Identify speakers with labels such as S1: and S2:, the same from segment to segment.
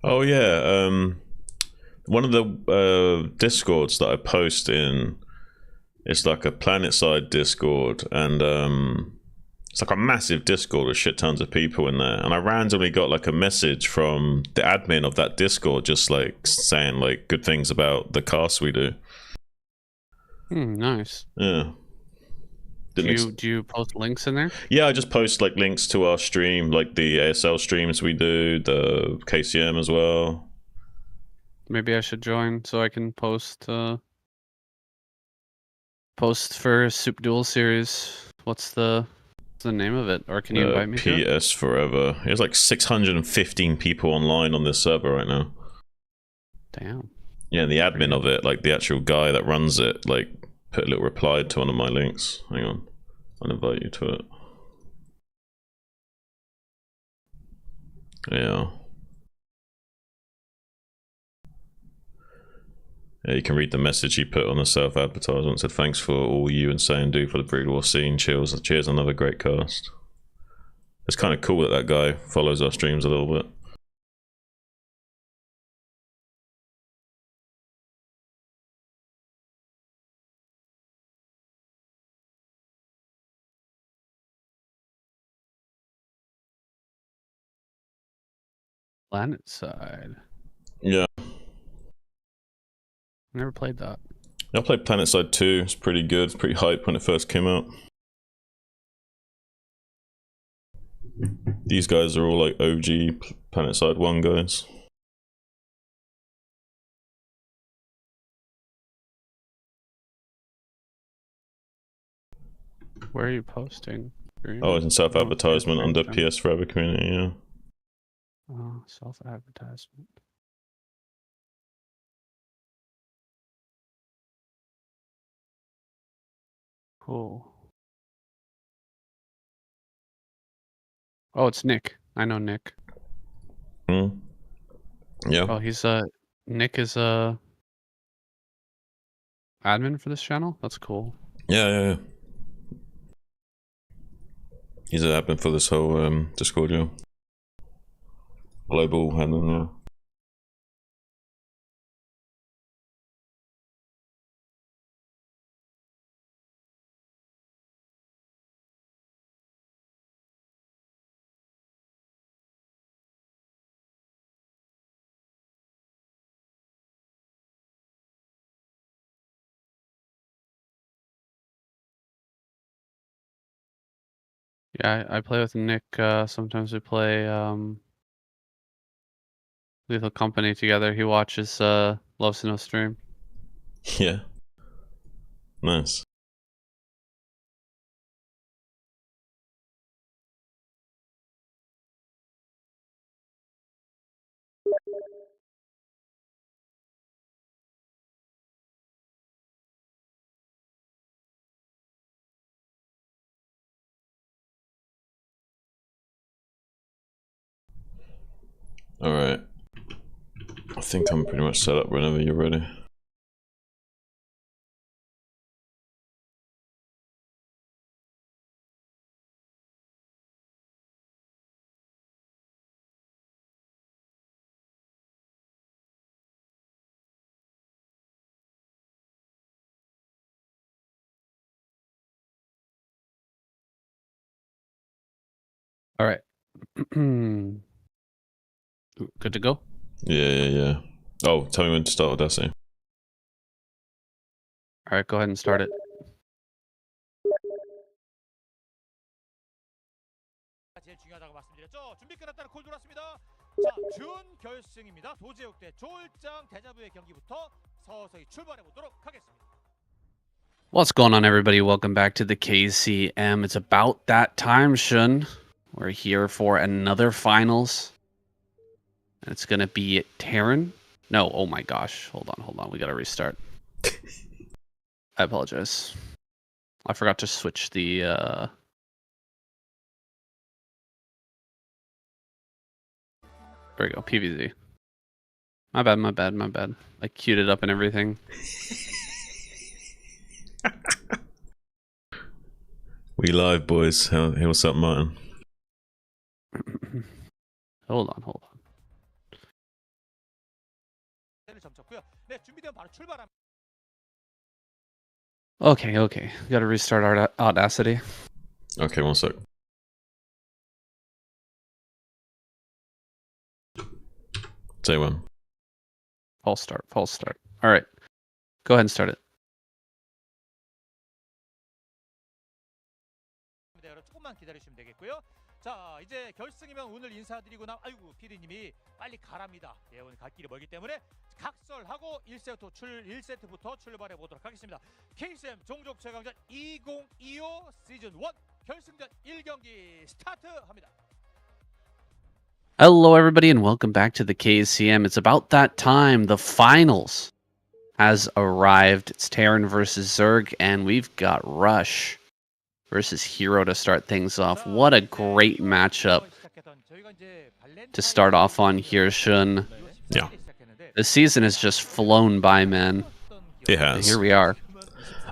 S1: Oh yeah, one of the discords that I post in, it's like a planet side discord, and it's like a massive discord with shit tons of people in there. And I randomly got like a message from the admin of that discord, just like saying like good things about the cast we do.
S2: Nice.
S1: Yeah.
S2: Do you post links in there?
S1: Yeah, I just post like links to our stream, like the ASL streams we do, the KCM as well.
S2: Maybe I should join so I can post for Soup Duel series. What's the name of it? Or can you invite me to it?
S1: PS Forever. There's like 615 people online on this server right now.
S2: Damn.
S1: Yeah, the admin of it, like the actual guy that runs it, like put a little reply to one of my links. Hang on, I'll invite you to it. Yeah. Yeah, you can read the message he put on the self-advertisement. Said, "Thanks for all you and Say and do for the Broodwar scene. Cheers, another great cast." It's kind of cool that that guy follows our streams a little bit.
S2: Planet Side.
S1: Yeah.
S2: Never played that.
S1: I played PlanetSide 2. It's pretty good. It's pretty hype when it first came out. These guys are all like OG PlanetSide 1 guys.
S2: Where are you posting?
S1: Oh, it's in self-advertisement under PS Forever community, yeah.
S2: Oh, self-advertisement. Cool. Oh, it's Nick. I know Nick.
S1: Hmm. Yeah.
S2: Oh, he's Nick is admin for this channel? That's cool.
S1: Yeah. He's an admin for this whole Discord, yeah. Global admin, yeah.
S2: Yeah, I play with Nick. Sometimes we play Lethal Company together. He watches Loves to No stream.
S1: Yeah. Nice. Alright. I think I'm pretty much set up whenever you're ready.
S2: All right. Good to go?
S1: Yeah. Oh, tell me when to start with Destiny.
S2: All right, go ahead and start it.
S3: 제일 중요하다고 말씀드렸죠. 준비 끝났다는 콜 돌았습니다. 자, 준 결승입니다. 도제욱 대 조일장 대자부의 경기부터 서서히 출발해 보도록 하겠습니다.
S2: What's going on, everybody? Welcome back to the KCM. It's about that time, Shun. We're here for another finals. And it's going to be Terran. No, oh my gosh. Hold on. We got to restart. I apologize. I forgot to switch the... There we go, PVZ. My bad. I queued it up and everything.
S1: We live, boys. Hey, what's up, Martin?
S2: Hold on.
S3: 마쳤고요. 네, 준비되면 바로 출발합니다.
S2: Okay. Got to restart our Audacity.
S1: Okay, one sec. Say when.
S2: False start. All right. Go ahead and start it.
S3: 네, 여러분 조금만 기다리시면 되겠고요. 자, 이제 결승이면 오늘 인사드리고 나 아이고 PD님이 빨리 가랍니다. 예, 오늘 갈 길이 멀기 때문에 각설하고 1세트부터 출발해 보도록 하겠습니다. KCM 종족 최강전 2025 시즌 1 결승전 1경기 스타트합니다.
S2: Hello, everybody, and welcome back to the KCM. It's about that time. The finals has arrived. It's Terran versus Zerg, and we've got Rush versus Hero to start things off. What a great matchup to start off on here, Shun.
S1: Yeah.
S2: The season has just flown by, man.
S1: It has.
S2: Here we are.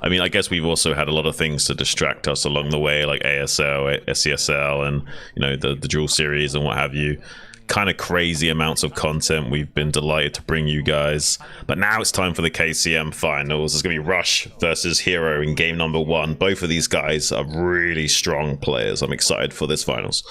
S1: I mean, I guess we've also had a lot of things to distract us along the way, like ASL, SCSL, and the dual series and what have you. Kind of crazy amounts of content we've been delighted to bring you guys. But now it's time for the KCM finals. It's going to be Rush versus Hero in game number 1. Both of these guys are really strong players. I'm excited for this finals.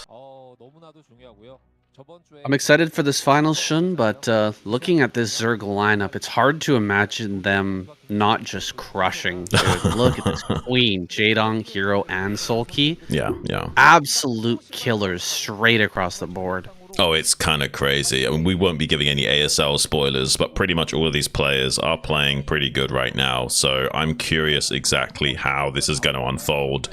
S2: I'm excited for this finals, Shun, but looking at this Zerg lineup, it's hard to imagine them not just crushing. Dude, look at this Queen, Jaedong, Hero, and Sulky.
S1: Yeah.
S2: Absolute killers straight across the board.
S1: Oh, it's kind of crazy. I mean, we won't be giving any ASL spoilers, but pretty much all of these players are playing pretty good right now. So I'm curious exactly how this is going to unfold.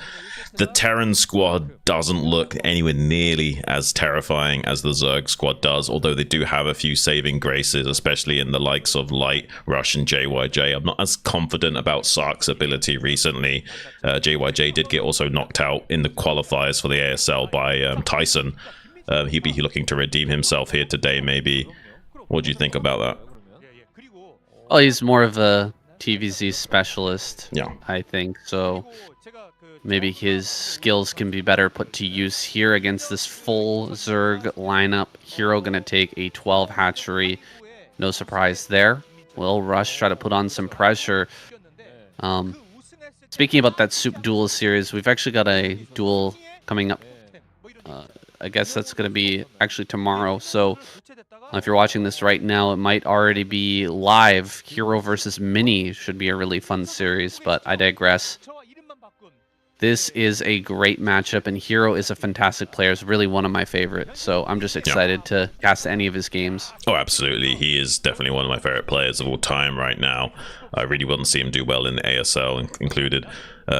S1: The Terran squad doesn't look anywhere nearly as terrifying as the Zerg squad does, although they do have a few saving graces, especially in the likes of Light, Rush, and JYJ. I'm not as confident about Sark's ability recently. JYJ did get also knocked out in the qualifiers for the ASL by Tyson. He'd be looking to redeem himself here today, maybe. What do you think about that?
S2: Oh, he's more of a TVZ specialist,
S1: Yeah.
S2: I think. So maybe his skills can be better put to use here against this full Zerg lineup. Hero going to take a 12 hatchery. No surprise there. Will Rush try to put on some pressure? Speaking about that Soup Duel series, we've actually got a duel coming up. I guess that's going to be actually tomorrow. So if you're watching this right now, it might already be live. Hero versus Mini should be a really fun series, but I digress. This is a great matchup, and Hero is a fantastic player. It's really one of my favorites. So I'm just excited to cast any of his games.
S1: Oh, absolutely. He is definitely one of my favorite players of all time right now. I really want to see him do well in the ASL included.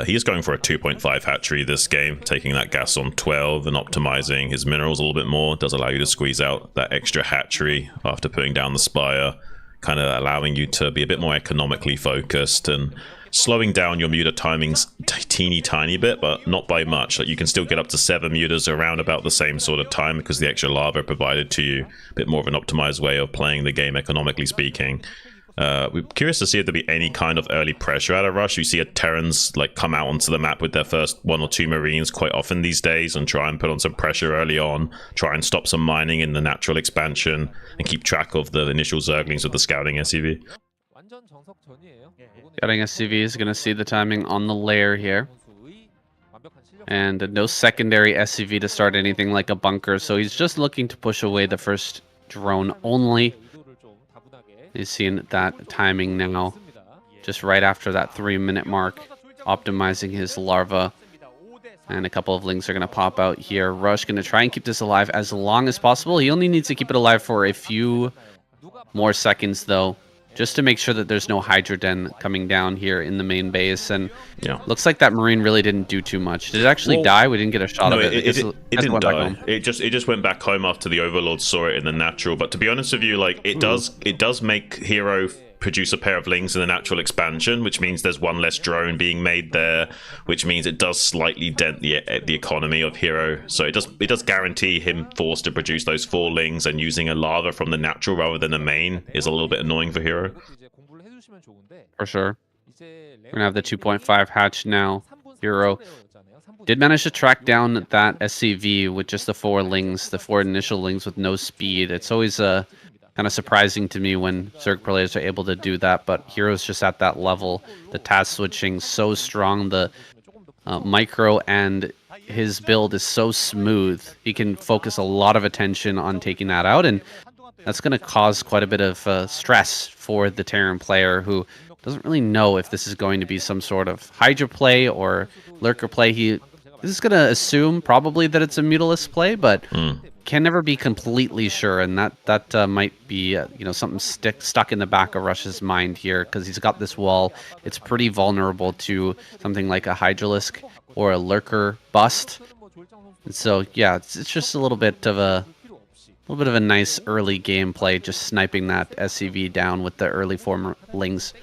S1: He is going for a 2.5 hatchery this game, taking that gas on 12 and optimizing his minerals a little bit more. Does allow you to squeeze out that extra hatchery after putting down the spire, kind of allowing you to be a bit more economically focused and slowing down your muta timings teeny tiny bit, but not by much. Like, you can still get up to 7 mutas around about the same sort of time because the extra lava provided to you. A bit more of an optimized way of playing the game economically speaking. We're curious to see if there'll be any kind of early pressure out of Rush. You see a Terrans like come out onto the map with their first 1 or 2 Marines quite often these days and try and put on some pressure early on, try and stop some mining in the natural expansion and keep track of the initial Zerglings with the scouting SCV.
S2: Scouting SCV is going to see the timing on the lair here. And no secondary SCV to start anything like a bunker, so he's just looking to push away the first drone only. He's seeing that timing now, just right after that 3-minute mark, optimizing his larva. And a couple of lings are going to pop out here. Rush going to try and keep this alive as long as possible. He only needs to keep it alive for a few more seconds, though, just to make sure that there's no Hydroden coming down here in the main base. And looks like that Marine really didn't do too much. Did it actually die? We didn't get a shot of it.
S1: It didn't die. It just went back home after the Overlord saw it in the natural. But to be honest with you, like it does make Hero produce a pair of lings in the natural expansion, which means there's one less drone being made there, which means it does slightly dent the economy of Hero. So it does guarantee him forced to produce those 4 lings, and using a lava from the natural rather than the main is a little bit annoying for Hero.
S2: For sure. We're gonna have the 2.5 hatch now. Hero did manage to track down that SCV with just the 4 lings, the 4 initial lings with no speed. It's always a kind of surprising to me when Zerg players are able to do that, but Hero's just at that level. The task switching so strong, the micro and his build is so smooth. He can focus a lot of attention on taking that out, and that's going to cause quite a bit of stress for the Terran player who doesn't really know if this is going to be some sort of Hydra play or Lurker play. He is going to assume probably that it's a Mutalisk play, but can never be completely sure, and that might be something stuck in the back of Rush's mind here, because he's got this wall. It's pretty vulnerable to something like a Hydralisk or a Lurker bust. And so yeah, it's just a little bit of a nice early gameplay, just sniping that SCV down with the early formlings.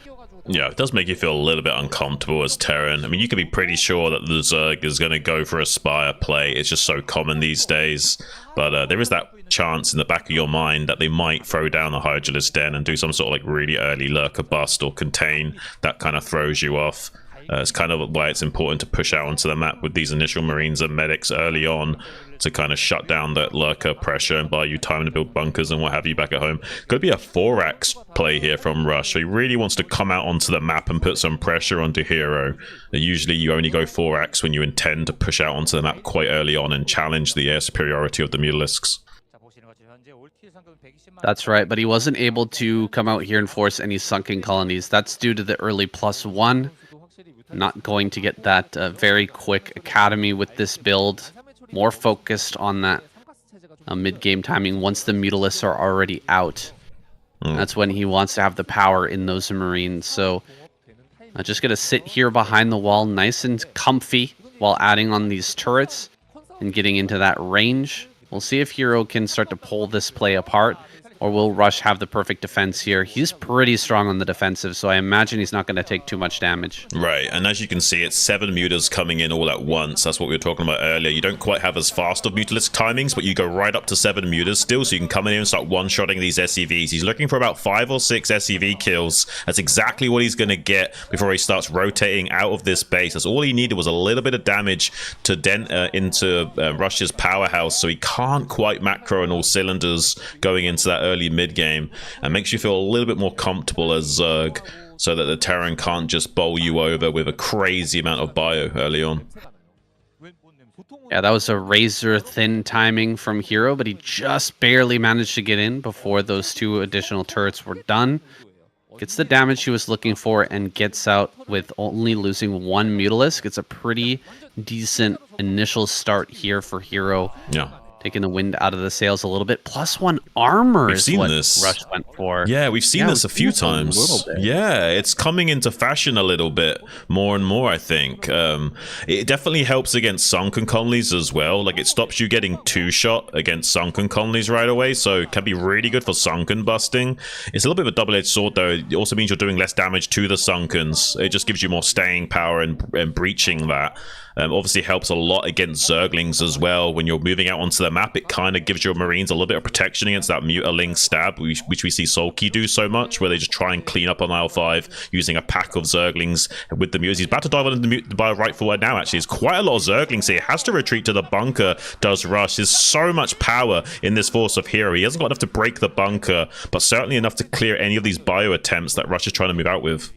S1: Yeah, it does make you feel a little bit uncomfortable as Terran. I mean, you can be pretty sure that the Zerg is going to go for a Spire play. It's just so common these days. But there is that chance in the back of your mind that they might throw down the Hydralisk Den and do some sort of like really early Lurker bust or contain that kind of throws you off. It's kind of why it's important to push out onto the map with these initial Marines and medics early on to kind of shut down that Lurker pressure and buy you time to build bunkers and what have you back at home. Could be a 4-axe play here from Rush. So he really wants to come out onto the map and put some pressure onto Hero. Usually you only go 4-axe when you intend to push out onto the map quite early on and challenge the air superiority of the Mutalisks.
S2: That's right, but he wasn't able to come out here and force any sunken colonies. That's due to the early +1. Not going to get that very quick academy with this build. More focused on that mid-game timing once the Mutalisks are already out. That's when he wants to have the power in those Marines. So just going to sit here behind the wall nice and comfy while adding on these turrets and getting into that range. We'll see if Hero can start to pull this play apart, or will Rush have the perfect defense here? He's pretty strong on the defensive, so I imagine he's not going to take too much damage.
S1: Right, and as you can see, it's 7 mutas coming in all at once. That's what we were talking about earlier. You don't quite have as fast of Mutalisk timings, but you go right up to 7 mutas still, so you can come in here and start one-shotting these SCVs. He's looking for about 5 or 6 SCV kills. That's exactly what he's going to get before he starts rotating out of this base. That's all he needed, was a little bit of damage to dent into Rush's powerhouse, so he can't quite macro on all cylinders going into that early mid game, and makes you feel a little bit more comfortable as Zerg, so that the Terran can't just bowl you over with a crazy amount of bio early on.
S2: Yeah, that was a razor thin timing from Hero, but he just barely managed to get in before those 2 additional turrets were done. Gets the damage he was looking for and gets out with only losing 1 Mutalisk. It's a pretty decent initial start here for Hero.
S1: Yeah.
S2: Taking the wind out of the sails a little bit. +1 armor
S1: We've
S2: is
S1: seen
S2: what
S1: this.
S2: Rush went for.
S1: Yeah, we've seen this a few times.
S2: A little bit.
S1: Yeah, it's coming into fashion a little bit more and more, I think. It definitely helps against sunken colonies as well. Like, it stops you getting 2-shot against sunken colonies right away, so it can be really good for sunken busting. It's a little bit of a double-edged sword, though. It also means you're doing less damage to the sunkens. It just gives you more staying power and breaching that. Obviously helps a lot against Zerglings as well. When you're moving out onto the map, it kind of gives your Marines a little bit of protection against that Mutaling stab, which we see Sulky do so much, where they just try and clean up on aisle 5 using a pack of Zerglings with the Mutas. He's about to dive on the by right forward now, actually. There's quite a lot of Zerglings here. He has to retreat to the bunker, does Rush. There's so much power in this force of Hero. He hasn't got enough to break the bunker, but certainly enough to clear any of these bio attempts that Rush is trying to move out with.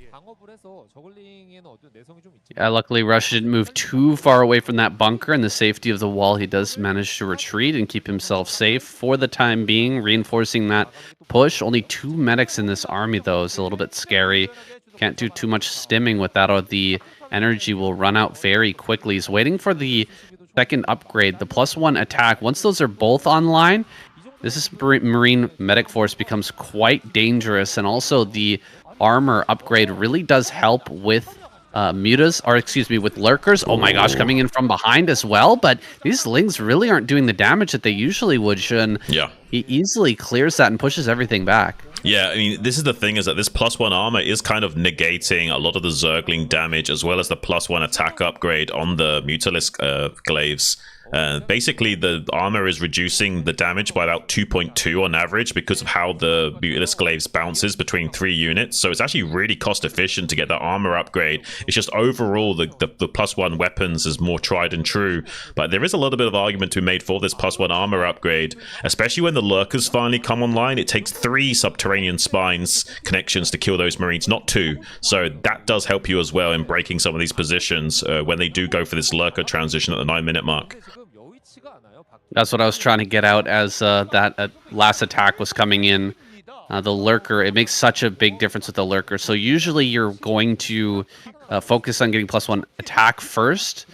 S2: Yeah, luckily Rush didn't move too far away from that bunker and the safety of the wall. He does manage to retreat and keep himself safe for the time being, reinforcing that push. Only 2 medics in this army, though, is a little bit scary. Can't do too much stimming with that, or the energy will run out very quickly. He's waiting for the second upgrade, the +1 attack. Once those are both online, this is Marine medic force becomes quite dangerous, and also the armor upgrade really does help with with lurkers. Oh my gosh, coming in from behind as well, but these lings really aren't doing the damage that they usually would, Shun.
S1: Yeah.
S2: He easily clears that and pushes everything back.
S1: Yeah, I mean, this is the thing, is that this +1 armor is kind of negating a lot of the Zergling damage, as well as the +1 attack upgrade on the Mutalisk glaives. Basically, the armor is reducing the damage by about 2.2 on average because of how the Mutalisk Glaives bounces between 3 units. So it's actually really cost efficient to get that armor upgrade. It's just overall the +1 weapons is more tried and true. But there is a little bit of argument to be made for this +1 armor upgrade, especially when the lurkers finally come online. It takes 3 subterranean spines connections to kill those Marines, not 2. So that does help you as well in breaking some of these positions when they do go for this lurker transition at the 9-minute mark.
S2: That's what I was trying to get out as that last attack was coming in. The lurker, it makes such a big difference with the lurker. So usually you're going to focus on getting +1 attack first.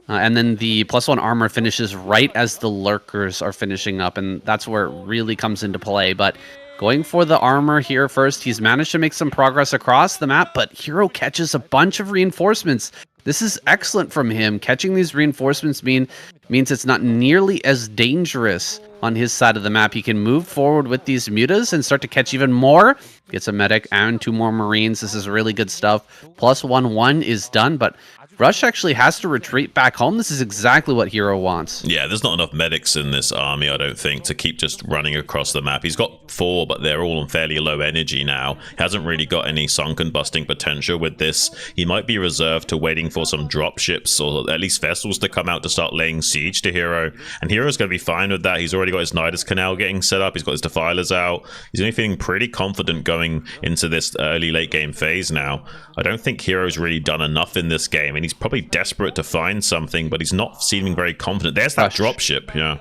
S2: And then the +1 armor finishes right as the lurkers are finishing up. And that's where it really comes into play. But going for the armor here first, he's managed to make some progress across the map. But Hero catches a bunch of reinforcements. This is excellent from him. Catching these reinforcements means it's not nearly as dangerous on his side of the map. He can move forward with these mutas and start to catch even more. Gets a medic and 2 more Marines. This is really good stuff. +1/1 is done, but Rush actually has to retreat back home. This is exactly what Hero wants.
S1: Yeah, there's not enough medics in this army, I don't think, to keep just running across the map. He's got 4, but they're all on fairly low energy now. He hasn't really got any sunken busting potential with this. He might be reserved to waiting for some drop ships or at least vessels to come out to start laying siege to Hero. And Hero's going to be fine with that. He's already got his Nidus Canal getting set up. He's got his Defilers out. He's only feeling pretty confident going into this early late game phase now. I don't think Hero's really done enough in this game, and he's probably desperate to find something, but he's not seeming very confident. There's that dropship, yeah.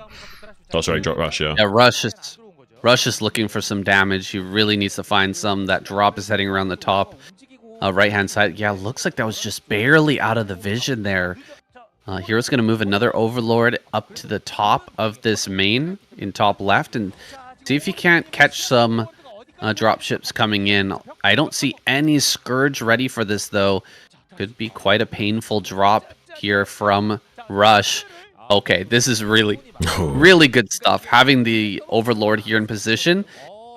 S1: Oh, sorry, drop Rush, yeah.
S2: Yeah, Rush is looking for some damage. He really needs to find some. That drop is heading around the top right-hand side. Yeah, looks like that was just barely out of the vision there. Hero's going to move another Overlord up to the top of this main in top left and see if he can't catch some dropships coming in. I don't see any Scourge ready for this, though. Could be quite a painful drop here from Rush. Okay, this is really good stuff. Having the Overlord here in position,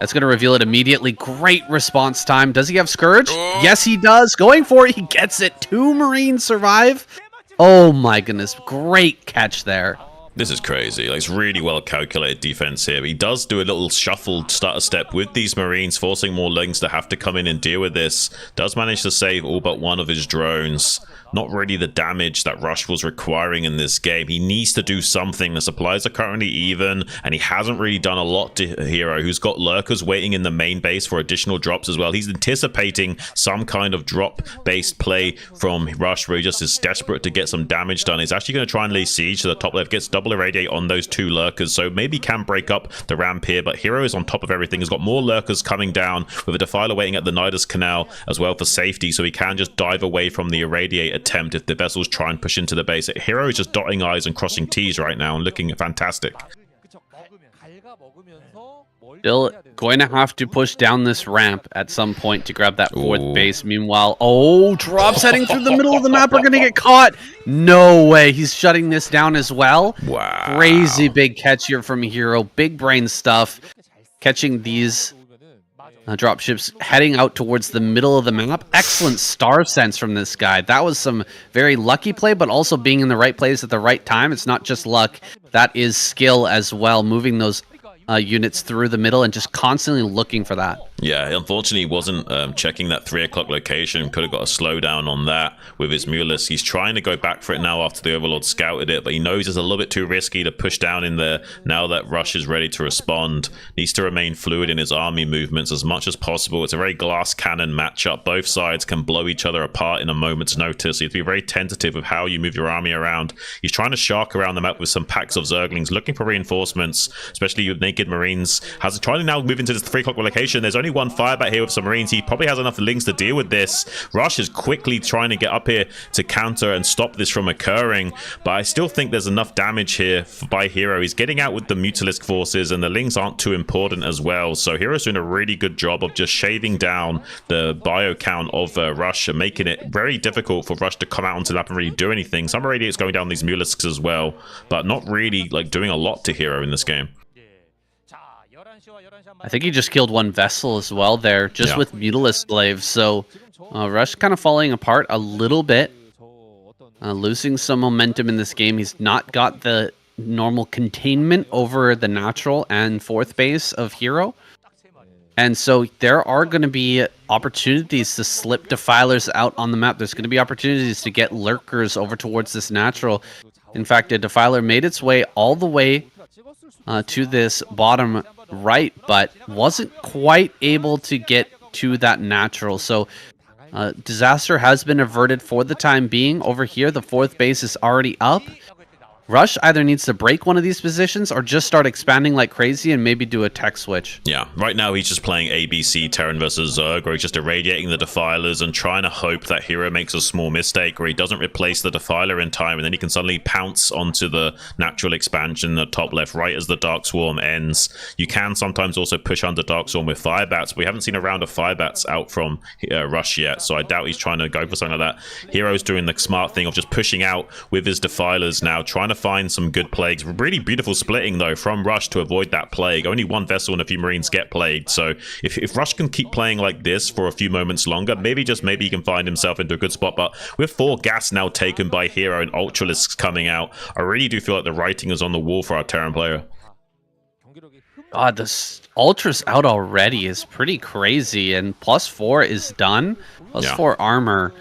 S2: that's going to reveal it immediately. Great response time. Does he have Scourge? Yes, he does. Going for it. He gets it. 2 Marines survive. Oh my goodness. Great catch there.
S1: This is crazy. Like, it's really well calculated defense here. He does do a little shuffled starter step with these Marines, forcing more Lings to have to come in and deal with this. Does manage to save all but 1 of his drones. Not really the damage that Rush was requiring in this game. He needs to do something. The supplies are currently even, and he hasn't really done a lot to Hero, who's got lurkers waiting in the main base for additional drops as well. He's anticipating some kind of drop-based play from Rush, where he just is desperate to get some damage done. He's actually going to try and lay siege to the top left, gets double irradiate on those 2 lurkers, so maybe can break up the ramp here, but Hero is on top of everything. He's got more lurkers coming down, with a Defiler waiting at the Nidus Canal as well for safety, so he can just dive away from the irradiate attempt if the vessels try and push into the base. Hero is just dotting I's and crossing T's right now and looking fantastic.
S2: Still going to have to push down this ramp at some point to grab that 4th base. Meanwhile, drops heading through the middle of the map are going to get caught. No way. He's shutting this down as well.
S1: Wow.
S2: Crazy big catch here from Hero. Big brain stuff. Catching these dropships heading out towards the middle of the map. Excellent star sense from this guy. That was some very lucky play, but also being in the right place at the right time. It's not just luck. That is skill as well, moving those units through the middle and just constantly looking for that.
S1: Yeah, unfortunately, he wasn't checking that 3 o'clock location. Could have got a slowdown on that with his Mulus. He's trying to go back for it now after the Overlord scouted it, but he knows it's a little bit too risky to push down in there now that Rush is ready to respond. Needs to remain fluid in his army movements as much as possible. It's a very glass cannon matchup. Both sides can blow each other apart in a moment's notice. You have to be very tentative of how you move your army around. He's trying to shark around the map with some packs of Zerglings, looking for reinforcements, especially with naked Marines. Has trying to now move into this 3 o'clock location. There's only 1 firebat here with some Marines. He probably has enough Lings to deal with this. Rush is quickly trying to get up here to counter and stop this from occurring, but I still think there's enough damage here by Hero. He's getting out with the Mutalisk forces, and the Lings aren't too important as well, so Hero's doing a really good job of just shaving down the bio count of Rush and making it very difficult for Rush to come out onto the map and really do anything. Some radiates going down these Mutalisks as well, but not really like doing a lot to Hero in this game.
S2: I think he just killed 1 vessel as well there, just with Mutalisk Slaves. So Rush kind of falling apart a little bit. losing some momentum in this game. He's not got the normal containment over the natural and fourth base of Hero. And so there are going to be opportunities to slip Defilers out on the map. There's going to be opportunities to get Lurkers over towards this natural. In fact, a Defiler made its way all the way to this bottom right, but wasn't quite able to get to that natural. So disaster has been averted for the time being. Over here, the fourth base is already up. Rush either needs to break one of these positions or just start expanding like crazy and maybe do a tech switch.
S1: Yeah, right now he's just playing ABC Terran versus Zerg, where he's just irradiating the Defilers and trying to hope that Hero makes a small mistake where he doesn't replace the Defiler in time, and then he can suddenly pounce onto the natural expansion in the top left right as the Dark Swarm ends. You can sometimes also push under Dark Swarm with Firebats, but we haven't seen a round of Firebats out from Rush yet, so I doubt he's trying to go for something like that. Hero's doing the smart thing of just pushing out with his Defilers now, trying to find some good plagues. Really beautiful splitting though from Rush to avoid that plague. Only one vessel and a few Marines get plagued, so if Rush can keep playing like this for a few moments longer, maybe he can find himself into a good spot. But with 4 gas now taken by Hero and Ultralisks coming out, I really do feel like the writing is on the wall for our Terran player.
S2: God, this Ultras out already is pretty crazy, and +4 is done. +4 armor.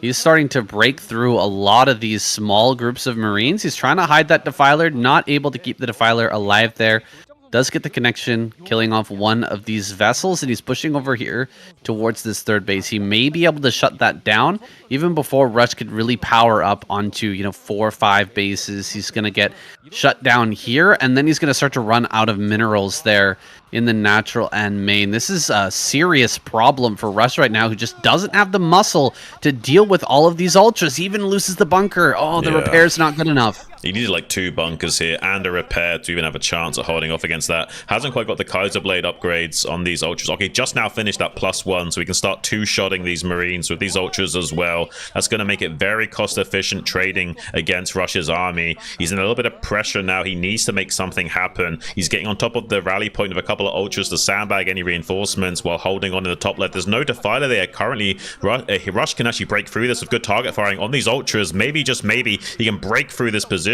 S2: He's starting to break through a lot of these small groups of Marines. He's trying to hide that Defiler, not able to keep the Defiler alive there. Does get the connection, killing off one of these vessels, and he's pushing over here towards this third base. He may be able to shut that down even before Rush could really power up onto, 4 or 5 bases. He's going to get shut down here, and then he's going to start to run out of minerals there in the natural and main. This is a serious problem for Rush right now, who just doesn't have the muscle to deal with all of these Ultras. He even loses the bunker. Oh, the repair's not good enough.
S1: He needed like 2 bunkers here and a repair to even have a chance at holding off against that. Hasn't quite got the Kaiser Blade upgrades on these Ultras. Okay, just now finished that +1, so we can start 2-shotting these Marines with these Ultras as well. That's going to make it very cost-efficient trading against Rush's army. He's in a little bit of pressure now. He needs to make something happen. He's getting on top of the rally point of a couple of Ultras to sandbag any reinforcements while holding on in the top left. There's no Defiler there currently. Rush can actually break through this with good target firing on these Ultras. Maybe, just maybe, he can break through this position.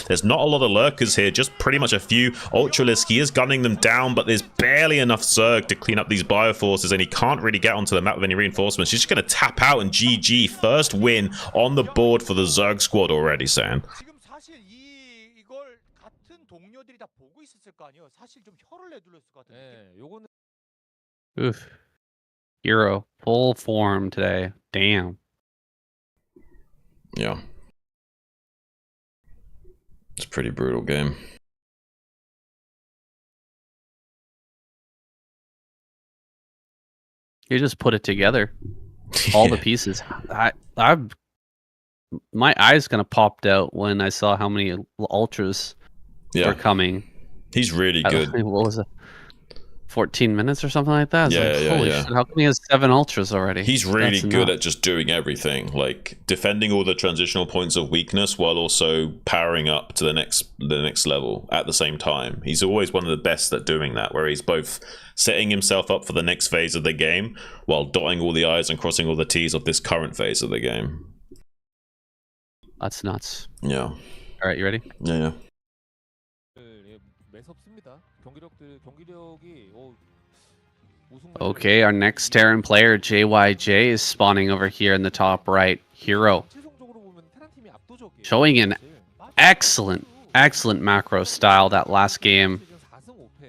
S1: There's not a lot of Lurkers here, just pretty much a few Ultralisks. He is gunning them down, but there's barely enough Zerg to clean up these Bioforces, and he can't really get onto the map with any reinforcements. He's just going to tap out, and GG. First win on the board for the Zerg squad already, Sam.
S2: Oof. Hero, full form today. Damn.
S1: Yeah. It's a pretty brutal game.
S2: You just put it together. All the pieces. My eyes kind of popped out when I saw how many Ultras were coming.
S1: He's really good.
S2: What was it? 14 minutes or something like that? Holy shit, how come he has 7 Ultras already?
S1: He's really good at just doing everything, like defending all the transitional points of weakness while also powering up to the next level at the same time. He's always one of the best at doing that, where he's both setting himself up for the next phase of the game while dotting all the I's and crossing all the T's of this current phase of the game.
S2: That's nuts.
S1: Yeah.
S2: All right, you ready?
S1: Yeah.
S2: Okay, our next Terran player, JYJ, is spawning over here in the top right. Hero. Showing an excellent macro style that last game.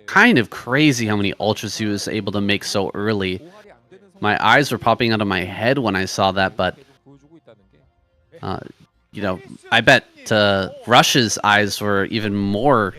S2: Kind of crazy how many Ultras he was able to make so early. My eyes were popping out of my head when I saw that, but I bet Rush's eyes were even more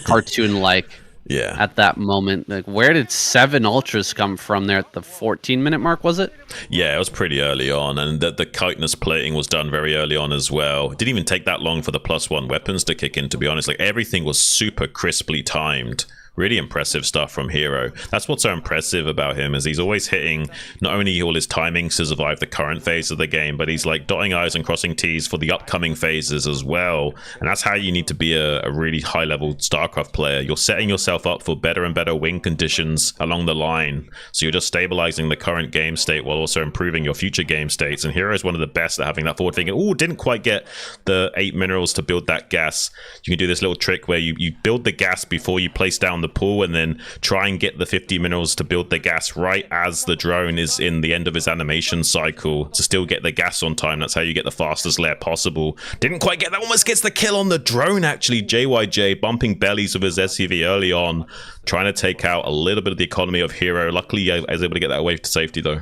S2: cartoon-like.
S1: Yeah.
S2: At that moment, like, where did 7 Ultras come from there at the 14-minute mark, was it?
S1: Yeah, it was pretty early on, and the chitinous plating was done very early on as well. It didn't even take that long for the +1 weapons to kick in, to be honest. Like, everything was super crisply timed Really impressive stuff from Hero. That's what's so impressive about him, is he's always hitting not only all his timings to survive the current phase of the game, but he's like dotting I's and crossing T's for the upcoming phases as well. And that's how you need to be a really high-level StarCraft player. You're setting yourself up for better and better win conditions along the line. So you're just stabilizing the current game state while also improving your future game states. And Hero is one of the best at having that forward thinking. Oh, didn't quite get the 8 minerals to build that gas. You can do this little trick where you build the gas before you place down the pool, and then try and get the 50 minerals to build the gas right as the drone is in the end of his animation cycle to still get the gas on time. That's how you get the fastest lair possible. Didn't quite get that. Almost gets the kill on the drone, actually. JYJ bumping bellies with his SUV early on, trying to take out a little bit of the economy of Hero. Luckily, I was able to get that away to safety, though.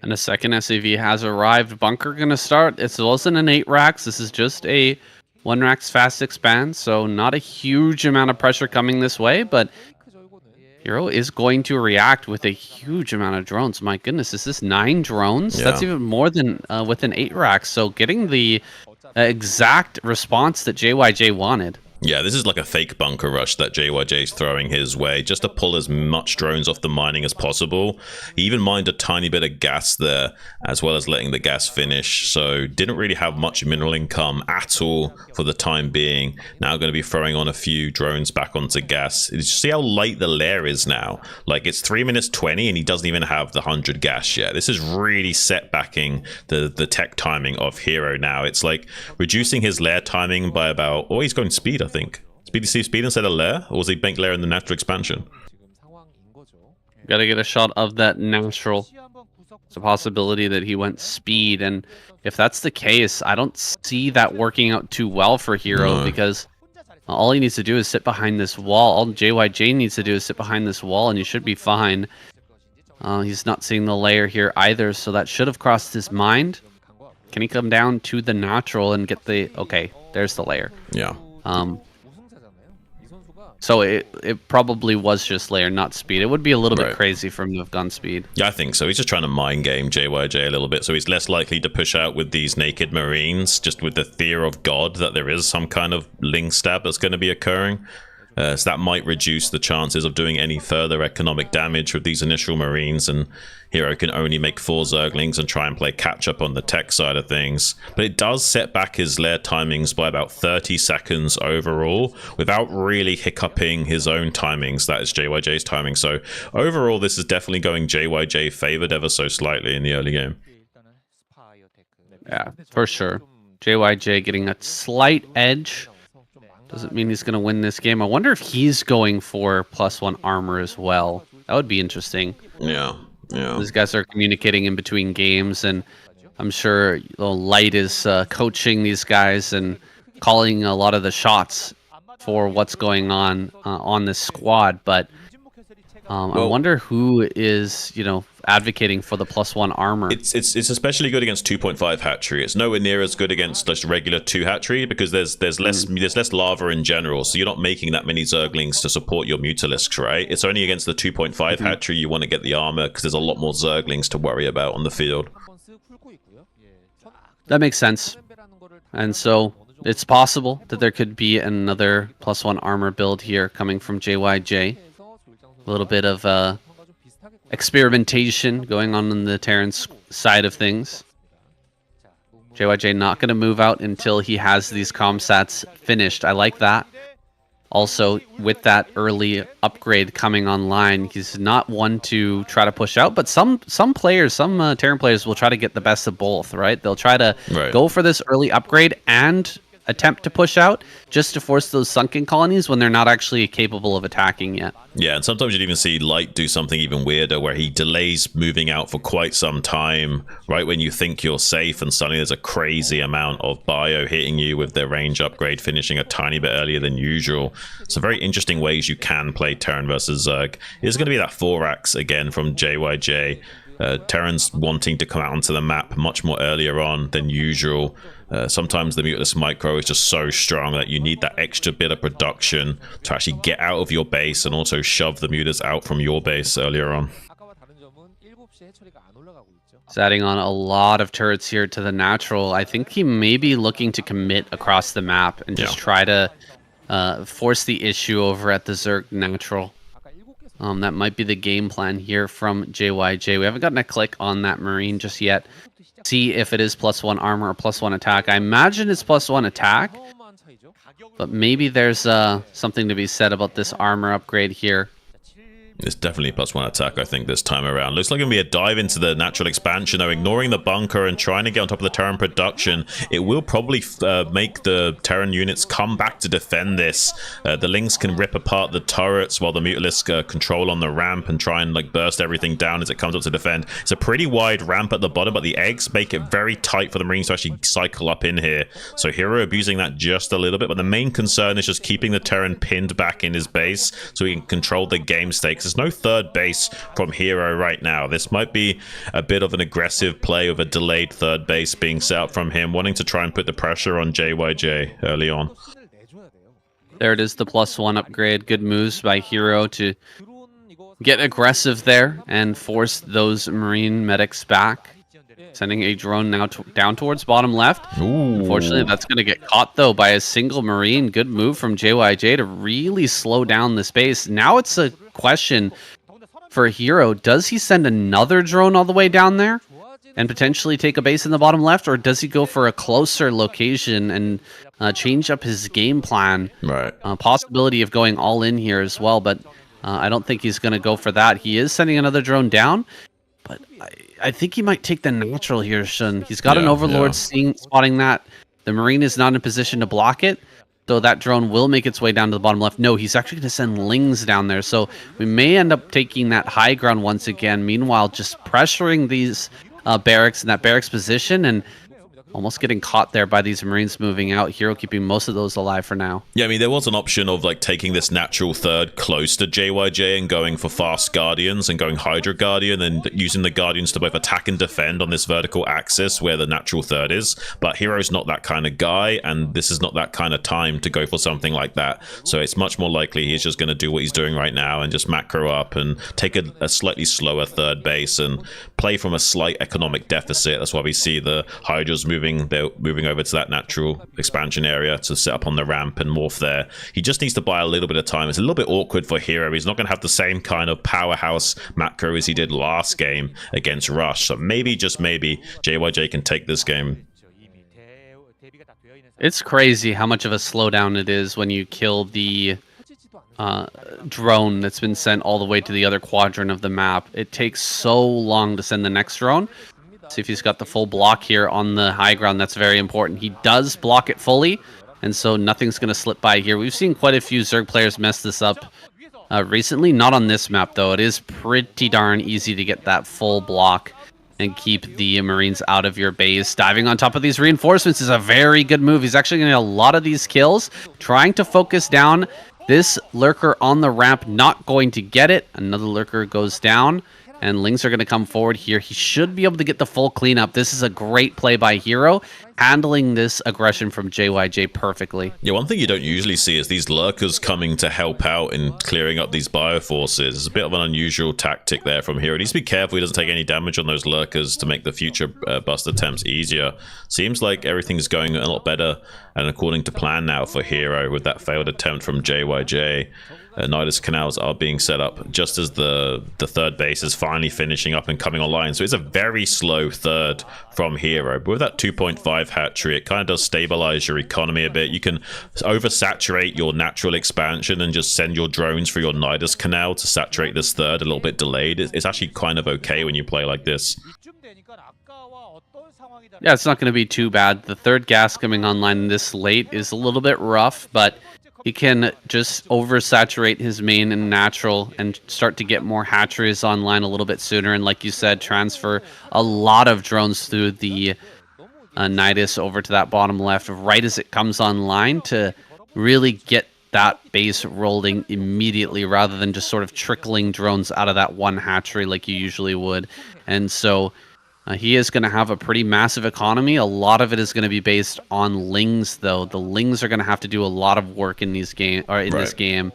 S2: And a second SUV has arrived. Bunker gonna start. It wasn't an 8 racks. This is just a 1 racks fast expand, so not a huge amount of pressure coming this way, but Hero is going to react with a huge amount of drones. My goodness, is this 9 drones?
S1: Yeah.
S2: That's even more than with an 8 rack. So getting the exact response that JYJ wanted.
S1: Yeah, this is like a fake bunker rush that JYJ's throwing his way, just to pull as much drones off the mining as possible. He even mined a tiny bit of gas there, as well as letting the gas finish, so didn't really have much mineral income at all for the time being. Now going to be throwing on a few drones back onto gas. Did you see how light the lair is now? Like, it's 3 minutes 20 and he doesn't even have the 100 gas yet. This is really setbacking the tech timing of Hero now. It's like reducing his lair timing by about, oh, he's going speed, I think. Speed instead of lair, or was he bank lair in the natural expansion?
S2: Gotta get a shot of that natural. It's a possibility that he went speed, and if that's the case, I don't see that working out too well for Hero, because all he needs to do is sit behind this wall. All JYJ needs to do is sit behind this wall, and he should be fine. He's not seeing the layer here either, so that should have crossed his mind. Can he come down to the natural and get the... Okay, there's the layer.
S1: Yeah.
S2: So it probably was just layer, not speed. It would be a little bit crazy for him to have gone speed.
S1: Yeah, I think so. He's just trying to mind game JYJ a little bit, so he's less likely to push out with these naked marines, just with the fear of God that there is some kind of ling stab that's going to be occurring. So that might reduce the chances of doing any further economic damage with these initial marines, and Hero can only make 4 Zerglings and try and play catch up on the tech side of things. But it does set back his lair timings by about 30 seconds overall, without really hiccuping his own timings. That is JYJ's timing. So overall, this is definitely going JYJ favored ever so slightly in the early game.
S2: Yeah, for sure. JYJ getting a slight edge. Doesn't mean he's going to win this game. I wonder if he's going for +1 armor as well. That would be interesting.
S1: Yeah.
S2: These guys are communicating in between games, and I'm sure Light is coaching these guys and calling a lot of the shots for what's going on this squad. But I wonder who is, advocating for the +1 armor.
S1: It's especially good against 2.5 hatchery. It's nowhere near as good against just regular 2 hatchery, because there's less lava in general, so you're not making that many Zerglings to support your Mutalisks, right? It's only against the 2.5 hatchery you want to get the armor, because there's a lot more Zerglings to worry about on the field.
S2: That makes sense. And so it's possible that there could be another +1 armor build here coming from JYJ. A little bit of experimentation going on the Terran's side of things. JYJ not going to move out until he has these comsats finished. I like that. Also, with that early upgrade coming online, he's not one to try to push out, but some players, some Terran players will try to get the best of both, right? They'll try to go for this early upgrade and attempt to push out just to force those sunken colonies when they're not actually capable of attacking yet.
S1: Yeah, and sometimes you'd even see Light do something even weirder, where he delays moving out for quite some time, right when you think you're safe, and suddenly there's a crazy amount of bio hitting you with their range upgrade finishing a tiny bit earlier than usual. So very interesting ways you can play Terran versus Zerg. It's going to be that 4-axe again from JYJ. Terran's wanting to come out onto the map much more earlier on than usual. Sometimes the Mutalist Micro is just so strong that you need that extra bit of production to actually get out of your base and also shove the Mutas out from your base earlier on.
S2: He's adding on a lot of turrets here to the natural. I think he may be looking to commit across the map and just try to force the issue over at the Zerg natural. That might be the game plan here from JYJ. We haven't gotten a click on that Marine just yet. See if it is +1 armor or +1 attack. I imagine it's +1 attack, but maybe there's something to be said about this armor upgrade here.
S1: It's definitely +1 attack, I think, this time around. Looks like going to be a dive into the natural expansion, though, ignoring the bunker and trying to get on top of the Terran production. It will probably make the Terran units come back to defend this. The Lings can rip apart the turrets while the Mutalisks control on the ramp and try and like burst everything down as it comes up to defend. It's a pretty wide ramp at the bottom, but the eggs make it very tight for the Marines to actually cycle up in here. So Hero abusing that just a little bit, but the main concern is just keeping the Terran pinned back in his base so he can control the game stakes. There's no third base from Hero right now. This might be a bit of an aggressive play with a delayed third base being set up from him, wanting to try and put the pressure on JYJ early on.
S2: There it is, the +1 upgrade. Good moves by Hero to get aggressive there and force those Marine medics back. Sending a drone now down towards bottom left.
S1: Ooh.
S2: Unfortunately, that's going to get caught, though, by a single Marine. Good move from JYJ to really slow down the space. Now it's a question for Hero. Does he send another drone all the way down there and potentially take a base in the bottom left? Or does he go for a closer location and change up his game plan?
S1: Right.
S2: Possibility of going all in here as well, but I don't think he's going to go for that. He is sending another drone down. But I think he might take the natural here, Shun. He's got an Overlord spotting that. The Marine is not in position to block it, so that drone will make its way down to the bottom left. No, he's actually going to send Lings down there, so we may end up taking that high ground once again. Meanwhile, just pressuring these barracks in that barracks position and almost getting caught there by these Marines moving out. Hero keeping most of those alive for now.
S1: Yeah, I mean, there was an option of like taking this natural third close to JYJ and going for fast Guardians and going Hydra Guardian and using the Guardians to both attack and defend on this vertical axis where the natural third is. But Hero's not that kind of guy, and this is not that kind of time to go for something like that. So it's much more likely he's just going to do what he's doing right now and just macro up and take a slightly slower third base and play from a slight economic deficit. That's why we see the Hydras they're moving over to that natural expansion area to set up on the ramp and morph there. He just needs to buy a little bit of time. It's a little bit awkward for Hero. He's not going to have the same kind of powerhouse macro as he did last game against Rush. So maybe, just maybe, JYJ can take this game.
S2: It's crazy how much of a slowdown it is when you kill the drone that's been sent all the way to the other quadrant of the map. It takes so long to send the next drone. See if he's got the full block here on the high ground. That's very important. He does block it fully, and so nothing's going to slip by here. We've seen quite a few Zerg players mess this up recently. Not on this map, though. It is pretty darn easy to get that full block and keep the Marines out of your base. Diving on top of these reinforcements is a very good move. He's actually getting a lot of these kills, trying to focus down this lurker on the ramp. Not going to get it. Another lurker goes down. And Lings are going to come forward here. He should be able to get the full cleanup. This is a great play by Hero, handling this aggression from JYJ perfectly.
S1: Yeah, one thing you don't usually see is these lurkers coming to help out in clearing up these bioforces. It's a bit of an unusual tactic there from Hero. He needs to be careful he doesn't take any damage on those lurkers to make the future bust attempts easier. Seems like everything's going a lot better and according to plan now for Hero with that failed attempt from JYJ. Nidus canals are being set up just as the third base is finally finishing up and coming online. So it's a very slow third from Hero. But with that 2.5 hatchery, it kind of does stabilize your economy a bit. You can oversaturate your natural expansion and just send your drones for your Nidus canal to saturate this third a little bit delayed. It's actually kind of okay when you play like this.
S2: Yeah, it's not going to be too bad. The third gas coming online this late is a little bit rough, but he can just oversaturate his main and natural and start to get more hatcheries online a little bit sooner. And like you said, transfer a lot of drones through the Nidus over to that bottom left right as it comes online to really get that base rolling immediately rather than just sort of trickling drones out of that one hatchery like you usually would. And so he is going to have a pretty massive economy. A lot of it is going to be based on Lings, though. The Lings are going to have to do a lot of work in these this game.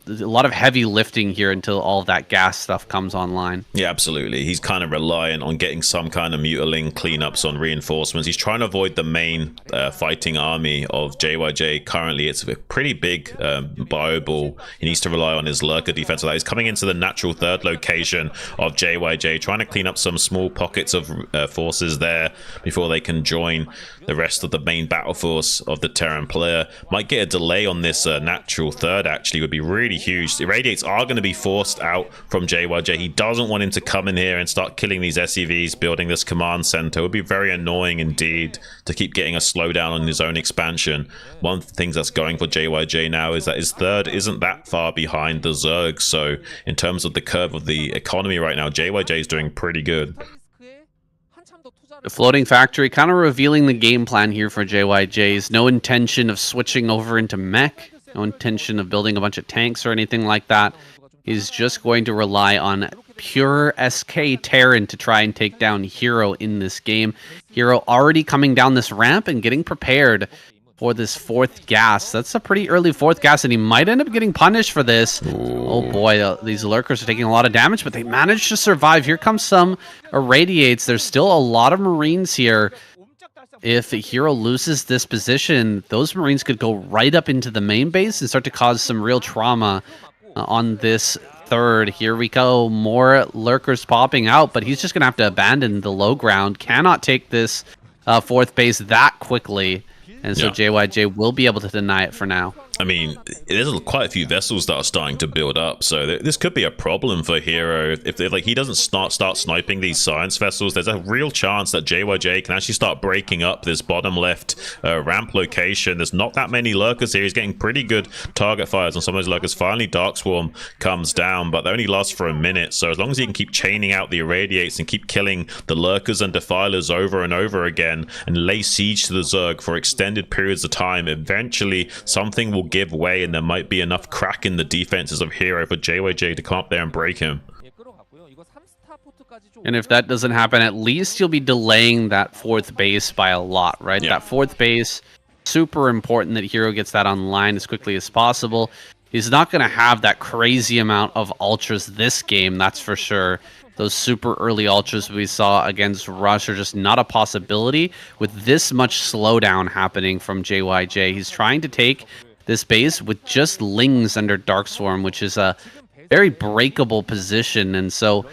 S2: a lot of heavy lifting here until all of that gas stuff comes online.
S1: Yeah, absolutely. He's kind of reliant on getting some kind of mutiling cleanups on reinforcements. He's trying to avoid the main fighting army of JYJ. Currently, it's a pretty big bio ball. He needs to rely on his lurker defense. He's coming into the natural third location of JYJ, trying to clean up some small pockets of forces there before they can join the rest of the main battle force of the Terran player. Might get a delay on this natural third, actually, would be really huge. The Irradiates are going to be forced out from JYJ. He doesn't want him to come in here and start killing these SCVs, building this command center. It would be very annoying indeed to keep getting a slowdown on his own expansion. One of the things that's going for JYJ now is that his third isn't that far behind the Zerg, so in terms of the curve of the economy right now, JYJ is doing pretty good.
S2: The floating factory kind of revealing the game plan here for JYJ's. No intention of switching over into mech. No intention of building a bunch of tanks or anything like that. He's just going to rely on pure SK Terran to try and take down Hero in this game. Hero already coming down this ramp and getting prepared for this fourth gas. That's a pretty early fourth gas, and he might end up getting punished for this. Oh boy, these lurkers are taking a lot of damage, but they managed to survive. Here comes some irradiates. There's still a lot of Marines here. If Hero loses this position, those Marines could go right up into the main base and start to cause some real trauma on this third. Here we go, more lurkers popping out, but he's just gonna have to abandon the low ground. Cannot take this fourth base that quickly. And so JYJ will be able to deny it for now.
S1: I mean, there's quite a few vessels that are starting to build up, so this could be a problem for Hero. If he doesn't start sniping these science vessels, there's a real chance that JYJ can actually start breaking up this bottom left ramp location. There's not that many lurkers here. He's getting pretty good target fires on some of those lurkers. Finally, Darkswarm comes down, but they only last for a minute, so as long as he can keep chaining out the irradiates and keep killing the lurkers and defilers over and over again and lay siege to the Zerg for extended periods of time, eventually something will give way and there might be enough crack in the defenses of Hero for JYJ to come up there and break him.
S2: And if that doesn't happen, at least you'll be delaying that fourth base by a lot, right?
S1: Yeah.
S2: That fourth base, super important that Hero gets that online as quickly as possible. He's not going to have that crazy amount of ultras this game, that's for sure. Those super early ultras we saw against Rush are just not a possibility with this much slowdown happening from JYJ. He's trying to take this base with just Lings under Darkswarm, which is a very breakable position. And so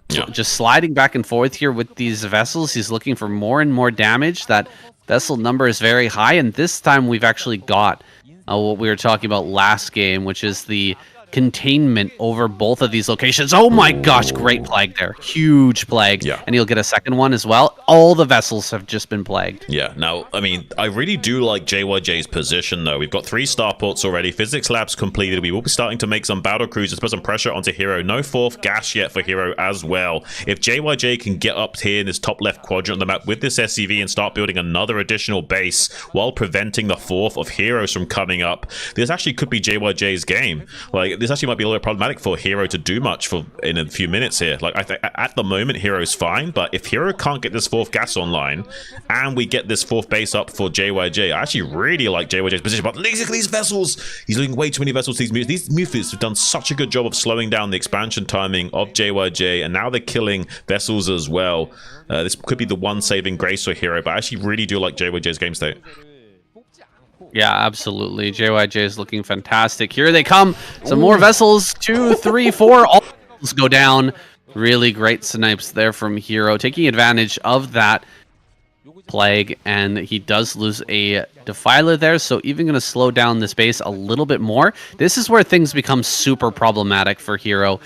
S2: just sliding back and forth here with these vessels, he's looking for more and more damage. That vessel number is very high, and this time we've actually got what we were talking about last game, which is the containment over both of these locations. Oh my gosh, great plague there. Huge plague.
S1: Yeah.
S2: And he'll get a second one as well. All the vessels have just been plagued.
S1: Yeah, now, I mean, I really do like JYJ's position, though. We've got 3 starports already. Physics labs completed. We will be starting to make some battle cruisers, put some pressure onto Hero. No fourth gas yet for Hero as well. If JYJ can get up here in this top left quadrant of the map with this SCV and start building another additional base while preventing the fourth of Heroes from coming up, this actually could be JYJ's game. Like, this actually might be a little bit problematic for Hero to do much for in a few minutes here. Like, at the moment, Hero's fine, but if Hero can't get this fourth gas online and we get this fourth base up for JYJ, I actually really like JYJ's position. But these vessels, he's losing way too many vessels to these Mufis have done such a good job of slowing down the expansion timing of JYJ, and now they're killing vessels as well. This could be the one saving grace for Hero, but I actually really do like JYJ's game state.
S2: Yeah, absolutely. JYJ is looking fantastic. Here they come. Some more vessels. 2, 3, 4. All go down. Really great snipes there from Hero, taking advantage of that plague, and he does lose a defiler there, so even going to slow down this base a little bit more. This is where things become super problematic for Hero.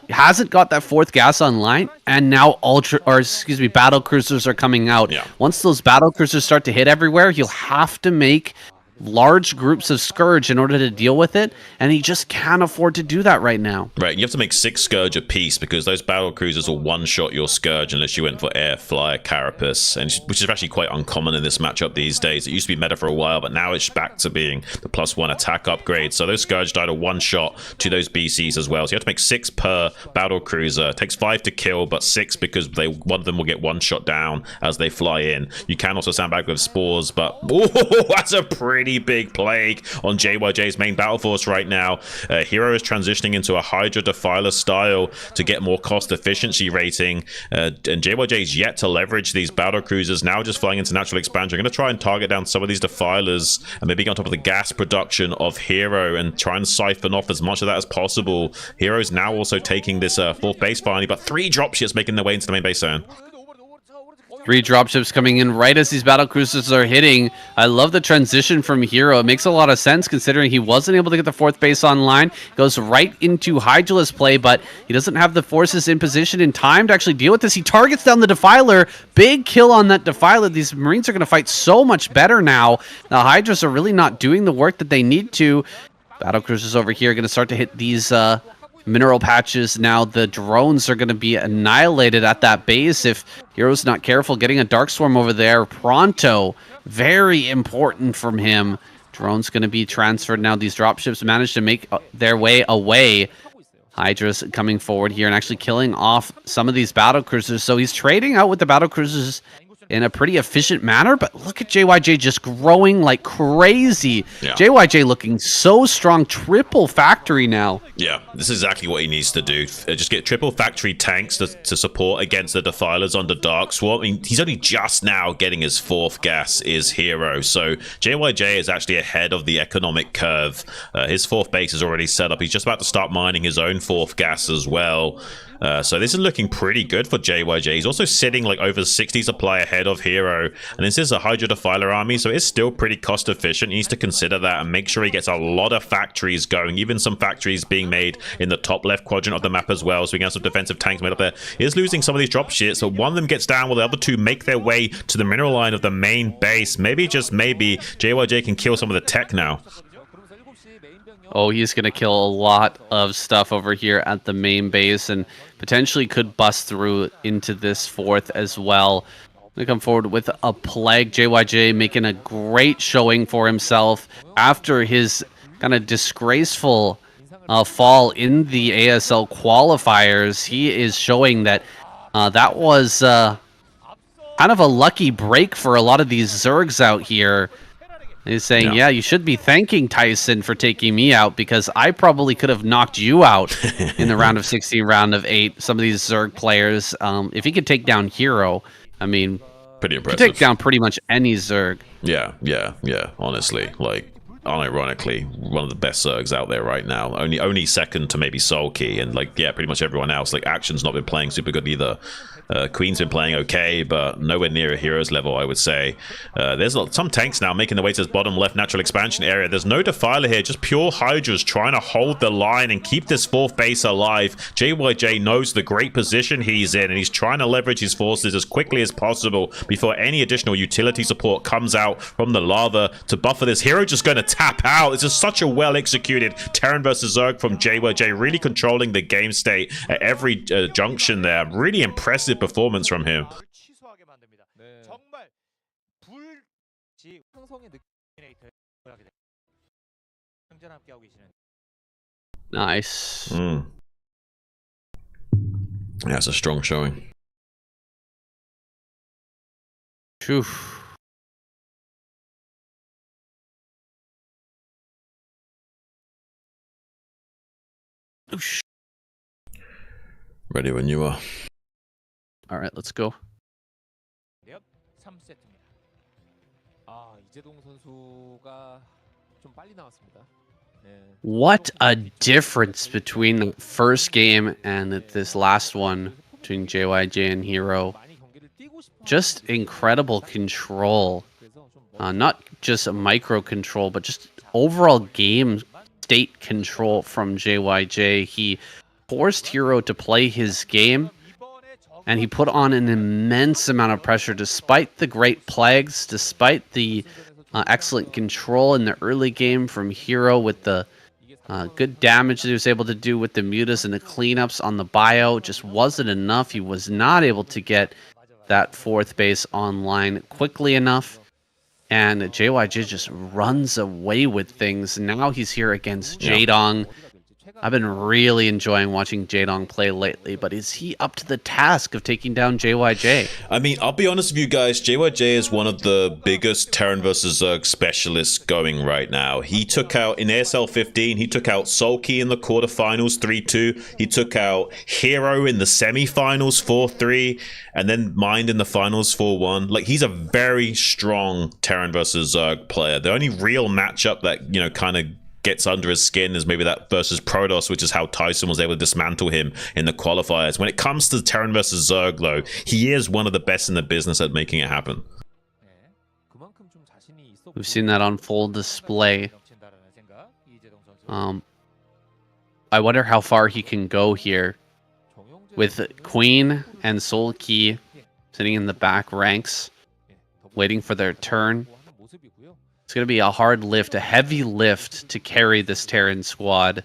S2: Hasn't got that fourth gas online, and now battle cruisers are coming out.
S1: Yeah.
S2: Once those battle cruisers start to hit everywhere, he'll have to make large groups of Scourge in order to deal with it, and he just can't afford to do that right now.
S1: Right, you have to make 6 Scourge apiece because those battle cruisers will one-shot your Scourge unless you went for Air, Flyer, Carapace, which is actually quite uncommon in this matchup these days. It used to be meta for a while, but now it's back to being the +1 attack upgrade. So those Scourge died a one-shot to those BCs as well. So you have to make 6 per battle cruiser. It takes 5 to kill, but 6 because one of them will get one shot down as they fly in. You can also sandbag with spores, but that's a pretty pretty big plague on JYJ's main battle force right now. Hero is transitioning into a Hydra Defiler style to get more cost efficiency rating, and JYJ is yet to leverage these battle cruisers, now just flying into natural expansion. I'm going to try and target down some of these Defilers and maybe get on top of the gas production of Hero and try and siphon off as much of that as possible. Hero's now also taking this fourth base finally, but 3 dropships making their way into the main base zone.
S2: 3 dropships coming in right as these battle cruisers are hitting. I love the transition from Hero. It makes a lot of sense considering he wasn't able to get the 4th base online. Goes right into Hydralisk play, but he doesn't have the forces in position in time to actually deal with this. He targets down the Defiler. Big kill on that Defiler. These Marines are going to fight so much better now. The Hydras are really not doing the work that they need to. Battle cruisers over here are going to start to hit these mineral patches. Now the drones are going to be annihilated at that base if Hero's not careful. Getting a Dark Swarm over there pronto, very important from him. Drone's going to be transferred now. These dropships managed to make their way away. Hydra's coming forward here and actually killing off some of these battle cruisers. So he's trading out with the battle cruisers in a pretty efficient manner, but look at JYJ just growing like crazy. Yeah. JYJ looking so strong, triple factory now.
S1: Yeah, this is exactly what he needs to do. Just get triple factory tanks to support against the Defilers under Dark Swarm. I mean, he's only just now getting his 4th gas is Hero, so JYJ is actually ahead of the economic curve. His 4th base is already set up. He's just about to start mining his own 4th gas as well. So this is looking pretty good for JYJ. He's also sitting like over 60 supply ahead of Hero, and this is a Hydra Defiler army, so it's still pretty cost efficient. He needs to consider that and make sure he gets a lot of factories going, even some factories being made in the top left quadrant of the map as well, so we can have some defensive tanks made up there. He is losing some of these drop shits, so one of them gets down while the other 2 make their way to the mineral line of the main base. Maybe, just maybe, JYJ can kill some of the tech now.
S2: Oh, he's going to kill a lot of stuff over here at the main base and potentially could bust through into this 4th as well. Going to come forward with a plague. JYJ making a great showing for himself after his kind of disgraceful fall in the ASL qualifiers. He is showing that that was kind of a lucky break for a lot of these Zergs out here. He's saying, yeah, you should be thanking Tyson for taking me out because I probably could have knocked you out in the round of 16, round of 8. Some of these Zerg players, if he could take down Hero, I mean,
S1: pretty impressive.
S2: Take down pretty much any Zerg.
S1: Yeah. Honestly, like, unironically, one of the best Zergs out there right now. Only second to maybe Soulkey, and like, yeah, pretty much everyone else. Like, Action's not been playing super good either. Queen's been playing okay, but nowhere near a Hero's level, I would say. There's some tanks now making their way to this bottom left natural expansion area. There's no Defiler here, just pure Hydras trying to hold the line and keep this 4th base alive. JYJ knows the great position he's in, and he's trying to leverage his forces as quickly as possible before any additional utility support comes out from the lava to buffer this. Hero just going to tap out. This is such a well-executed Terran versus Zerg from JYJ, really controlling the game state at every junction there. Really impressive performance from him.
S2: Nice.
S1: Yeah, that's a strong showing.
S2: Oof.
S1: Ready when you are.
S2: All right, let's go.
S3: Yep, 3세트입니다. 이재동 선수가 좀 빨리 나왔습니다.
S2: What a difference between the first game and this last one between JYJ and Hero. Just incredible control. Not just a micro control, but just overall game state control from JYJ. He forced Hero to play his game, and he put on an immense amount of pressure despite the great plagues, despite the excellent control in the early game from Hero with the good damage that he was able to do with the mutas and the cleanups on the bio. Just wasn't enough. He was not able to get that 4th base online quickly enough. And JYJ just runs away with things. Now he's here against Jaedong. I've been really enjoying watching Jaedong play lately, but is he up to the task of taking down JYJ?
S1: I mean, I'll be honest with you guys, JYJ is one of the biggest Terran versus Zerg specialists going right now. He took out, in ASL 15, he took out Sulky in the quarterfinals 3-2. He took out Hero in the semifinals 4-3, and then Mind in the finals 4-1. Like, he's a very strong Terran versus Zerg player. The only real matchup that, you know, kind of gets under his skin is maybe that versus Protoss, which is how Tyson was able to dismantle him in the qualifiers. When it comes to Terran versus Zerg, though, he is one of the best in the business at making it happen.
S2: We've seen that on full display. I wonder how far he can go here with Queen and Soul Key sitting in the back ranks, waiting for their turn. It's going to be a hard lift, a heavy lift to carry this Terran squad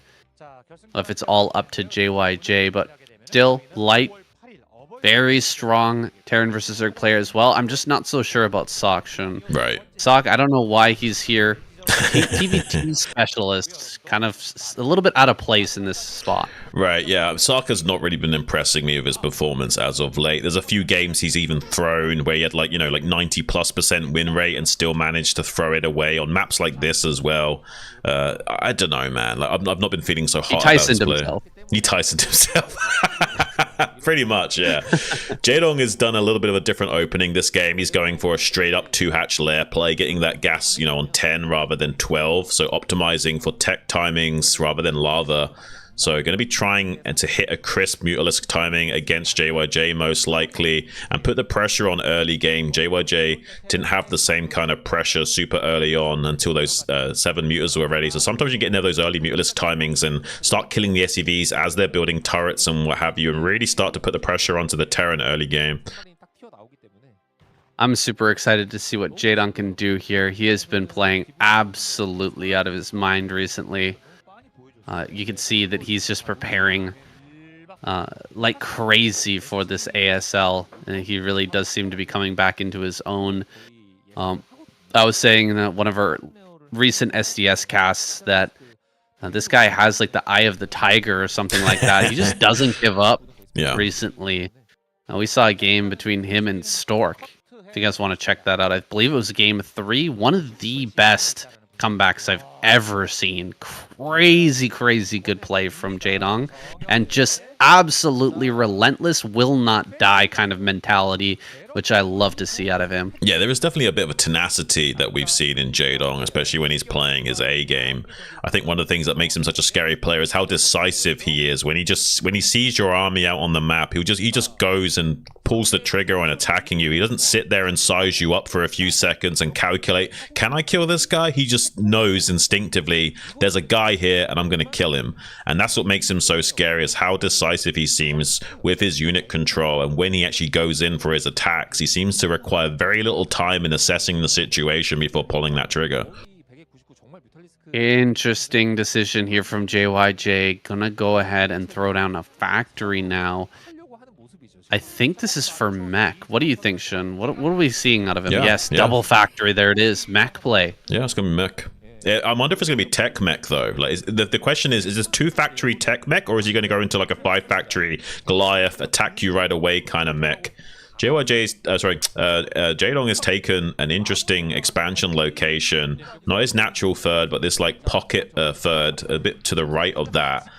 S2: if it's all up to JYJ, but still light, very strong Terran versus Zerg player as well. I'm just not so sure about Sock-Shun.
S1: Right.
S2: Sock, I don't know why he's here. TVT specialist, kind of a little bit out of place in this spot.
S1: Right, yeah. Sokka's not really been impressing me with his performance as of late. There's a few games he's even thrown where he had like 90+% win rate and still managed to throw it away on maps like this as well. I don't know, man. Like, I've not been feeling so hot about this player. He Tysoned himself. Pretty much, yeah. Jaedong has done a little bit of a different opening this game. He's going for a straight up 2-hatch lair play, getting that gas, on 10 rather than 12. So optimizing for tech timings rather than lava. So going to be trying to hit a crisp Mutalisk timing against JYJ most likely and put the pressure on early game. JYJ didn't have the same kind of pressure super early on until those 7 Mutas were ready. So sometimes you get into those early Mutalisk timings and start killing the SEVs as they're building turrets and what have you, and really start to put the pressure onto the Terran early game.
S2: I'm super excited to see what Jaedong can do here. He has been playing absolutely out of his mind recently. You can see that he's just preparing like crazy for this ASL, and he really does seem to be coming back into his own. I was saying in one of our recent SDS casts that this guy has like the eye of the tiger or something like that. He just doesn't give up.
S1: Yeah.
S2: Recently, we saw a game between him and Stork. If you guys want to check that out, I believe it was game 3. One of the best comebacks I've ever seen. Crazy good play from Jaedong, and just absolutely relentless, will not die kind of mentality, which I love to see out of him. Yeah,
S1: there is definitely a bit of a tenacity that we've seen in Jaedong, especially when he's playing his A game. I think one of the things that makes him such a scary player is how decisive he is. When he sees your army out on the map, he just goes and pulls the trigger on attacking you. He doesn't sit there and size you up for a few seconds and calculate, can I kill this guy? He just knows instinctively there's a guy here and I'm going to kill him. And that's what makes him so scary, is how decisive he seems with his unit control. And when he actually goes in for his attacks, he seems to require very little time in assessing the situation before pulling that trigger.
S2: Interesting decision here from JYJ. Gonna go ahead and throw down a factory now. I think this is for mech. What do you think, Shun? What are we seeing out of him? Yes, double factory. There it is. Mech play.
S1: Yeah, it's going to be mech. I wonder if it's going to be tech mech, though. Like, the question is this 2-factory tech mech, or is he going to go into like a 5-factory Goliath, attack you right away kind of mech? Jaedong has taken an interesting expansion location. Not his natural third, but this like pocket third, a bit to the right of that.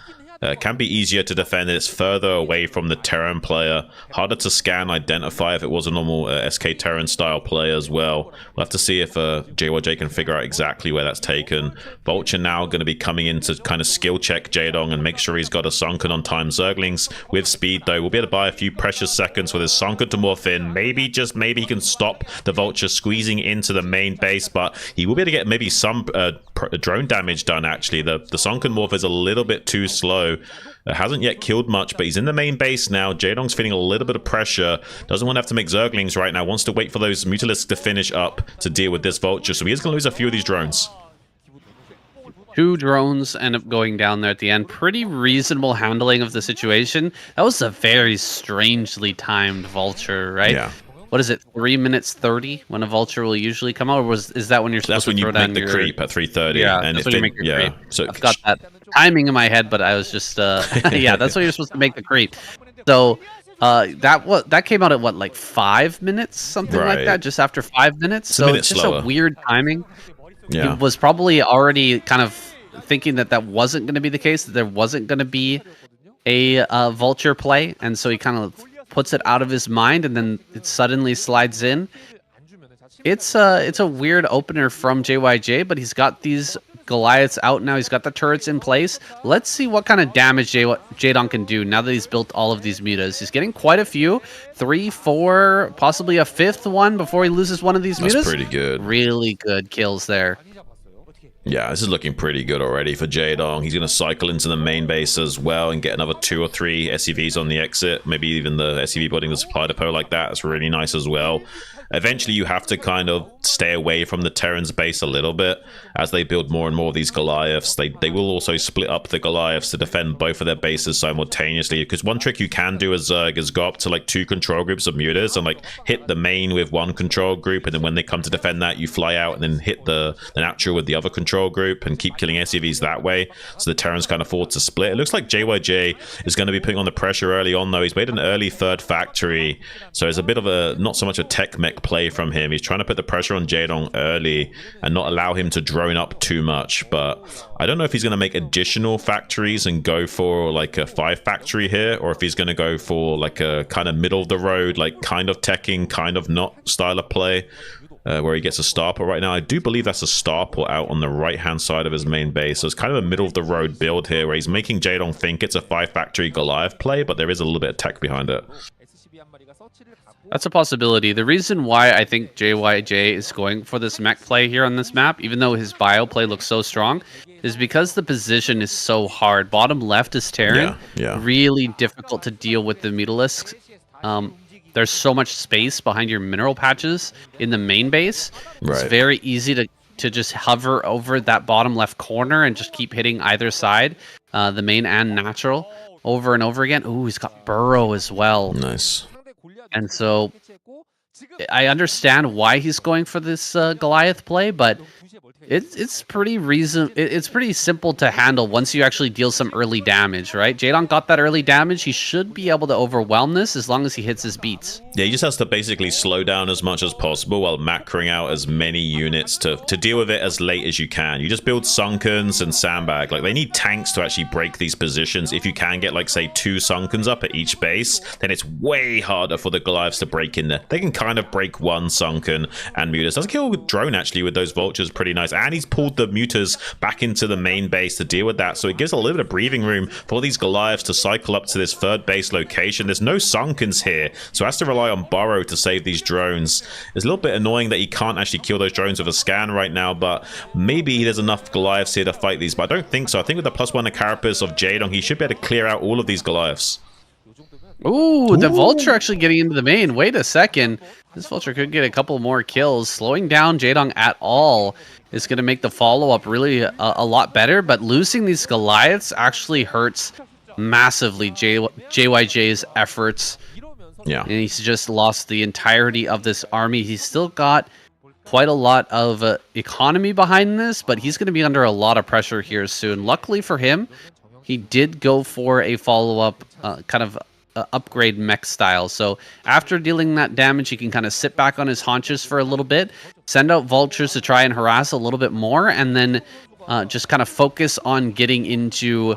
S1: Can be easier to defend. It's further away from the Terran player. Harder to scan, identify if it was a normal SK Terran style play as well. We'll have to see if JYJ can figure out exactly where that's taken. Vulture now going to be coming in to kind of skill check Jaedong and make sure he's got a Sunken on time. Zerglings with speed though. We'll be able to buy a few precious seconds with his Sunken to morph in. Maybe, just maybe, he can stop the Vulture squeezing into the main base, but he will be able to get maybe some drone damage done actually. The Sunken morph is a little bit too slow. Hasn't yet killed much, but he's in the main base now. Jaedong's feeling a little bit of pressure. Doesn't want to have to make Zerglings right now. Wants to wait for those Mutalisks to finish up to deal with this Vulture. So he is going to lose a few of these drones.
S2: 2 drones end up going down there at the end. Pretty reasonable handling of the situation. That was a very strangely timed Vulture, right?
S1: Yeah.
S2: What is it, 3 minutes 30 when a Vulture will usually come out? Or is that when you're supposed to throw down your...
S1: That's when you make the creep at 3:30.
S2: Yeah, and that's when you make your creep.
S1: So
S2: I've got that timing in my head, but I was just yeah, that's what you're supposed to make the creep. So that came out at what, like 5 minutes, something like that, just after 5 minutes.
S1: It's
S2: so
S1: a
S2: it's just
S1: slower.
S2: a weird timing.
S1: Yeah.
S2: He was probably already kind of thinking that wasn't going to be the case, that there wasn't going to be a vulture play, and so he kind of puts it out of his mind, and then it suddenly slides in. It's a weird opener from JYJ, but he's got these Goliaths out now. He's got the turrets in place. Let's see what kind of damage Jaedong can do now that he's built all of these mutas. He's getting quite a few. 3, 4, possibly a 5th one before he loses one of these mutas.
S1: That's pretty good.
S2: Really good kills there.
S1: Yeah, this is looking pretty good already for Jaedong. He's going to cycle into the main base as well and get another 2 or 3 SCVs on the exit. Maybe even the SCV building the supply depot like that. That's really nice as well. Eventually, you have to kind of stay away from the Terran's base a little bit as they build more and more of these Goliaths. They will also split up the Goliaths to defend both of their bases simultaneously. Because one trick you can do is go up to like 2 control groups of mutas and like hit the main with one control group, and then when they come to defend that, you fly out and then hit the natural with the other control group and keep killing SCVs that way. So the Terrans kind of forced to split. It looks like JYJ is going to be putting on the pressure early on though. He's made an early 3rd factory, so it's a bit of a not so much a tech mech play from him. He's trying to put the pressure on Jaedong early and not allow him to drone up too much, but I don't know if he's going to make additional factories and go for like a 5 factory here, or if he's going to go for like a kind of middle of the road, like kind of teching, kind of not style of play, where he gets a starport right now. I do believe that's a starport out on the right hand side of his main base, so it's kind of a middle of the road build here where he's making Jaedong think it's a 5 factory Goliath play, but there is a little bit of tech behind it.
S2: That's a possibility. The reason why I think JYJ is going for this mech play here on this map, even though his bio play looks so strong, is because the position is so hard. Bottom left is Terran.
S1: Yeah.
S2: Really difficult to deal with the Mutalisks. There's so much space behind your mineral patches in the main base. It's very easy to just hover over that bottom left corner and just keep hitting either side, the main and natural, over and over again. Ooh, he's got Burrow as well.
S1: Nice.
S2: And so I understand why he's going for this Goliath play, but it's pretty simple to handle once you actually deal some early damage, right? Jaedong got that early damage. He should be able to overwhelm this as long as he hits his beats.
S1: Yeah, he just has to basically slow down as much as possible while macroing out as many units to deal with it as late as you can. You just build Sunkens and Sandbag. Like, they need tanks to actually break these positions. If you can get, like, say, 2 Sunkens up at each base, then it's way harder for the Goliaths to break in there. They can kind of break 1 Sunken and Mutas. Does kill with drone, actually, with those vultures pretty nice. And he's pulled the Mutas back into the main base to deal with that. So it gives a little bit of breathing room for these Goliaths to cycle up to this 3rd base location. There's no Sunkens here, so has to rely on Burrow to save these drones. It's a little bit annoying that he can't actually kill those drones with a scan right now, but maybe there's enough Goliaths here to fight these, but I don't think so. I think with the +1 Carapace of Jaedong, he should be able to clear out all of these Goliaths.
S2: Ooh, the Vulture actually getting into the main. Wait a second. This Vulture could get a couple more kills. Slowing down Jaedong at all is going to make the follow-up really a lot better, but losing these Goliaths actually hurts massively JYJ's efforts.
S1: Yeah.
S2: And he's just lost the entirety of this army. He's still got quite a lot of economy behind this, but he's going to be under a lot of pressure here soon. Luckily for him, he did go for a follow-up kind of upgrade mech style. So after dealing that damage, he can kind of sit back on his haunches for a little bit, send out vultures to try and harass a little bit more, and then just kind of focus on getting into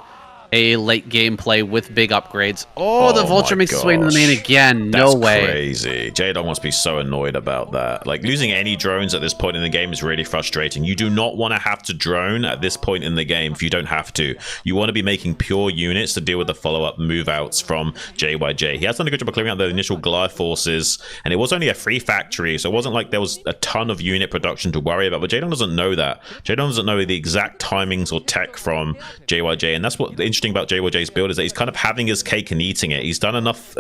S2: a late game play with big upgrades. Oh, the Vulture makes its way into the main again. No way.
S1: That's crazy. Jaedong must be so annoyed about that. Like, losing any drones at this point in the game is really frustrating. You do not want to have to drone at this point in the game if you don't have to. You want to be making pure units to deal with the follow-up move-outs from JYJ. He has done a good job of clearing out the initial Goliath forces, and it was only a 3 factory, so it wasn't like there was a ton of unit production to worry about, but Jaedong doesn't know that. Jaedong doesn't know the exact timings or tech from JYJ, and that's what the interesting interesting about JYJ's build is that he's kind of having his cake and eating it. He's done enough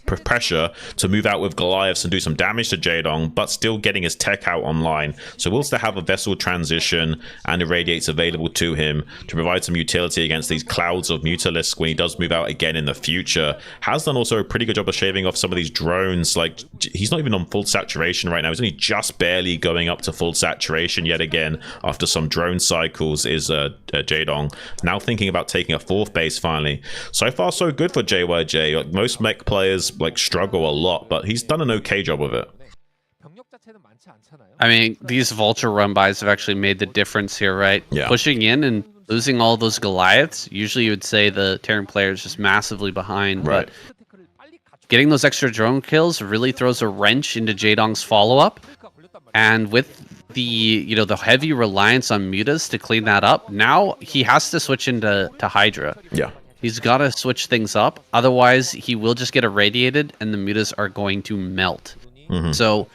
S1: pressure to move out with Goliaths and do some damage to Jaedong, but still getting his tech out online. So we'll still have a Vessel transition and Irradiates available to him to provide some utility against these clouds of Mutalisks when he does move out again in the future. Has done also a pretty good job of shaving off some of these drones. Like, he's not even on full saturation right now. He's only just barely going up to full saturation yet again after some drone cycles is Jaedong. Now thinking about taking a 4th base finally. So far so good for JYJ. Like, most mech players like struggle a lot, but he's done an okay job of it.
S2: I mean, these Vulture run-bys have actually made the difference here, right?
S1: Yeah.
S2: Pushing in and losing all those Goliaths, usually you would say the Terran player is just massively behind,
S1: right.
S2: But getting those extra drone kills really throws a wrench into Jaedong's follow-up. And with the the heavy reliance on mutas to clean that up, now he has to switch into Hydra.
S1: Yeah.
S2: He's got to switch things up. Otherwise, he will just get irradiated and the mutas are going to melt. So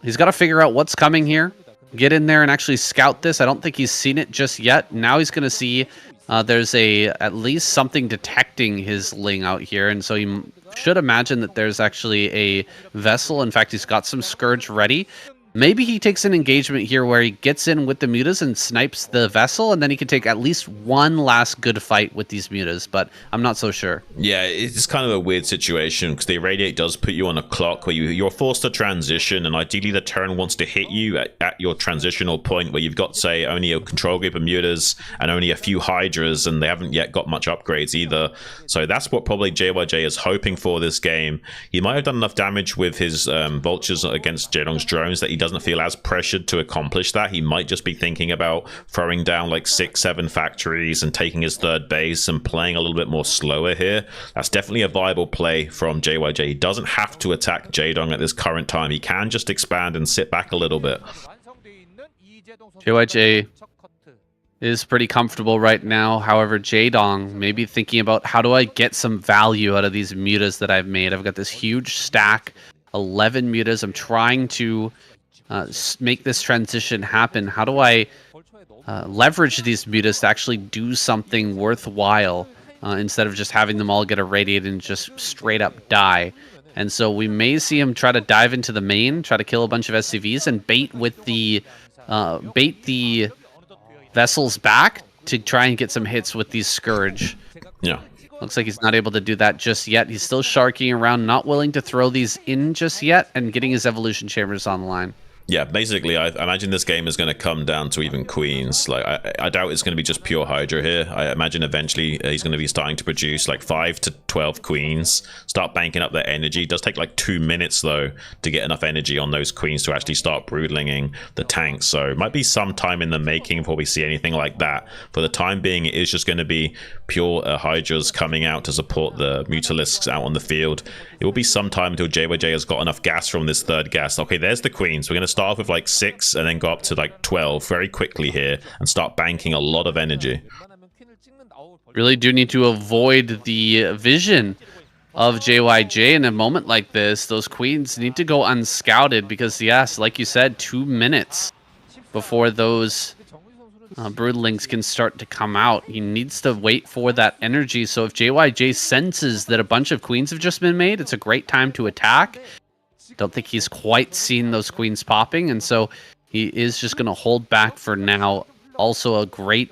S2: he's got to figure out what's coming here. Get in there and actually scout this. I don't think he's seen it just yet. Now he's going to see there's at least something detecting his Ling out here. And so he should imagine that there's actually a vessel. In fact, he's got some Scourge ready. Maybe he takes an engagement here where he gets in with the mutas and snipes the vessel, and then he can take at least one last good fight with these mutas, but I'm not so sure.
S1: Yeah, it's kind of a weird situation because the Irradiate does put you on a clock where you're forced to transition, and ideally the Terran wants to hit you at your transitional point where you've got, say, only a control group of mutas and only a few Hydras, and they haven't yet got much upgrades either. So that's what probably JYJ is hoping for this game. He might have done enough damage with his Vultures against Jaedong's drones that he doesn't feel as pressured to accomplish that. He might just be thinking about throwing down like 6-7 factories and taking his 3rd base and playing a little bit more slower here. That's definitely a viable play from JYJ. He doesn't have to attack Jaedong at this current time. He can just expand and sit back a little bit.
S2: JYJ is pretty comfortable right now. However, Jaedong may be thinking about, how do I get some value out of these mutas that I've made? I've got this huge stack, 11 mutas. I'm trying to make this transition happen. How do I leverage these mutas to actually do something worthwhile instead of just having them all get irradiated and just straight up die? And so we may see him try to dive into the main, try to kill a bunch of SCVs, and bait the vessels back to try and get some hits with these Scourge.
S1: Yeah.
S2: Looks like he's not able to do that just yet. He's still sharking around, not willing to throw these in just yet, and getting his evolution chambers online.
S1: Yeah, basically, I imagine this game is going to come down to even queens. Like, I doubt it's going to be just pure Hydra here. I imagine eventually he's going to be starting to produce like 5 to 12 queens, start banking up their energy. It does take like 2 minutes, though, to get enough energy on those queens to actually start broodlinging the tanks. So it might be some time in the making before we see anything like that. For the time being, it is just going to be pure Hydras coming out to support the Mutalisks out on the field. It will be some time until JYJ has got enough gas from this 3rd gas. Okay, there's the queens. We're going to start off with like 6 and then go up to like 12 very quickly here and start banking a lot of energy.
S2: Really do need to avoid the vision of JYJ in a moment like this. Those queens need to go unscouted because, yes, like you said, 2 minutes before those broodlings can start to come out. He needs to wait for that energy. So if JYJ senses that a bunch of queens have just been made, it's a great time to attack. Don't think he's quite seen those queens popping, and so he is just going to hold back for now. Also, a great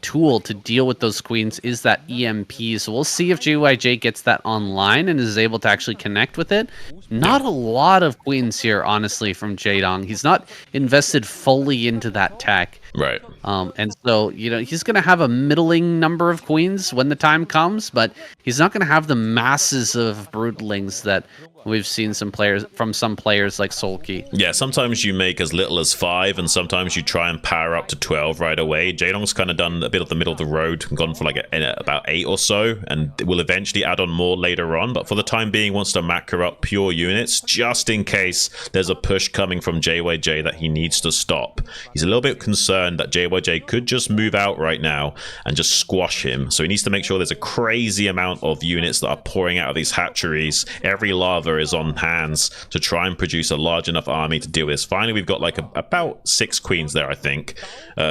S2: tool to deal with those queens is that EMP. So we'll see if JYJ gets that online and is able to actually connect with it. Not a lot of queens here, honestly, from Jaedong. He's not invested fully into that tech.
S1: Right.
S2: And so, he's going to have a middling number of queens when the time comes, but he's not going to have the masses of broodlings that we've seen some players like Solki.
S1: Yeah, sometimes you make as little as 5, and sometimes you try and power up to 12 right away. Jaedong's kind of done a bit of the middle of the road and gone for like about 8 or so, and will eventually add on more later on. But for the time being, wants to macro up pure units just in case there's a push coming from JYJ that he needs to stop. He's a little bit concerned turn that JYJ could just move out right now and just squash him. So he needs to make sure there's a crazy amount of units that are pouring out of these hatcheries. Every lava is on hands to try and produce a large enough army to deal with this. Finally, we've got like about 6 queens there, I think.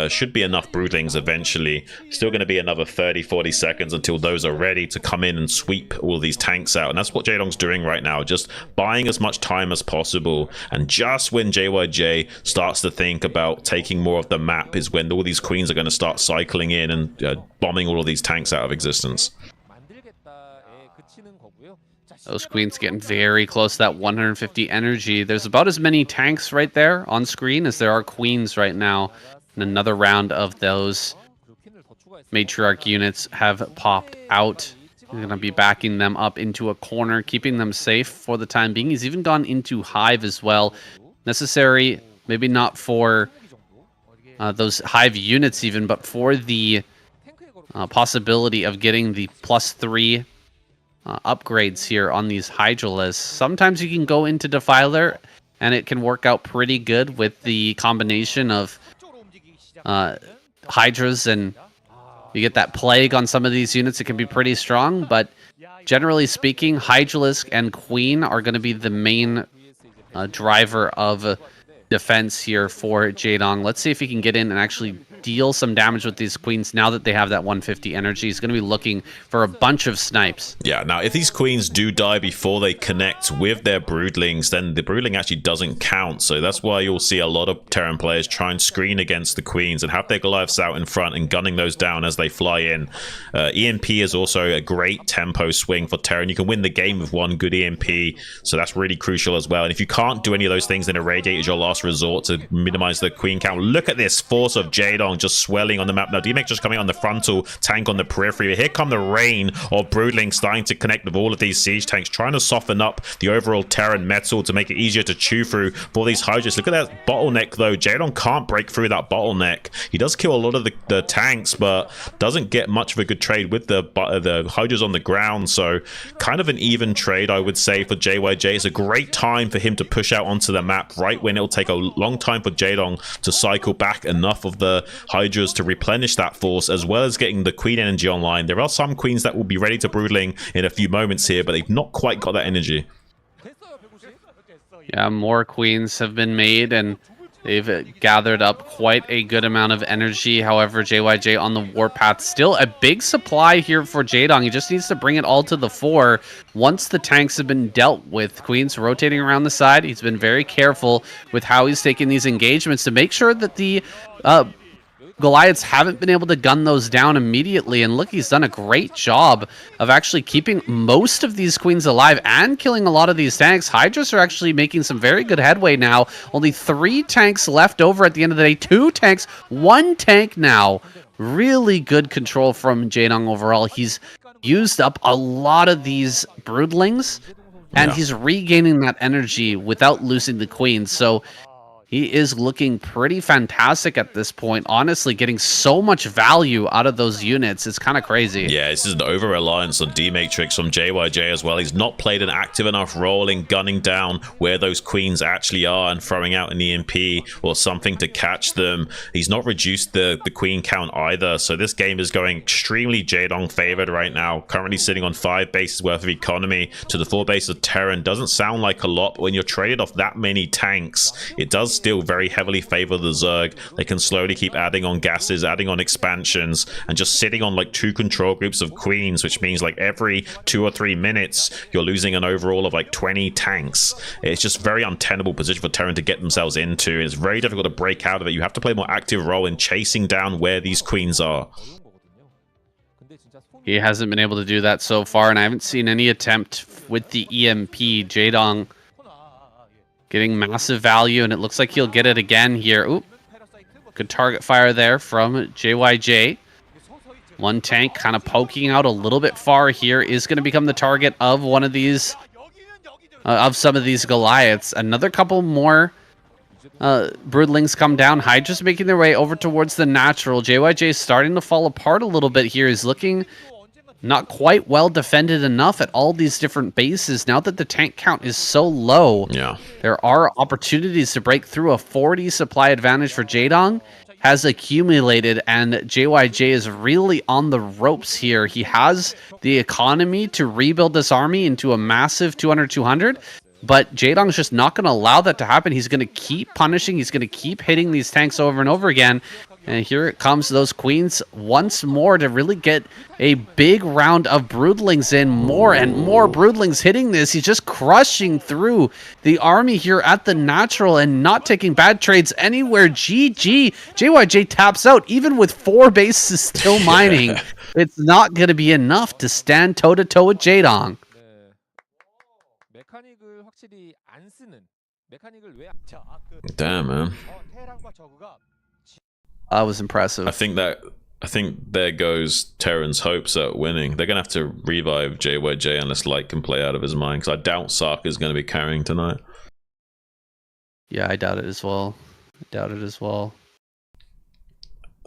S1: Should be enough broodlings eventually. Still going to be another 30-40 seconds until those are ready to come in and sweep all these tanks out. And that's what Jaedong's doing right now, just buying as much time as possible. And just when JYJ starts to think about taking more of the map is when all these queens are going to start cycling in and bombing all of these tanks out of existence.
S2: Those queens getting very close to that 150 energy. There's about as many tanks right there on screen as there are queens right now. And another round of those matriarch units have popped out. We're going to be backing them up into a corner, keeping them safe for the time being. He's even gone into Hive as well. Necessary, maybe not for those Hive units even, but for the possibility of getting the +3 upgrades here on these Hydralisks. Sometimes you can go into Defiler, and it can work out pretty good with the combination of Hydras, and you get that Plague on some of these units. It can be pretty strong, but generally speaking, Hydralisk and Queen are going to be the main driver of defense here for Jaedong. Let's see if he can get in and actually deal some damage with these queens now that they have that 150 energy. He's going to be looking for a bunch of snipes.
S1: Yeah, now if these queens do die before they connect with their broodlings, then the broodling actually doesn't count. So that's why you'll see a lot of Terran players try and screen against the queens and have their Goliaths out in front and gunning those down as they fly in. EMP is also a great tempo swing for Terran. You can win the game with one good EMP, so that's really crucial as well. And if you can't do any of those things, then Irradiate is your last resort to minimize the queen count. Look at this force of Jaedong just swelling on the map. Now DMX just coming on the frontal, tank on the periphery. Here come the rain of broodlings starting to connect with all of these siege tanks, trying to soften up the overall Terran metal to make it easier to chew through for these Hydras. Look at that bottleneck though. Jaedong can't break through that bottleneck. He does kill a lot of the tanks, but doesn't get much of a good trade with the Hydras on the ground. So kind of an even trade, I would say, for JYJ. It's a great time for him to push out onto the map right when it'll take a long time for Jaedong to cycle back enough of the Hydras to replenish that force, as well as getting the queen energy online. There are some queens that will be ready to broodling in a few moments here, but they've not quite got that energy.
S2: Yeah, more queens have been made, and they've gathered up quite a good amount of energy. However, JYJ on the warpath, still a big supply here for Jaedong. He just needs to bring it all to the fore. Once the tanks have been dealt with, queens rotating around the side, he's been very careful with how he's taking these engagements to make sure that the Goliaths haven't been able to gun those down immediately. And look, he's done a great job of actually keeping most of these queens alive and killing a lot of these tanks. Hydras are actually making some very good headway now. Only 3 tanks left over at the end of the day. 2 tanks, 1 tank now. Really good control from Jaedong overall. He's used up a lot of these broodlings, and he's regaining that energy without losing the queens. So he is looking pretty fantastic at this point. Honestly, getting so much value out of those units. It's kind of crazy.
S1: Yeah, this is an over-reliance on D-Matrix from JYJ as well. He's not played an active enough role in gunning down where those queens actually are and throwing out an EMP or something to catch them. He's not reduced the queen count either. So this game is going extremely Jaedong favored right now. Currently sitting on 5 bases worth of economy to the 4 bases of Terran. Doesn't sound like a lot, but when you're traded off that many tanks, it does still very heavily favor the Zerg. They can slowly keep adding on gases, adding on expansions, and just sitting on like 2 control groups of queens, which means like every 2 or 3 minutes you're losing an overall of like 20 tanks. It's just very untenable position for Terran to get themselves into. It's very difficult to break out of it. You have to play a more active role in chasing down where these queens are.
S2: He hasn't been able to do that so far, and I haven't seen any attempt with the EMP. Jaedong getting massive value, and it looks like he'll get it again here. Oop. Good target fire there from JYJ. 1 tank kind of poking out a little bit far here is going to become the target of one of these, of some of these Goliaths. Another couple more broodlings come down. Hydra's making their way over towards the natural. JYJ is starting to fall apart a little bit here. He's looking not quite well defended enough at all these different bases. Now that the tank count is so low, there are opportunities to break through a 40 supply advantage for Jaedong. has accumulated, and JYJ is really on the ropes here. He has the economy to rebuild this army into a massive 200-200, but Jaedong's just not going to allow that to happen. He's going to keep punishing. He's going to keep hitting these tanks over and over again. And here it comes, those queens once more to really get a big round of broodlings in. More and more broodlings hitting this. He's just crushing through the army here at the natural and not taking bad trades anywhere. GG. JYJ taps out even with 4 bases still mining. It's not going to be enough to stand toe-to-toe with Jaedong.
S1: Damn, man.
S2: That was impressive.
S1: I think there goes Terran's hopes at winning. They're gonna have to revive JYJ unless Light can play out of his mind, because I doubt Sark is gonna be carrying tonight.
S2: Yeah, I doubt it as well.
S1: That's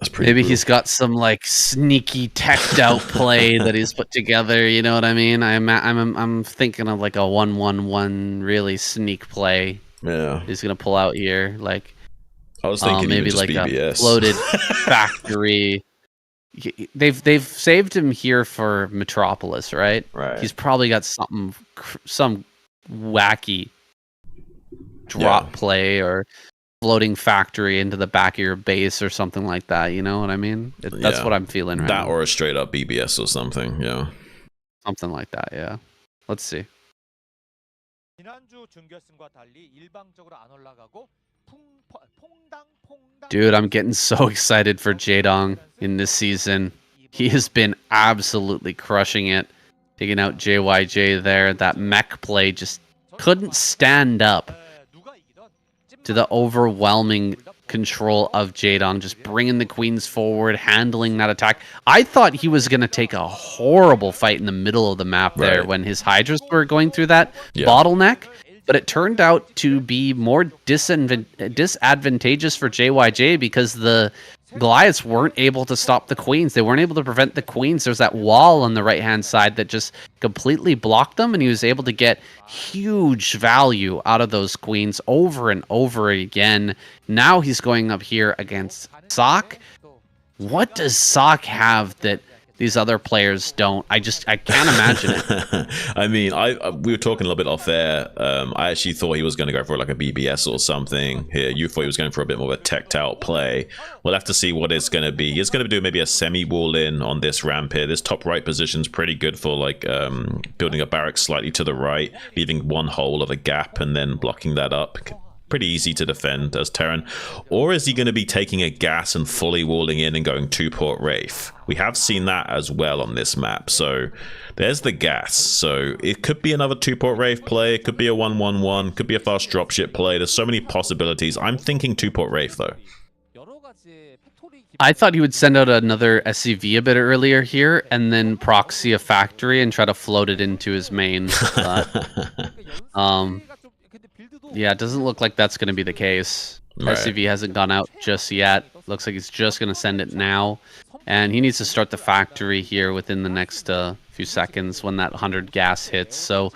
S1: pretty
S2: Maybe
S1: brutal.
S2: he's got some like sneaky teched out play that he's put together. You know what I mean? I'm thinking of like a 1-1-1 really sneak play.
S1: Yeah,
S2: He's gonna pull out here like.
S1: I was thinking
S2: Maybe
S1: just
S2: like
S1: BBS.
S2: a floated factory. They've saved him here for Metropolis, right?
S1: Right.
S2: He's probably got some wacky drop play or floating factory into the back of your base or something like that. You know what I mean? That's what I'm feeling right now.
S1: That or a straight up BBS or something. Yeah.
S2: Something like that. Yeah. Let's see. Dude, I'm getting so excited for Jaedong in this season. He has been absolutely crushing it. Taking out JYJ there. That mech play just couldn't stand up to the overwhelming control of Jaedong. Just bringing the queens forward, handling that attack. I thought he was going to take a horrible fight in the middle of the map there when his Hydras were going through that bottleneck. But it turned out to be more disadvantageous for JYJ because the Goliaths weren't able to stop the queens. They weren't able to prevent the queens. There's that wall on the right-hand side that just completely blocked them, and he was able to get huge value out of those queens over and over again. Now he's going up here against Sok. What does Sok have that these other players don't? I can't imagine it.
S1: I mean, we were talking a little bit off air. I actually thought he was going to go for like a BBS or something here. You thought he was going for a bit more of a teched out play. We'll have to see what it's going to be. He's going to do maybe a semi wall in on this ramp here. This top right position's pretty good for like building a barracks slightly to the right, leaving one hole of a gap and then blocking that up. Pretty easy to defend as Terran. Or is he going to be taking a gas and fully walling in and going 2-port Wraith? We have seen that as well on this map. So there's the gas. So it could be another 2-port Wraith play. It could be a 1-1-1. Could be a fast dropship play. There's so many possibilities. I'm thinking 2-port Wraith though.
S2: I thought he would send out another SCV a bit earlier here and then proxy a factory and try to float it into his main. Yeah, it doesn't look like that's going to be the case.
S1: Right.
S2: SCV hasn't gone out just yet. Looks like he's just going to send it now. And he needs to start the factory here within the next few seconds when that 100 gas hits. So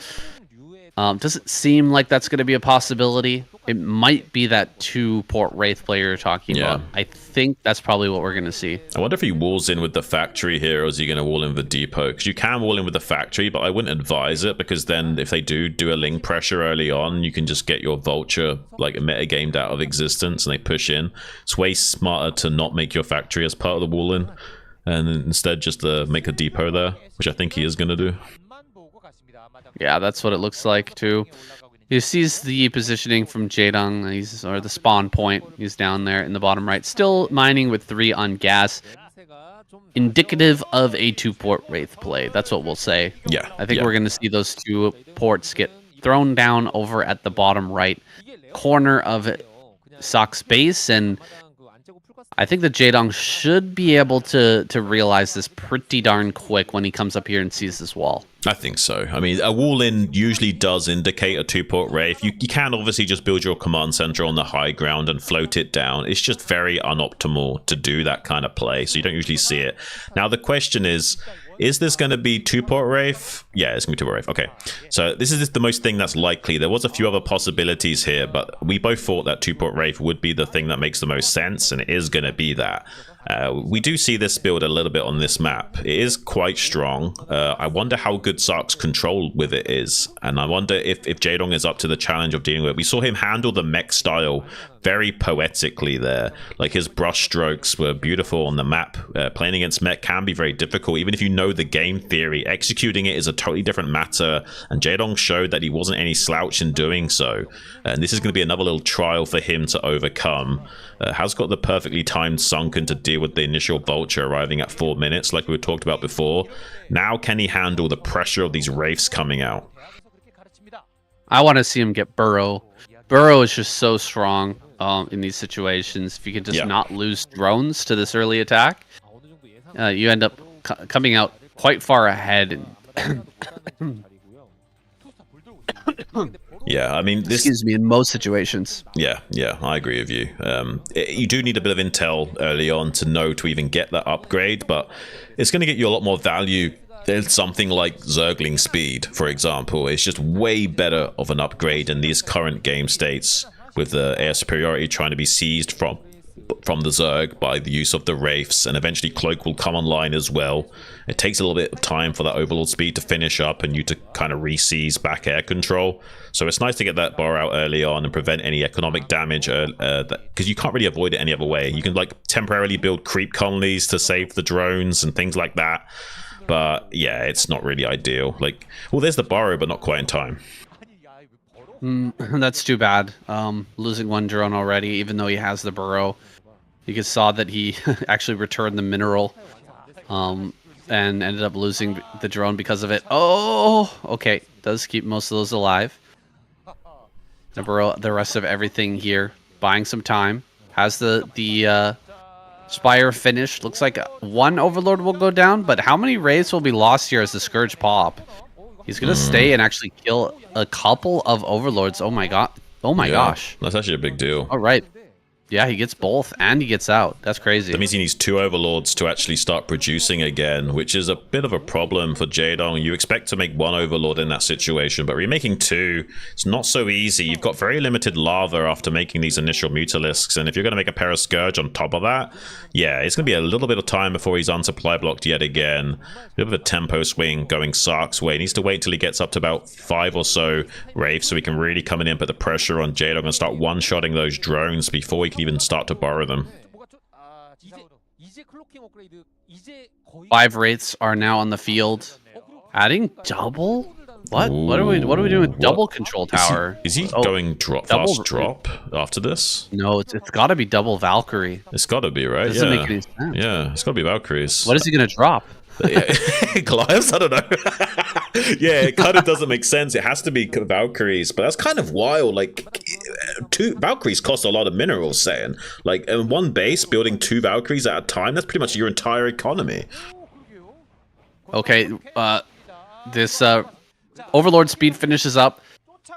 S2: doesn't seem like that's going to be a possibility. It might be that 2-port Wraith player you're talking about. I think that's probably what we're going to see.
S1: I wonder if he walls in with the factory here, or is he going to wall in with the depot? Because you can wall in with the factory, but I wouldn't advise it, because then if they do a link pressure early on, you can just get your vulture like metagamed out of existence and they push in. It's way smarter to not make your factory as part of the wall in, and instead just make a depot there, which I think he is going to do.
S2: Yeah, that's what it looks like too. He sees the positioning from Jaedong, or the spawn point. He's down there in the bottom right, still mining with 3 on gas. Indicative of a 2-port Wraith play. That's what we'll say.
S1: Yeah.
S2: I think we're going to see those 2 ports get thrown down over at the bottom right corner of Sok's base, and I think that Jaedong should be able to realize this pretty darn quick when he comes up here and sees this wall.
S1: I think so. I mean, a wall in usually does indicate a 2-port Wraith. You can obviously just build your command center on the high ground and float it down. It's just very unoptimal to do that kind of play, so you don't usually see it. Now, the question is, Is this going to be two-port Wraith? Yeah, it's going to be two-port Wraith. Okay, so this is the most thing that's likely. There was a few other possibilities here, but we both thought that two-port Wraith would be the thing that makes the most sense, and it is going to be that. We do see this build a little bit on this map. It is quite strong. I wonder how good Sark's control with it is, and I wonder if Jaedong is up to the challenge of dealing with it. We saw him handle the mech style very poetically there. Like, his brush strokes were beautiful on the map. Playing against mech can be very difficult, even if you know the game theory. Executing it is a totally different matter, and Jaedong showed that he wasn't any slouch in doing so. And this is going to be another little trial for him to overcome. Has got the perfectly timed Sunken to deal with the initial Vulture arriving at 4 minutes, like we talked about before. Now, can he handle the pressure of these Wraiths coming out?
S2: I want to see him get Burrow. Burrow is just so strong in these situations. If you can just not lose drones to this early attack, you end up coming out quite far ahead.
S1: Yeah, I mean, this...
S2: Excuse me, in most situations.
S1: Yeah, I agree with you. You do need a bit of intel early on to know to even get that upgrade, but it's going to get you a lot more value than something like Zergling Speed, for example. It's just way better of an upgrade in these current game states, with the air superiority trying to be seized from the Zerg by the use of the Wraiths, and eventually Cloak will come online as well. It takes a little bit of time for that Overlord speed to finish up and you to kind of re-seize back air control. So it's nice to get that bar out early on and prevent any economic damage, because you can't really avoid it any other way. You can like temporarily build creep colonies to save the drones and things like that, but yeah, it's not really ideal. Like, well, there's the Burrow, but not quite in time.
S2: That's too bad. Losing one drone already, even though he has the Burrow. You just saw that he actually returned the mineral, and ended up losing the drone because of it. Oh, okay. Does keep most of those alive. The Burrow, the rest of everything here, buying some time. Has the Spire finished. Looks like one Overlord will go down, but how many Wraiths will be lost here as the Scourge pop? He's going to stay and actually kill a couple of Overlords. Oh my god. Oh my gosh.
S1: That's actually a big deal.
S2: All right. Yeah, he gets both and he gets out. That's crazy.
S1: That means he needs 2 Overlords to actually start producing again, which is a bit of a problem for Jaedong. You expect to make 1 Overlord in that situation, but remaking 2, it's not so easy. You've got very limited lava after making these initial Mutalisks, and if you're going to make a pair of Scourge on top of that, yeah, it's going to be a little bit of time before he's unsupply blocked yet again. A bit of a tempo swing going Sark's way. He needs to wait till he gets up to about 5 or so Wraiths so he can really come in and put the pressure on Jaedong and start one-shotting those drones before he can even start to borrow them.
S2: 5 Wraiths are now on the field. Adding double? What?
S1: Ooh,
S2: what are we doing with double control tower?
S1: Is he going fast drop after this?
S2: No, it's got to be double Valkyrie.
S1: It's got to be, right?
S2: Doesn't make any sense.
S1: Yeah, it's got to be Valkyries.
S2: What is he going to drop?
S1: Goliaths? I don't know. Yeah, it kind of doesn't make sense. It has to be Valkyries, but that's kind of wild. Like, 2 Valkyries cost a lot of minerals, saying. Like, in one base, building 2 Valkyries at a time, that's pretty much your entire economy.
S2: Okay, this Overlord speed finishes up.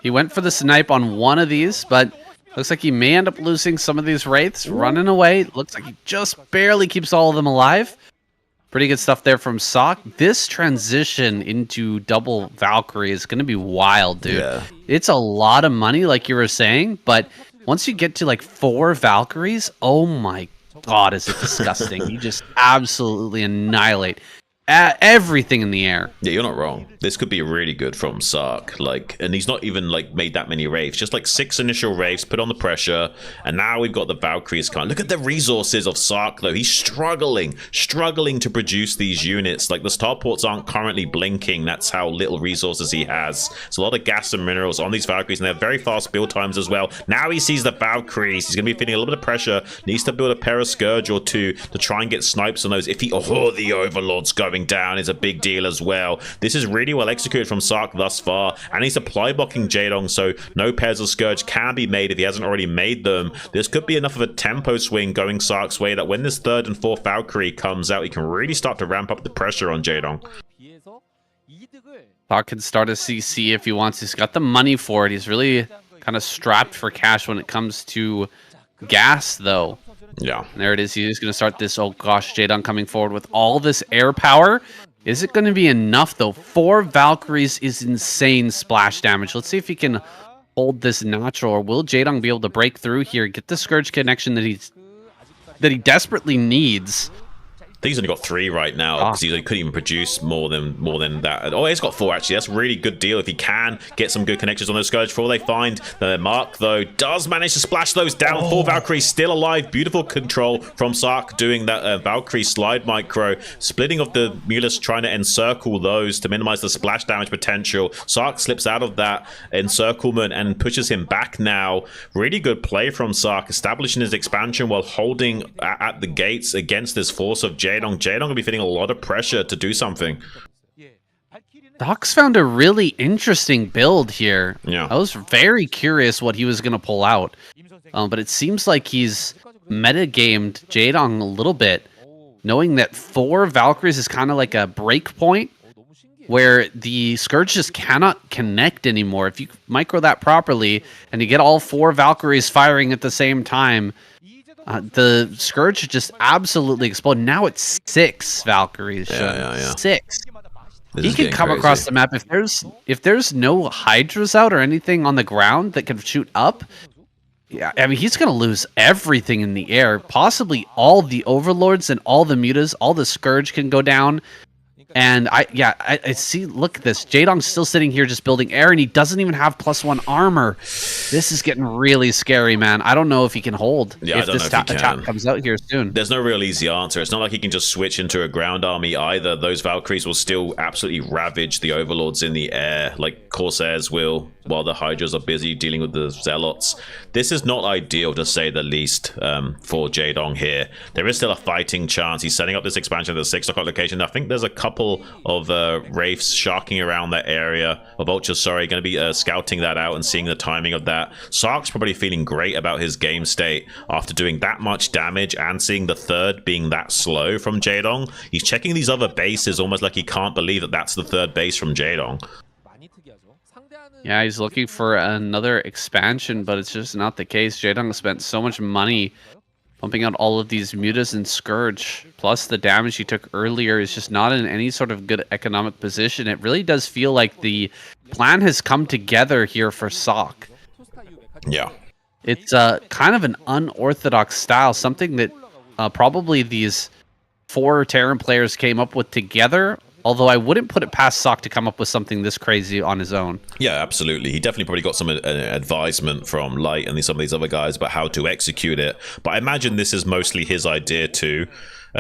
S2: He went for the snipe on one of these, but looks like he may end up losing some of these Wraiths. Running away. Looks like he just barely keeps all of them alive. Pretty good stuff there from Sock. This transition into double Valkyrie is going to be wild, dude.
S1: Yeah.
S2: It's a lot of money, like you were saying, but once you get to like 4 Valkyries, oh my god, is it disgusting. You just absolutely annihilate everything in the air.
S1: Yeah, you're not wrong. This could be really good from Sark. Like, and he's not even like made that many Wraiths. Just like 6 initial Wraiths, put on the pressure, and now we've got the Valkyries kind. Look at the resources of Sark though. He's struggling to produce these units. Like, the starports aren't currently blinking. That's how little resources he has. It's a lot of gas and minerals on these Valkyries, and they have very fast build times as well. Now he sees the Valkyries. He's gonna be feeling a little bit of pressure. Needs to build a pair of Scourge or 2 to try and get snipes on those. If he the Overlord's going down is a big deal as well. This is really well executed from Sark thus far, and he's supply blocking Jaedong, so no pairs of Scourge can be made if he hasn't already made them. This could be enough of a tempo swing going Sark's way that when this 3rd and 4th Valkyrie comes out, he can really start to ramp up the pressure on Jaedong.
S2: Sark can start a CC if he wants. He's got the money for it. He's really kind of strapped for cash when it comes to gas, though.
S1: Yeah.
S2: And there it is. He's going to start this. Oh gosh, Jaedong coming forward with all this air power. Is it going to be enough, though? 4 Valkyries is insane splash damage. Let's see if he can hold this natural, or will Jaedong be able to break through here, get the Scourge connection that he desperately needs?
S1: I think he's only got 3 right now because he couldn't even produce more than that. Oh, he's got 4 actually. That's a really good deal if he can get some good connections on those Scourge. Before they find the Mark, though, does manage to splash those down. 4 Valkyries still alive. Beautiful control from Sark doing that Valkyrie slide micro, splitting off the Mulus, trying to encircle those to minimize the splash damage potential. Sark slips out of that encirclement and pushes him back now. Really good play from Sark, establishing his expansion while holding at the gates against this force of Jaedong will be feeling a lot of pressure to do something.
S2: Doc's found a really interesting build here.
S1: Yeah.
S2: I was very curious what he was going to pull out. But it seems like he's metagamed Jaedong a little bit, knowing that 4 Valkyries is kind of like a break point where the Scourge just cannot connect anymore. If you micro that properly and you get all 4 Valkyries firing at the same time, the Scourge just absolutely explode. Now it's 6 Valkyries.
S1: Yeah.
S2: 6.
S1: This
S2: He
S1: is
S2: can
S1: getting
S2: come
S1: crazy.
S2: across the map if there's no Hydras out or anything on the ground that can shoot up. Yeah, I mean he's gonna lose everything in the air. Possibly all the Overlords and all the Mutas, all the Scourge can go down. And I see. Look at this. Jaedong's still sitting here just building air, and he doesn't even have +1 armor. This is getting really scary, man. I don't know if he can hold if this attack comes out here soon.
S1: There's no real easy answer. It's not like he can just switch into a ground army either. Those Valkyries will still absolutely ravage the Overlords in the air, like Corsairs will, while the Hydras are busy dealing with the Zealots. This is not ideal, to say the least, for Jaedong here. There is still a fighting chance. He's setting up this expansion at the 6 o'clock location. I think there's a couple of Wraiths sharking around that area, or Vultures, sorry, going to be scouting that out and seeing the timing of that. Sark's probably feeling great about his game state after doing that much damage and seeing the 3rd being that slow from Jaedong. He's checking these other bases almost like he can't believe that that's the 3rd base from Jaedong.
S2: Yeah, he's looking for another expansion, but it's just not the case. Jaedong spent so much money pumping out all of these Mutas and Scourge, plus the damage he took earlier is just not in any sort of good economic position. It really does feel like the plan has come together here for Sok.
S1: Yeah.
S2: It's kind of an unorthodox style, something that probably these 4 Terran players came up with together. Although I wouldn't put it past Sok to come up with something this crazy on his own.
S1: Yeah, absolutely. He definitely probably got some advisement from Light and some of these other guys about how to execute it. But I imagine this is mostly his idea too.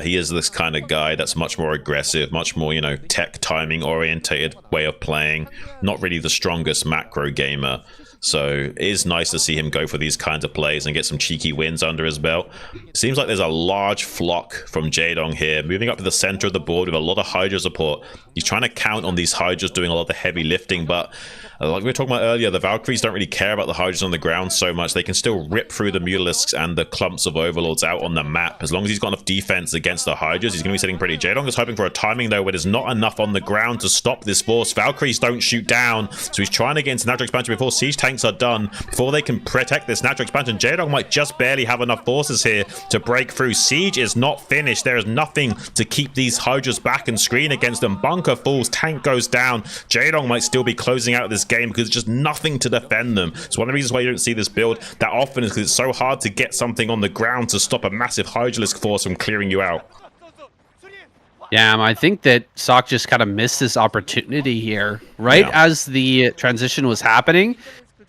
S1: He is this kind of guy that's much more aggressive, much more, tech timing orientated way of playing. Not really the strongest macro gamer. So it is nice to see him go for these kinds of plays and get some cheeky wins under his belt. Seems like there's a large flock from Jaedong here, moving up to the center of the board with a lot of Hydra support. He's trying to count on these Hydras doing a lot of the heavy lifting, but like we were talking about earlier, the Valkyries don't really care about the Hydras on the ground so much. They can still rip through the Mutalisks and the clumps of Overlords out on the map. As long as he's got enough defense against the Hydras, he's going to be sitting pretty. Jaedong is hoping for a timing, though, where there's not enough on the ground to stop this force. Valkyries don't shoot down, so he's trying to get into natural expansion before siege tanks are done, before they can protect this natural expansion. Jaedong might just barely have enough forces here to break through. Siege is not finished. There is nothing to keep these Hydras back and screen against them. Bunker falls, tank goes down. Jaedong might still be closing out this game because it's just nothing to defend them. It's one of the reasons why you don't see this build that often, is because it's so hard to get something on the ground to stop a massive Hydralisk force from clearing you out.
S2: Yeah, I think that Sok just kind of missed this opportunity here. Right as the transition was happening,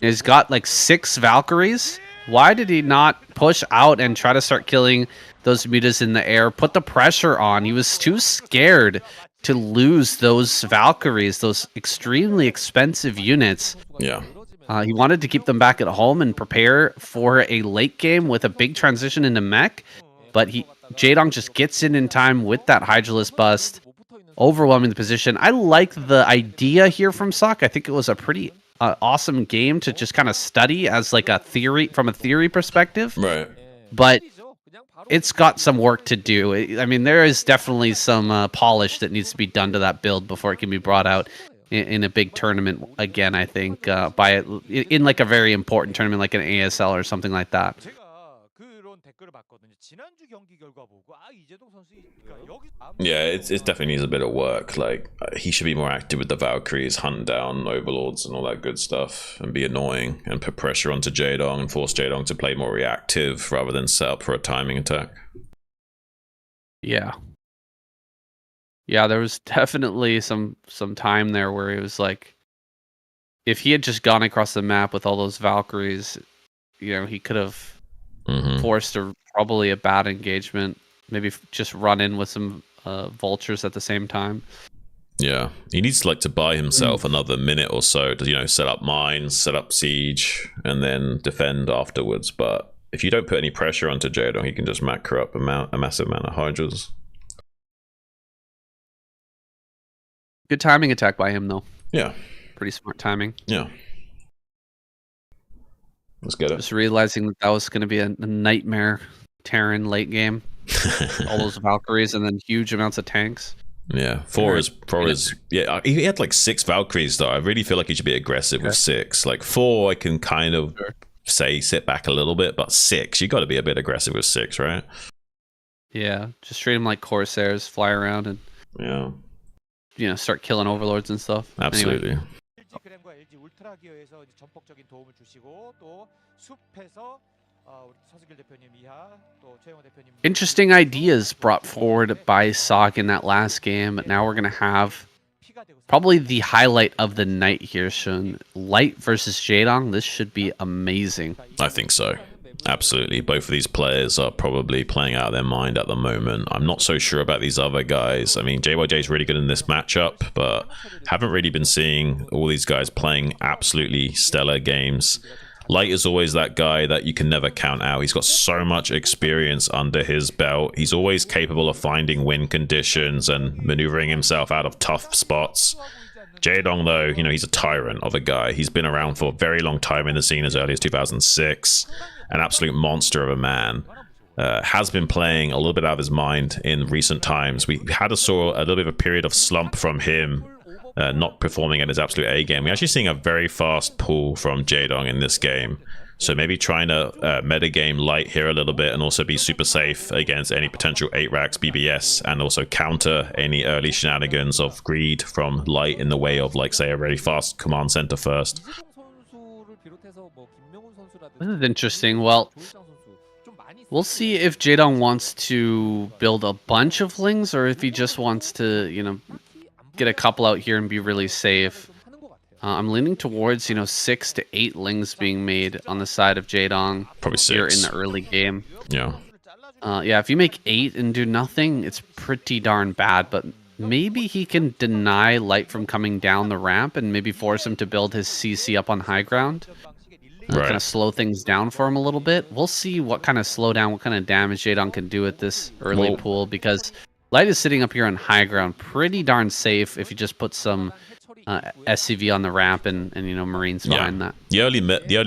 S2: he's got like 6 Valkyries. Why did he not push out and try to start killing those Mutas in the air? Put the pressure on. He was too scared to lose those Valkyries, those extremely expensive units.
S1: Yeah.
S2: He wanted to keep them back at home and prepare for a late game with a big transition into mech, but Jaedong just gets in time with that Hydralisk bust, overwhelming the position. I like the idea here from Sok. I think it was a pretty awesome game to just kind of study as like a theory, from a theory perspective.
S1: Right.
S2: But it's got some work to do. I mean, there is definitely some polish that needs to be done to that build before it can be brought out in a big tournament again. I think in like a very important tournament, like an ASL or something like that.
S1: Yeah, it definitely needs a bit of work. Like he should be more active with the Valkyries, hunt down overlords and all that good stuff, and be annoying and put pressure onto Jaedong and force Jaedong to play more reactive rather than set up for a timing attack.
S2: Yeah. Yeah, there was definitely some time there where it was like, if he had just gone across the map with all those Valkyries, you know, he could have forced probably a bad engagement. Maybe just run in with some vultures at the same time.
S1: Yeah, he needs like to buy himself another minute or so to, you know, set up mines, set up siege, and then defend afterwards. But if you don't put any pressure onto Jaedong, he can just macro up a massive amount of Hydras.
S2: Good timing attack by him, though.
S1: Yeah.
S2: Pretty smart timing.
S1: Yeah. Let's get it.
S2: Just realizing that was going to be a nightmare Terran late game. All those Valkyries and then huge amounts of tanks.
S1: Yeah, four is yeah. He had like 6 Valkyries though. I really feel like he should be aggressive with 6. Like 4, I can kind of say sit back a little bit, but 6, you got to be a bit aggressive with 6, right?
S2: Yeah, just treat him like Corsairs, fly around and you know, start killing overlords and stuff.
S1: Absolutely.
S2: Anyway. Interesting ideas brought forward by Sok in that last game, but now we're going to have probably the highlight of the night here, Shun. Light versus Jaedong. This should be amazing.
S1: I think so. Absolutely. Both of these players are probably playing out of their mind at the moment. I'm not so sure about these other guys. I mean, JYJ is really good in this matchup, but haven't really been seeing all these guys playing absolutely stellar games. Light is always that guy that you can never count out. He's got so much experience under his belt. He's always capable of finding win conditions and maneuvering himself out of tough spots. Jaedong, though, you know, he's a tyrant of a guy. He's been around for a very long time in the scene, as early as 2006. An absolute monster of a man. Has been playing a little bit out of his mind in recent times. We saw a little bit of a period of slump from him, not performing at his absolute A game. We're actually seeing a very fast pull from Jaedong in this game. So maybe trying to metagame Light here a little bit and also be super safe against any potential 8-racks BBS and also counter any early shenanigans of greed from Light in the way of, like, say, a very fast command center first.
S2: This is interesting. Well, we'll see if Jaedong wants to build a bunch of Lings or if he just wants to, you know, get a couple out here and be really safe. I'm leaning towards, you know, 6 to 8 Lings being made on the side of Jaedong.
S1: Probably 6
S2: here in the early game.
S1: Yeah.
S2: Yeah, if you make 8 and do nothing, it's pretty darn bad. But maybe he can deny Light from coming down the ramp and maybe force him to build his CC up on high ground. Kind of slow things down for him a little bit. We'll see what kind of slowdown, what kind of damage Jaedong can do at this early pool, because Light is sitting up here on high ground pretty darn safe if you just put some SCV on the ramp and you know, Marines behind that.
S1: The early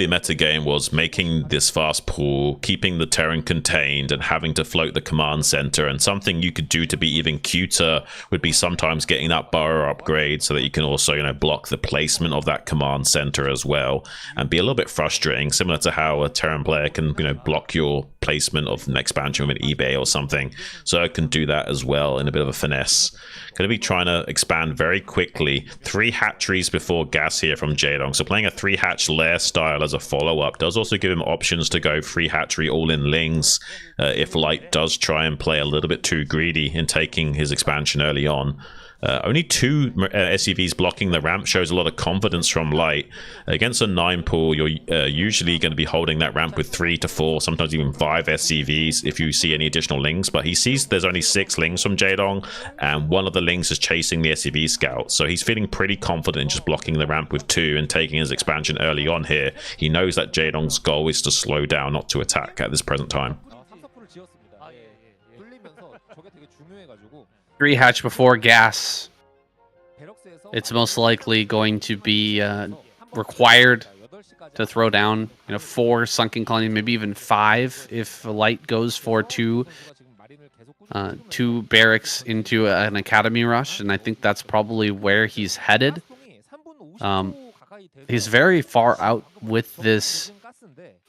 S1: meta game was making this fast pool, keeping the Terran contained, and having to float the command center. And something you could do to be even cuter would be sometimes getting that burrow upgrade so that you can also, you know, block the placement of that command center as well, and be a little bit frustrating, similar to how a Terran player can, you know, block your placement of an expansion with an eBay or something. So it can do that as well in a bit of a finesse. Going to be trying to expand very quickly. 3 hatcheries before gas here from Jaedong. So playing a 3-hatch lair style as a follow-up does also give him options to go 3 hatchery all-in Lings if Light does try and play a little bit too greedy in taking his expansion early on. Only 2 SCVs blocking the ramp shows a lot of confidence from Light. Against a 9 pool, you're usually going to be holding that ramp with 3 to 4, sometimes even 5 SCVs if you see any additional Lings. But he sees there's only 6 Lings from Jaedong, and one of the Lings is chasing the SCV scout. So he's feeling pretty confident in just blocking the ramp with 2 and taking his expansion early on here. He knows that Jaedong's goal is to slow down, not to attack at this present time.
S2: 3 hatch before gas. It's most likely going to be required to throw down, you know, 4 sunken colonies, maybe even 5 if Light goes for 2 barracks into an academy rush, and I think that's probably where he's headed. He's very far out with this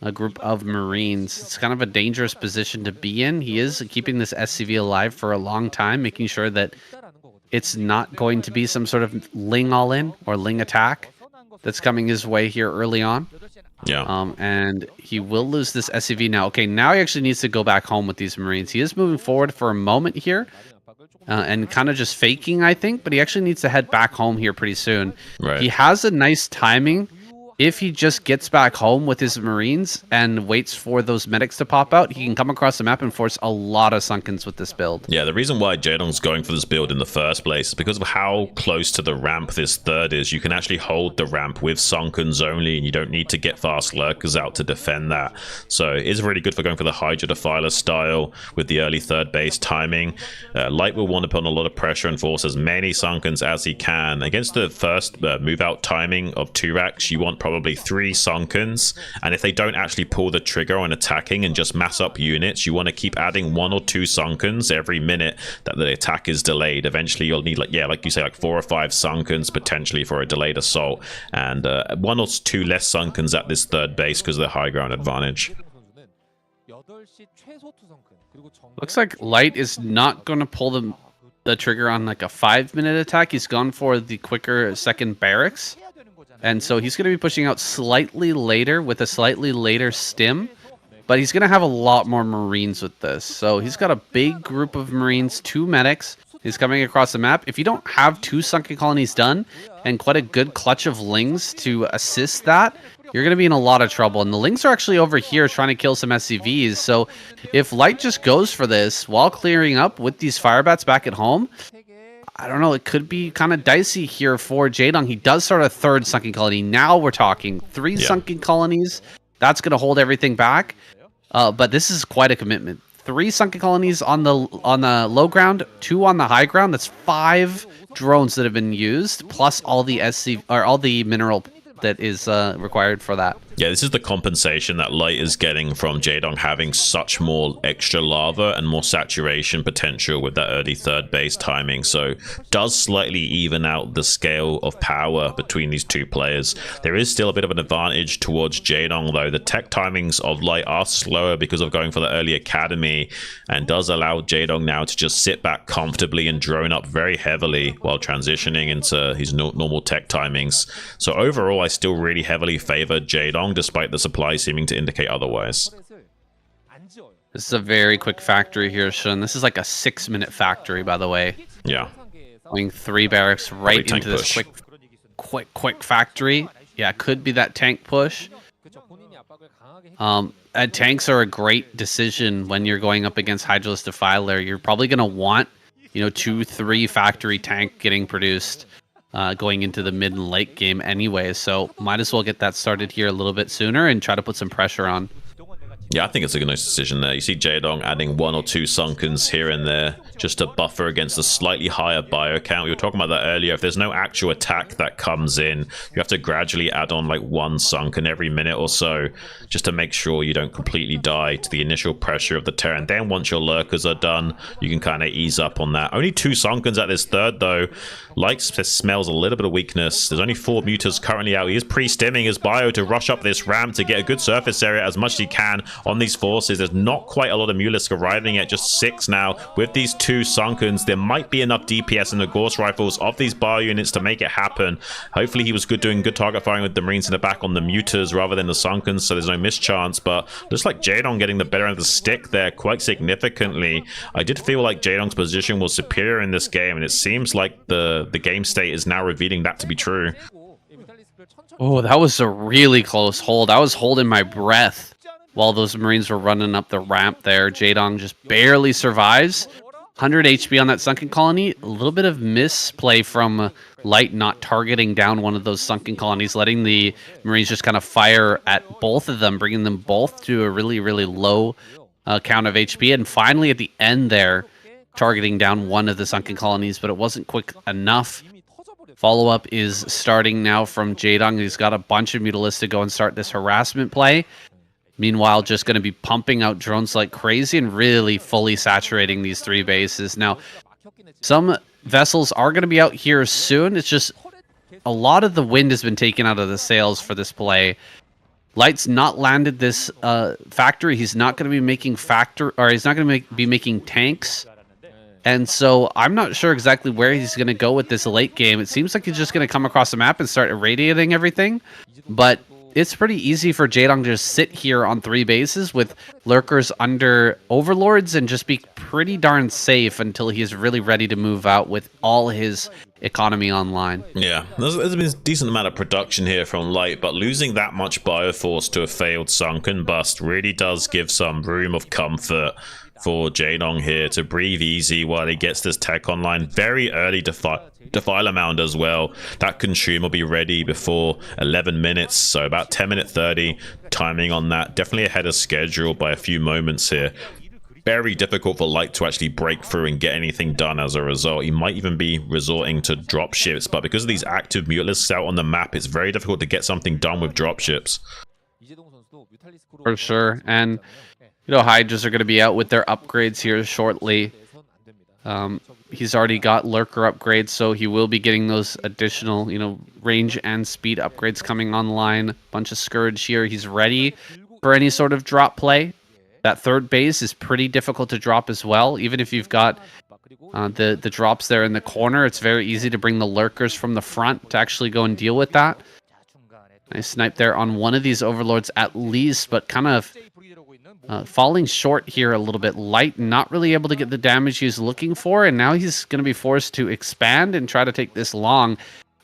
S2: a group of Marines. It's kind of a dangerous position to be in. He is keeping this SCV alive for a long time, making sure that it's not going to be some sort of Ling all-in or Ling attack that's coming his way here early on.
S1: Yeah.
S2: And he will lose this SCV now. Okay, now he actually needs to go back home with these Marines. He is moving forward for a moment here and kind of just faking, I think, but he actually needs to head back home here pretty soon.
S1: Right.
S2: He has a nice timing. If he just gets back home with his Marines and waits for those medics to pop out, he can come across the map and force a lot of Sunkens with this build.
S1: Yeah, the reason why Jaedong's going for this build in the first place is because of how close to the ramp this third is. You can actually hold the ramp with Sunkens only, and you don't need to get fast lurkers out to defend that. So it's really good for going for the Hydra Defiler style with the early third base timing. Light will want to put on a lot of pressure and force as many Sunkens as he can. Against the first move out timing of 2 racks, you want probably 3 Sunkens, and if they don't actually pull the trigger on attacking and just mass up units, you want to keep adding 1 or 2 Sunkens every minute that the attack is delayed. Eventually you'll need, like you say, like 4 or 5 Sunkens potentially for a delayed assault, and 1 or 2 less Sunkens at this third base because of the high ground advantage.
S2: Looks like Light is not going to pull the trigger on like a 5-minute attack. He's gone for the quicker second barracks. And so he's going to be pushing out slightly later with a slightly later stim. But he's going to have a lot more Marines with this. So he's got a big group of Marines, 2 medics. He's coming across the map. If you don't have 2 sunken colonies done and quite a good clutch of Lings to assist that, you're going to be in a lot of trouble. And the Lings are actually over here trying to kill some SCVs. So if Light just goes for this while clearing up with these Firebats back at home, I don't know, it could be kind of dicey here for Jaedong. He does start a 3rd sunken colony. Now we're talking 3 sunken colonies. That's going to hold everything back. But this is quite a commitment. 3 sunken colonies on the low ground, 2 on the high ground. That's 5 drones that have been used, plus all the all the mineral that is required for that.
S1: Yeah, this is the compensation that Light is getting from Jaedong having such more extra lava and more saturation potential with that early third base timing. So does slightly even out the scale of power between these 2 players. There is still a bit of an advantage towards Jaedong though. The tech timings of Light are slower because of going for the early academy, and does allow Jaedong now to just sit back comfortably and drone up very heavily while transitioning into his normal tech timings. So overall, I still really heavily favor Jaedong, despite the supply seeming to indicate otherwise.
S2: This is a very quick factory here, Shun. This is like a 6-minute factory, by the way.
S1: Yeah.
S2: Going 3 barracks right into this quick factory. Yeah, could be that tank push. Tanks are a great decision when you're going up against Hydraless Defiler. You're probably going to want, 2-3 factory tank getting produced going into the mid and late game anyway, so might as well get that started here a little bit sooner and try to put some pressure on.
S1: Yeah, I think it's a nice decision there. You see Jaedong adding 1 or 2 Sunkens here and there just to buffer against a slightly higher bio count. We were talking about that earlier. If there's no actual attack that comes in, you have to gradually add on like 1 Sunken every minute or so just to make sure you don't completely die to the initial pressure of the turn. And then once your lurkers are done, you can kind of ease up on that. Only 2 Sunkens at this third though. Light smells a little bit of weakness. There's only 4 mutas currently out. He is pre-stimming his bio to rush up this ramp to get a good surface area as much as he can on these forces. There's not quite a lot of Mulisk arriving yet, just 6 now. With these 2 Sunkens, there might be enough DPS in the Gauss rifles of these bio units to make it happen. Hopefully he was doing good target firing with the Marines in the back on the mutas rather than the Sunkens, so there's no mischance, but looks like Jaedong getting the better end of the stick there quite significantly. I did feel like Jaedong's position was superior in this game, and it seems like the game state is now revealing that to be true.
S2: Oh, that was a really close hold. I was holding my breath while those Marines were running up the ramp there. Jaedong just barely survives. 100 HP on that sunken colony. A little bit of misplay from Light not targeting down one of those sunken colonies, letting the Marines just kind of fire at both of them, bringing them both to a really, really low count of HP. And finally, at the end there, targeting down one of the sunken colonies, but it wasn't quick enough. Follow-up is starting now from Jaedong. He's got a bunch of Mutalisks to go and start this harassment play. Meanwhile, just going to be pumping out drones like crazy and really fully saturating these 3 bases. Now, some vessels are going to be out here soon. It's just a lot of the wind has been taken out of the sails for this play. Light's not landed this factory. He's not going to be making he's not going to be making tanks. And so I'm not sure exactly where he's going to go with this late game. It seems like he's just going to come across the map and start irradiating everything. But it's pretty easy for Jaedong to just sit here on 3 bases with lurkers under overlords and just be pretty darn safe until he's really ready to move out with all his economy online.
S1: Yeah, there's been a decent amount of production here from Light, but losing that much Bioforce to a failed Sunken Bust really does give some room of comfort for Jaedong here to breathe easy while he gets this tech online. Very early Defiler Mound as well. That consume will be ready before 11 minutes, so about 10-minute 30 timing on that. Definitely ahead of schedule by a few moments here. Very difficult for Light to actually break through and get anything done as a result. He might even be resorting to dropships, but because of these active mutalisks out on the map, it's very difficult to get something done with dropships.
S2: For sure, and you know, Hydras are going to be out with their upgrades here shortly. He's already got Lurker upgrades, so he will be getting those additional, you know, range and speed upgrades coming online. Bunch of Scourge here. He's ready for any sort of drop play. That 3rd base is pretty difficult to drop as well. Even if you've got the drops there in the corner, it's very easy to bring the Lurkers from the front to actually go and deal with that. Nice snipe there on one of these Overlords at least, but kind of falling short here a little bit. Light not really able to get the damage he's looking for, and now he's going to be forced to expand and try to take this long.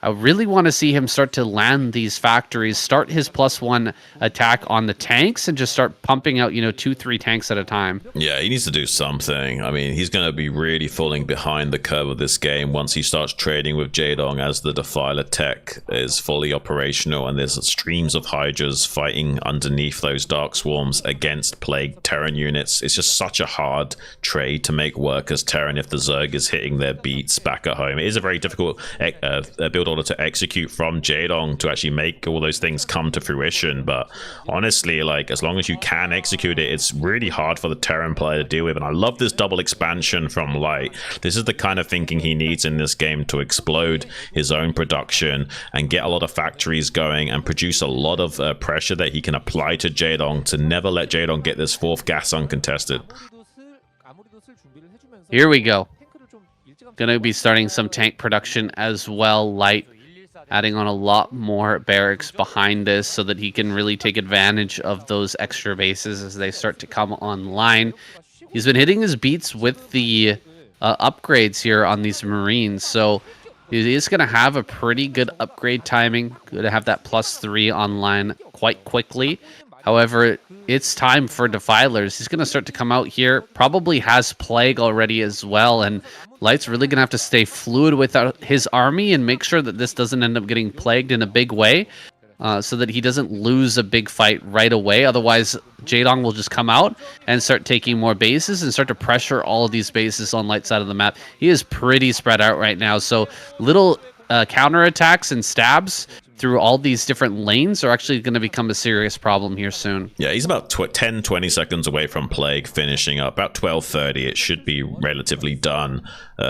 S2: I really want to see him start to land these factories, start his +1 attack on the tanks, and just start pumping out, you know, 2-3 tanks at a time.
S1: Yeah, he needs to do something. I mean, he's going to be really falling behind the curve of this game once he starts trading with Jaedong as the Defiler tech is fully operational and there's streams of Hydras fighting underneath those Dark Swarms against Plague Terran units. It's just such a hard trade to make work as Terran if the Zerg is hitting their beats back at home. It is a very difficult build order to execute from Jaedong to actually make all those things come to fruition, but honestly, like, as long as you can execute it, it's really hard for the Terran player to deal with. And I love this double expansion from Light. This is the kind of thinking he needs in this game to explode his own production and get a lot of factories going and produce a lot of pressure that he can apply to Jaedong to never let Jaedong get this 4th gas uncontested.
S2: Here we go. Gonna be starting some tank production as well. Light adding on a lot more barracks behind this so that he can really take advantage of those extra bases as they start to come online. He's been hitting his beats with the upgrades here on these Marines, so he is going to have a pretty good upgrade timing. Going to have that +3 online quite quickly. However, it's time for Defilers. He's going to start to come out here. Probably has Plague already as well. And Light's really going to have to stay fluid with his army and make sure that this doesn't end up getting plagued in a big way. So that he doesn't lose a big fight right away. Otherwise, Jaedong will just come out and start taking more bases and start to pressure all of these bases on Light's side of the map. He is pretty spread out right now. So little counterattacks and stabs through all these different lanes are actually going to become a serious problem here soon.
S1: Yeah, he's about 10-20 seconds away from Plague finishing up. About 12:30, it should be relatively done.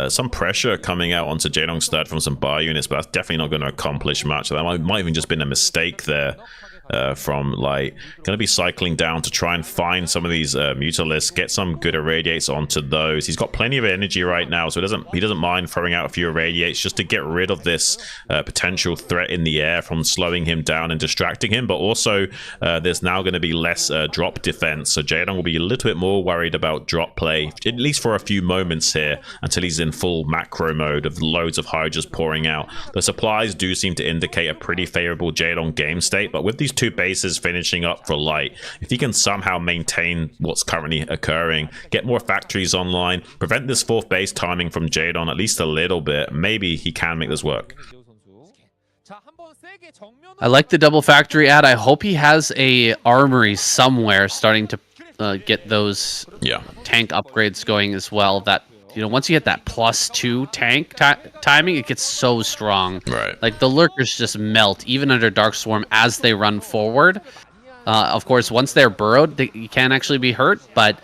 S1: Some pressure coming out onto Jaedong's third from some bar units, but that's definitely not going to accomplish much. That might even just been a mistake there. From Light. Going to be cycling down to try and find some of these Mutalisks, get some good irradiates onto those. He's got plenty of energy right now, so he doesn't mind throwing out a few irradiates just to get rid of this potential threat in the air from slowing him down and distracting him. But also, there's now going to be less drop defense, so Jaedong will be a little bit more worried about drop play, at least for a few moments here, until he's in full macro mode of loads of Hydras pouring out. The supplies do seem to indicate a pretty favorable Jaedong game state, but with these 2 bases finishing up for Light, if he can somehow maintain what's currently occurring, get more factories online, prevent this 4th base timing from Jaedong at least a little bit, maybe he can make this work.
S2: I like the double factory ad. I hope he has a armory somewhere starting to get those tank upgrades going as well. That, you know, once you hit that +2 tank timing, it gets so strong.
S1: Right.
S2: Like, the lurkers just melt, even under Dark Swarm, as they run forward. Of course, once they're burrowed, you can't actually be hurt, but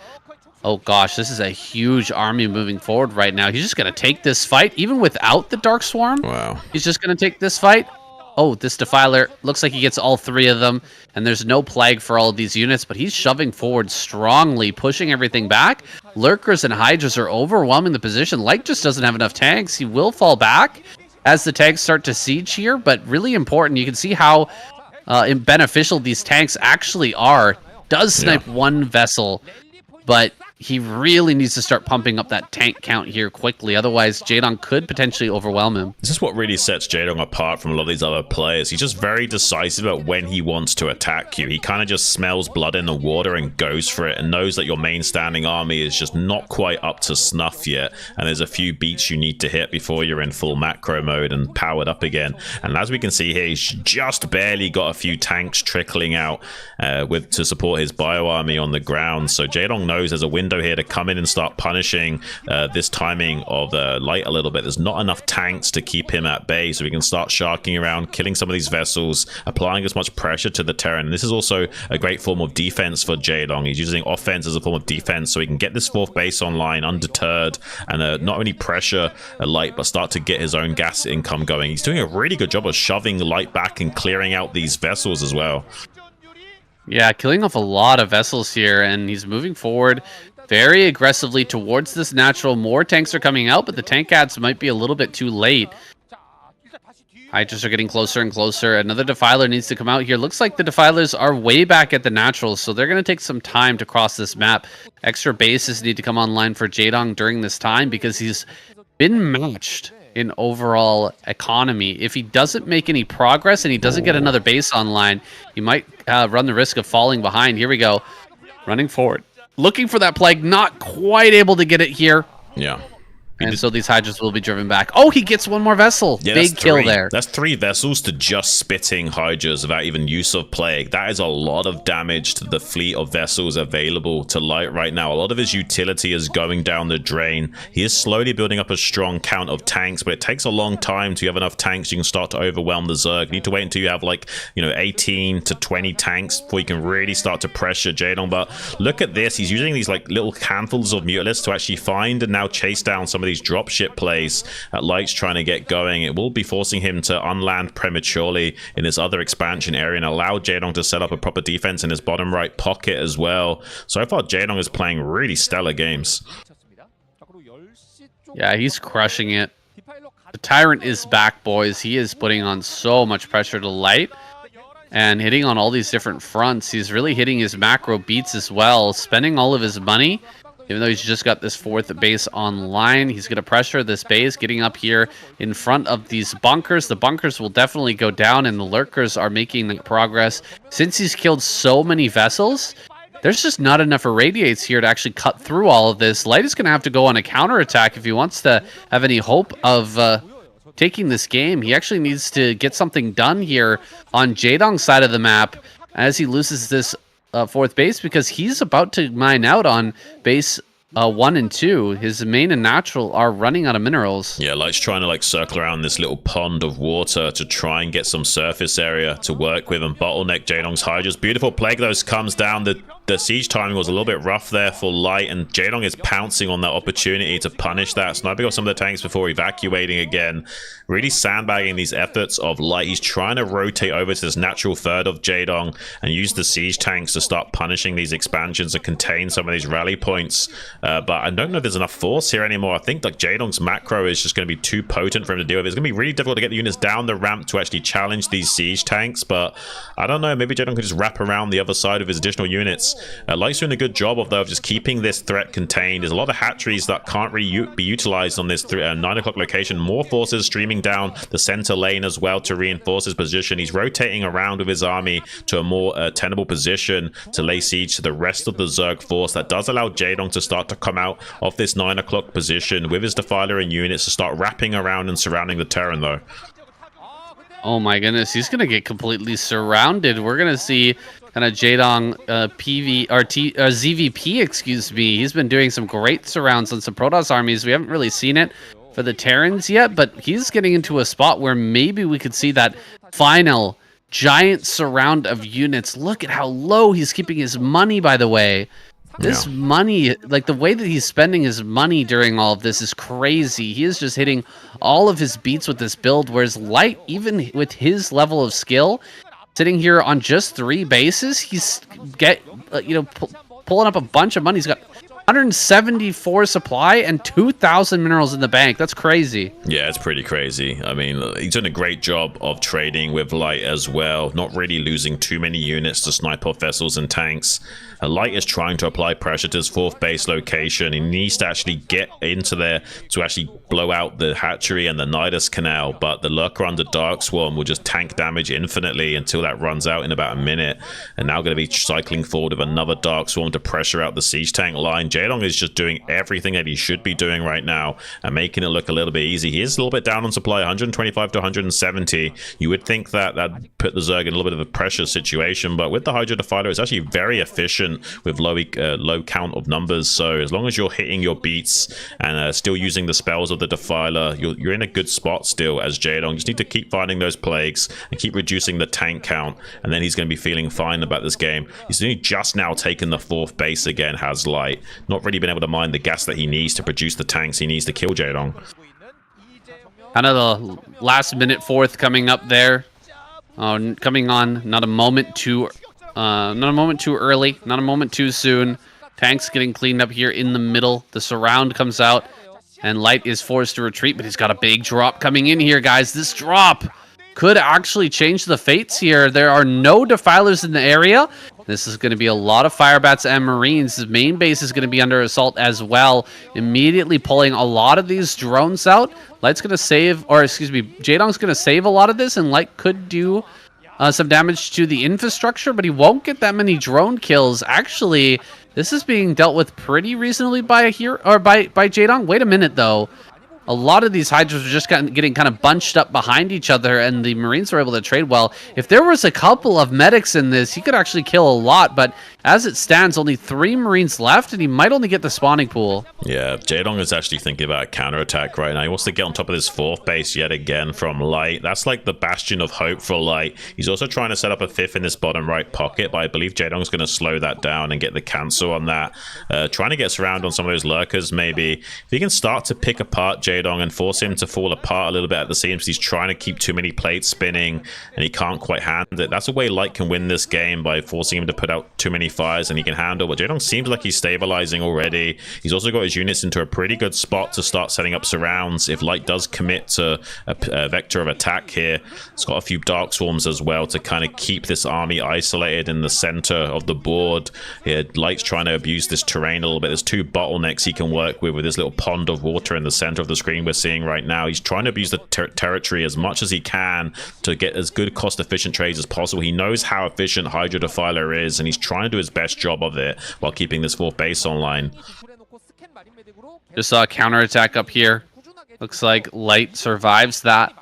S2: oh gosh, this is a huge army moving forward right now. He's just going to take this fight, even without the Dark Swarm.
S1: Wow.
S2: He's just going to take this fight. Oh, this Defiler looks like he gets all 3 of them, and there's no plague for all of these units, but he's shoving forward strongly, pushing everything back. Lurkers and Hydras are overwhelming the position. Light just doesn't have enough tanks. He will fall back as the tanks start to siege here, but really important. You can see how beneficial these tanks actually are. Does snipe one vessel, but he really needs to start pumping up that tank count here quickly. Otherwise, Jaedong could potentially overwhelm him.
S1: This is what really sets Jaedong apart from a lot of these other players. He's just very decisive about when he wants to attack you. He kind of just smells blood in the water and goes for it, and knows that your main standing army is just not quite up to snuff yet, and there's a few beats you need to hit before you're in full macro mode and powered up again. And as we can see here, he's just barely got a few tanks trickling out to support his bio army on the ground. So Jaedong knows there's a window here to come in and start punishing this timing of Light a little bit. There's not enough tanks to keep him at bay, so we can start sharking around, killing some of these vessels, applying as much pressure to the Terran. And this is also a great form of defense for Jaedong. He's using offense as a form of defense, so he can get this 4th base online undeterred and not only pressure Light, but start to get his own gas income going. He's doing a really good job of shoving Light back and clearing out these vessels as well.
S2: Yeah, killing off a lot of vessels here, and he's moving forward very aggressively towards this natural. More tanks are coming out, but the tank adds might be a little bit too late. Hydras are getting closer and closer. Another Defiler needs to come out here. Looks like the Defilers are way back at the naturals, so they're going to take some time to cross this map. Extra bases need to come online for Jaedong during this time because he's been matched in overall economy. If he doesn't make any progress and he doesn't get another base online, he might run the risk of falling behind. Here we go. Running forward. Looking for that plague. Not quite able to get it here.
S1: Yeah.
S2: And so these Hydras will be driven back. Oh, he gets one more vessel.
S1: Yeah,
S2: big kill there.
S1: That's 3 vessels to just spitting Hydras without even use of Plague. That is a lot of damage to the fleet of vessels available to Light right now. A lot of his utility is going down the drain. He is slowly building up a strong count of tanks, but it takes a long time to have enough tanks. You can start to overwhelm the Zerg. You need to wait until you have 18 to 20 tanks before you can really start to pressure Jaedong. But look at this. He's using these little handfuls of Mutalisks to actually find and now chase down some of these dropship plays that Light's trying to get going. It will be forcing him to unland prematurely in this other expansion area and allow Jaedong to set up a proper defense in his bottom right pocket as well. So far, Jaedong is playing really stellar games.
S2: Yeah, he's crushing it. The Tyrant is back, boys. He is putting on so much pressure to Light and hitting on all these different fronts. He's really hitting his macro beats as well, spending all of his money. Even though he's just got this 4th base online, he's going to pressure this base, getting up here in front of these bunkers. The bunkers will definitely go down, and the Lurkers are making that progress. Since he's killed so many vessels, there's just not enough irradiates here to actually cut through all of this. Light is going to have to go on a counterattack if he wants to have any hope of taking this game. He actually needs to get something done here on Jaedong's side of the map as he loses this 4th base, because he's about to mine out on base 1 and 2. His main and natural are running out of minerals.
S1: Yeah, Light's trying to circle around this little pond of water to try and get some surface area to work with and bottleneck Jaedong's Hydras. Beautiful Plague though comes down. The siege timing was a little bit rough there for Light, and Jaedong is pouncing on that opportunity to punish that, sniping off some of the tanks before evacuating again. Really sandbagging these efforts of Light. He's trying to rotate over to this natural third of Jaedong and use the siege tanks to start punishing these expansions and contain some of these rally points. But I don't know if there's enough force here anymore. I think Jaedong's macro is just going to be too potent for him to deal with. It's going to be really difficult to get the units down the ramp to actually challenge these siege tanks. But I don't know. Maybe Jaedong could just wrap around the other side of his additional units. Light's doing a good job of just keeping this threat contained. There's a lot of hatcheries that can't really be utilized on this 9 o'clock location. More forces streaming down the center lane as well to reinforce his position. He's rotating around with his army to a more tenable position to lay siege to the rest of the Zerg force. That does allow Jaedong to start to come out of this 9 o'clock position with his Defiler and units to start wrapping around and surrounding the Terran though.
S2: Oh my goodness, he's going to get completely surrounded. We're going to see kind of Jaedong ZVP, excuse me. He's been doing some great surrounds on some Protoss armies. We haven't really seen it for the Terrans yet, but he's getting into a spot where maybe we could see that final giant surround of units. Look at how low he's keeping his money, by the way. This money, like the way that he's spending his money during all of this is crazy. He is just hitting all of his beats with this build, whereas Light, even with his level of skill, sitting here on just 3 bases, he's pulling up a bunch of money. He's got 174 supply and 2,000 minerals in the bank. That's crazy.
S1: Yeah, it's pretty crazy. I mean, he's done a great job of trading with Light as well, not really losing too many units to snipe off vessels and tanks. Light is trying to apply pressure to his 4th base location. He needs to actually get into there to actually blow out the hatchery and the Nidus Canal, but the Lurker under Dark Swarm will just tank damage infinitely until that runs out in about a minute. And now going to be cycling forward with another Dark Swarm to pressure out the siege tank line. Jaedong is just doing everything that he should be doing right now and making it look a little bit easy. He is a little bit down on supply, 125 to 170. You would think that that'd put the Zerg in a little bit of a pressure situation, but with the Hydra Defiler, it's actually very efficient with low count of numbers. So as long as you're hitting your beats and still using the spells of the Defiler, you're in a good spot still as Jaedong. Just need to keep finding those plagues and keep reducing the tank count, and then he's going to be feeling fine about this game. He's only just now taken the 4th base again, has Light. Not really been able to mine the gas that he needs to produce the tanks he needs to kill Jaedong.
S2: Kind of the last minute 4th coming up there. Coming on, not a moment too early, not a moment too soon. Tanks getting cleaned up here in the middle. The surround comes out, and Light is forced to retreat, but he's got a big drop coming in here, guys. This drop could actually change the fates here. There are no Defilers in the area. This is going to be a lot of Firebats and Marines. His main base is going to be under assault as well. Immediately pulling a lot of these drones out. Light's going to save, or excuse me, Jaedong's going to save a lot of this, and Light could do some damage to the infrastructure, but he won't get that many drone kills. Actually, this is being dealt with pretty reasonably by Jaedong. Wait a minute, though. A lot of these Hydras are just getting kind of bunched up behind each other, and the Marines were able to trade well. If there was a couple of medics in this, he could actually kill a lot, but as it stands, only 3 Marines left, and he might only get the spawning pool.
S1: Yeah, Jaedong is actually thinking about a counterattack right now. He wants to get on top of this 4th base yet again from Light. That's like the bastion of hope for Light. He's also trying to set up a 5th in this bottom right pocket, but I believe Jaedong's going to slow that down and get the cancel on that. Trying to get surround on some of those lurkers, maybe. If he can start to pick apart Jaedong and force him to fall apart a little bit at the seams, he's trying to keep too many plates spinning, and he can't quite handle it. That's a way Light can win this game, by forcing him to put out too many fires, and he can handle. But Jaedong seems like he's stabilizing already. He's also got his units into a pretty good spot to start setting up surrounds. If Light does commit to a vector of attack here, it's got a few Dark Swarms as well to kind of keep this army isolated in the center of the board. Here, Light's trying to abuse this terrain a little bit. There's 2 bottlenecks he can work with this little pond of water in the center of the screen we're seeing right now. He's trying to abuse the territory as much as he can to get as good cost-efficient trades as possible. He knows how efficient Hydra Defiler is, and he's trying to do his best job of it while keeping this 4th base online.
S2: Just saw a counterattack up here. Looks like Light survives that.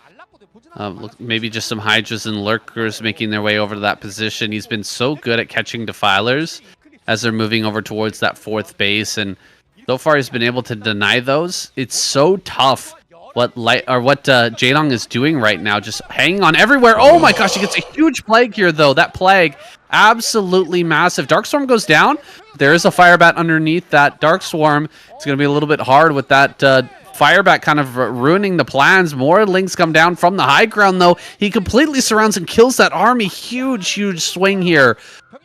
S2: Maybe just some Hydras and Lurkers making their way over to that position. He's been so good at catching Defilers as they're moving over towards that 4th base, and so far he's been able to deny those. It's so tough what Jaedong is doing right now, just hanging on everywhere. Oh my gosh, he gets a huge plague here though. That plague, absolutely massive. Dark Swarm goes down. There is a Firebat underneath that Dark Swarm. It's going to be a little bit hard with that Firebat kind of ruining the plans. More links come down from the high ground though. He completely surrounds and kills that army. Huge swing here.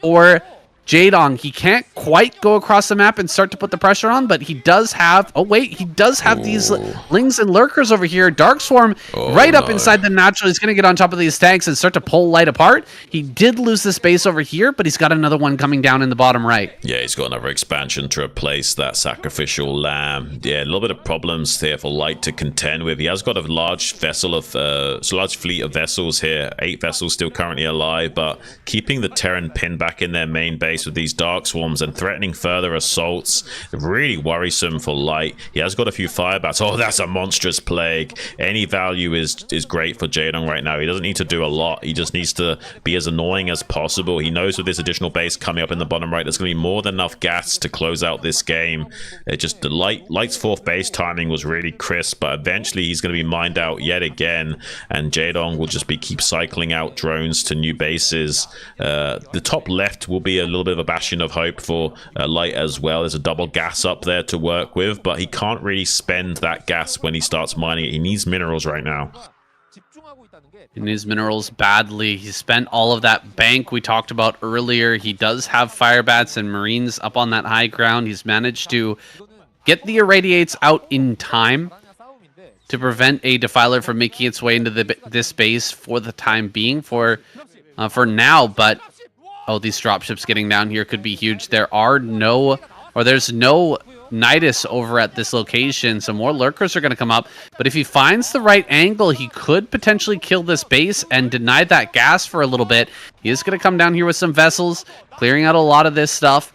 S2: Or Jaedong, he can't quite go across the map and start to put the pressure on, but he does have... Oh, wait, he does have these Lings and Lurkers over here. Dark Swarm right up inside the natural. He's going to get on top of these tanks and start to pull Light apart. He did lose this base over here, but he's got another one coming down in the bottom right.
S1: Yeah, he's got another expansion to replace that sacrificial lamb. Yeah, a little bit of problems here for Light to contend with. He has got a large large fleet of vessels here. 8 vessels still currently alive, but keeping the Terran pinned back in their main base with these Dark Swarms and threatening further assaults, really worrisome for Light. He has got a few Firebats. Oh, that's a monstrous plague. Any value is great for Jaedong right now. He doesn't need to do a lot. He just needs to be as annoying as possible. He knows with this additional base coming up in the bottom right, there's going to be more than enough gas to close out this game. The Light's 4th base timing was really crisp, but eventually he's going to be mined out yet again, and Jaedong will just keep cycling out drones to new bases. The top left will be a little little bit of a bastion of hope for Light as well. There's a double gas up there to work with, but he can't really spend that gas when he starts mining it. He needs minerals right now.
S2: He needs minerals badly. He spent all of that bank we talked about earlier. He does have fire bats and marines up on that high ground. He's managed to get the irradiates out in time to prevent a defiler from making its way into this base for the time being, for now. But these dropships getting down here could be huge. There's no Nidus over at this location, so more lurkers are going to come up. But if he finds the right angle, he could potentially kill this base and deny that gas for a little bit. He is going to come down here with some vessels, clearing out a lot of this stuff.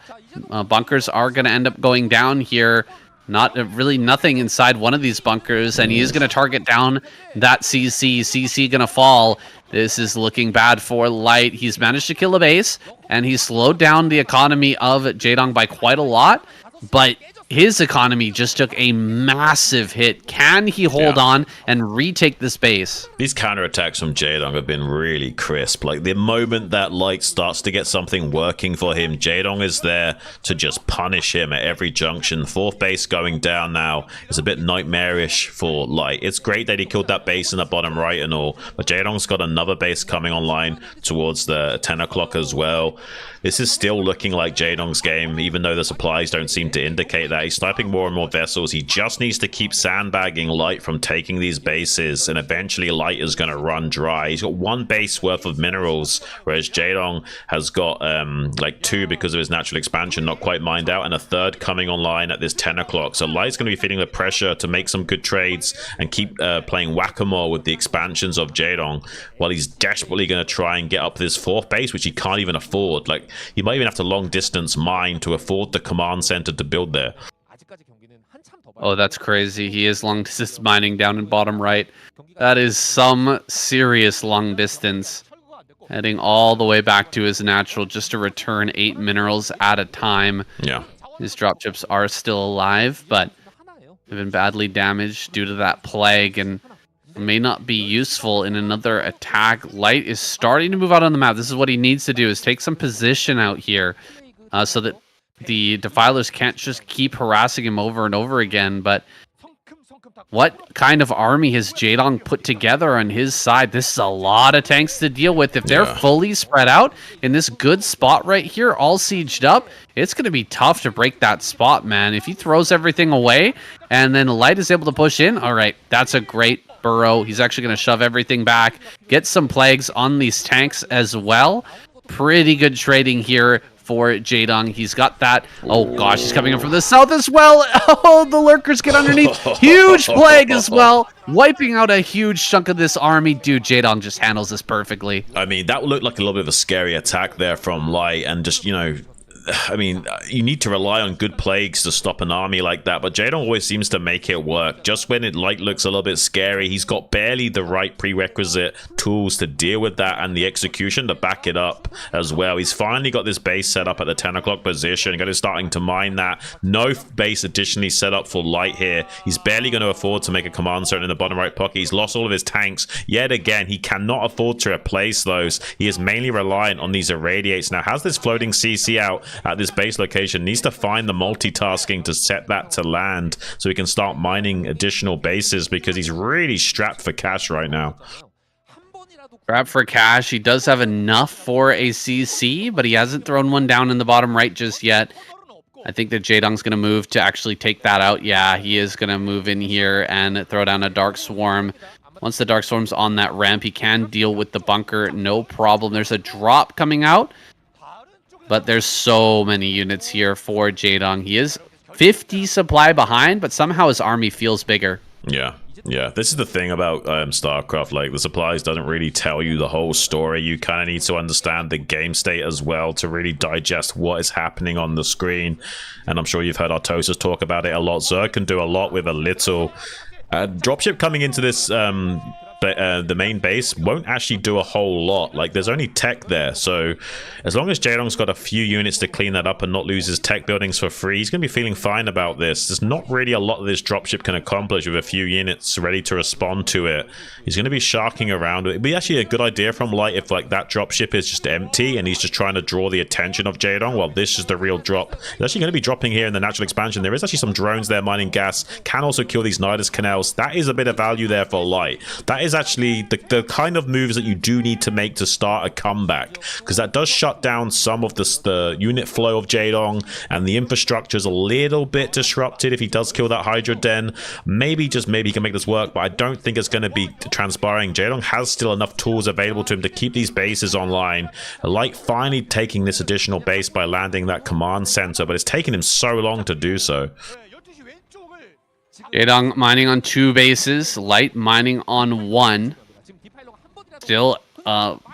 S2: Bunkers are going to end up going down here. Really nothing inside one of these bunkers, and he is going to target down that CC. CC going to fall. This is looking bad for Light. He's managed to kill a base, and he's slowed down the economy of Jaedong by quite a lot, but his economy just took a massive hit. Can he hold on and retake this base?
S1: These counterattacks from Jaedong have been really crisp. Like, the moment that Light starts to get something working for him, Jaedong is there to just punish him at every junction. Fourth base going down now is a bit nightmarish for Light. It's great that he killed that base in the bottom right and all, but Jaedong's got another base coming online towards the 10 o'clock as well. This is still looking like Jaedong's game, even though the supplies don't seem to indicate that. He's sniping more and more vessels. He just needs to keep sandbagging Light from taking these bases, and eventually Light is going to run dry. He's got one base worth of minerals, whereas Jaedong has got like two because of his natural expansion, not quite mined out, and a third coming online at this 10 o'clock. So Light's going to be feeling the pressure to make some good trades and keep playing whack-a-mole with the expansions of Jaedong, while he's desperately going to try and get up this fourth base, which he can't even afford. Like, he might even have to long distance mine to afford the command center to build there.
S2: Oh, that's crazy. He is long distance mining down in bottom right. That is some serious long distance. Heading all the way back to his natural just to return 8 minerals at a time.
S1: Yeah.
S2: His dropships are still alive, but have been badly damaged due to that plague and may not be useful in another attack. Light is starting to move out on the map. This is what he needs to do, is take some position out here so that the defilers can't just keep harassing him over and over again. But what kind of army has Jaedong put together on his side? This is a lot of tanks to deal with. If they're fully spread out in this good spot right here, all sieged up, it's going to be tough to break that spot, man. If he throws everything away and then Light is able to push in, all right, that's a great burrow. He's actually going to shove everything back, get some plagues on these tanks as well. Pretty good trading here for Jaedong. He's got that. Oh gosh, he's coming in from the south as well. Oh, the lurkers get underneath. Huge plague as well, wiping out a huge chunk of this army. Dude, Jaedong just handles this perfectly.
S1: I mean, that looked like a little bit of a scary attack there from Light, and just, you know, I mean, you need to rely on good plagues to stop an army like that, but Jaedong always seems to make it work. Just when it looks a little bit scary, he's got barely the right prerequisite tools to deal with that, and the execution to back it up as well. He's finally got this base set up at the 10 o'clock position, going to starting to mine that. No base additionally set up for Light here. He's barely going to afford to make a command center in the bottom right pocket. He's lost all of his tanks yet again. He cannot afford to replace those. He is mainly reliant on these irradiates. Now, has this floating CC out at this base location, needs to find the multitasking to set that to land so he can start mining additional bases, because he's really strapped for cash right now.
S2: Strapped for cash. He does have enough for a CC, but he hasn't thrown one down in the bottom right just yet. I think that Jaedong's going to move to actually take that out. Yeah, he is going to move in here and throw down a Dark Swarm. Once the Dark Swarm's on that ramp, he can deal with the bunker, no problem. There's a drop coming out, but there's so many units here for Jaedong. He is 50 supply behind, but somehow his army feels bigger.
S1: Yeah. This is the thing about Starcraft. Like, the supplies doesn't really tell you the whole story. You kind of need to understand the game state as well to really digest what is happening on the screen. And I'm sure you've heard Artosis talk about it a lot. Zerg can do a lot with a little. Dropship coming into this the main base won't actually do a whole lot. Like, there's only tech there, so as long as Jaedong's got a few units to clean that up and not lose his tech buildings for free, he's going to be feeling fine about this. There's not really a lot that this dropship can accomplish with a few units ready to respond to it. He's going to be sharking around. It'd be actually a good idea from Light if, like, that dropship is just empty and he's just trying to draw the attention of Jaedong. Well, this is the real drop. It's actually going to be dropping here in the natural expansion. There is actually some drones there mining gas. Can also kill these Nidus canals. That is a bit of value there for Light. That is actually the kind of moves that you do need to make to start a comeback, because that does shut down some of the unit flow of Jaedong, and the infrastructure is a little bit disrupted if he does kill that Hydra Den. Maybe he can make this work, but I don't think it's going to be transpiring. Jaedong has still enough tools available to him to keep these bases online. Light finally taking this additional base by landing that command center, but it's taken him so long to do so.
S2: Jaedong mining on 2 bases, Light mining on 1. Still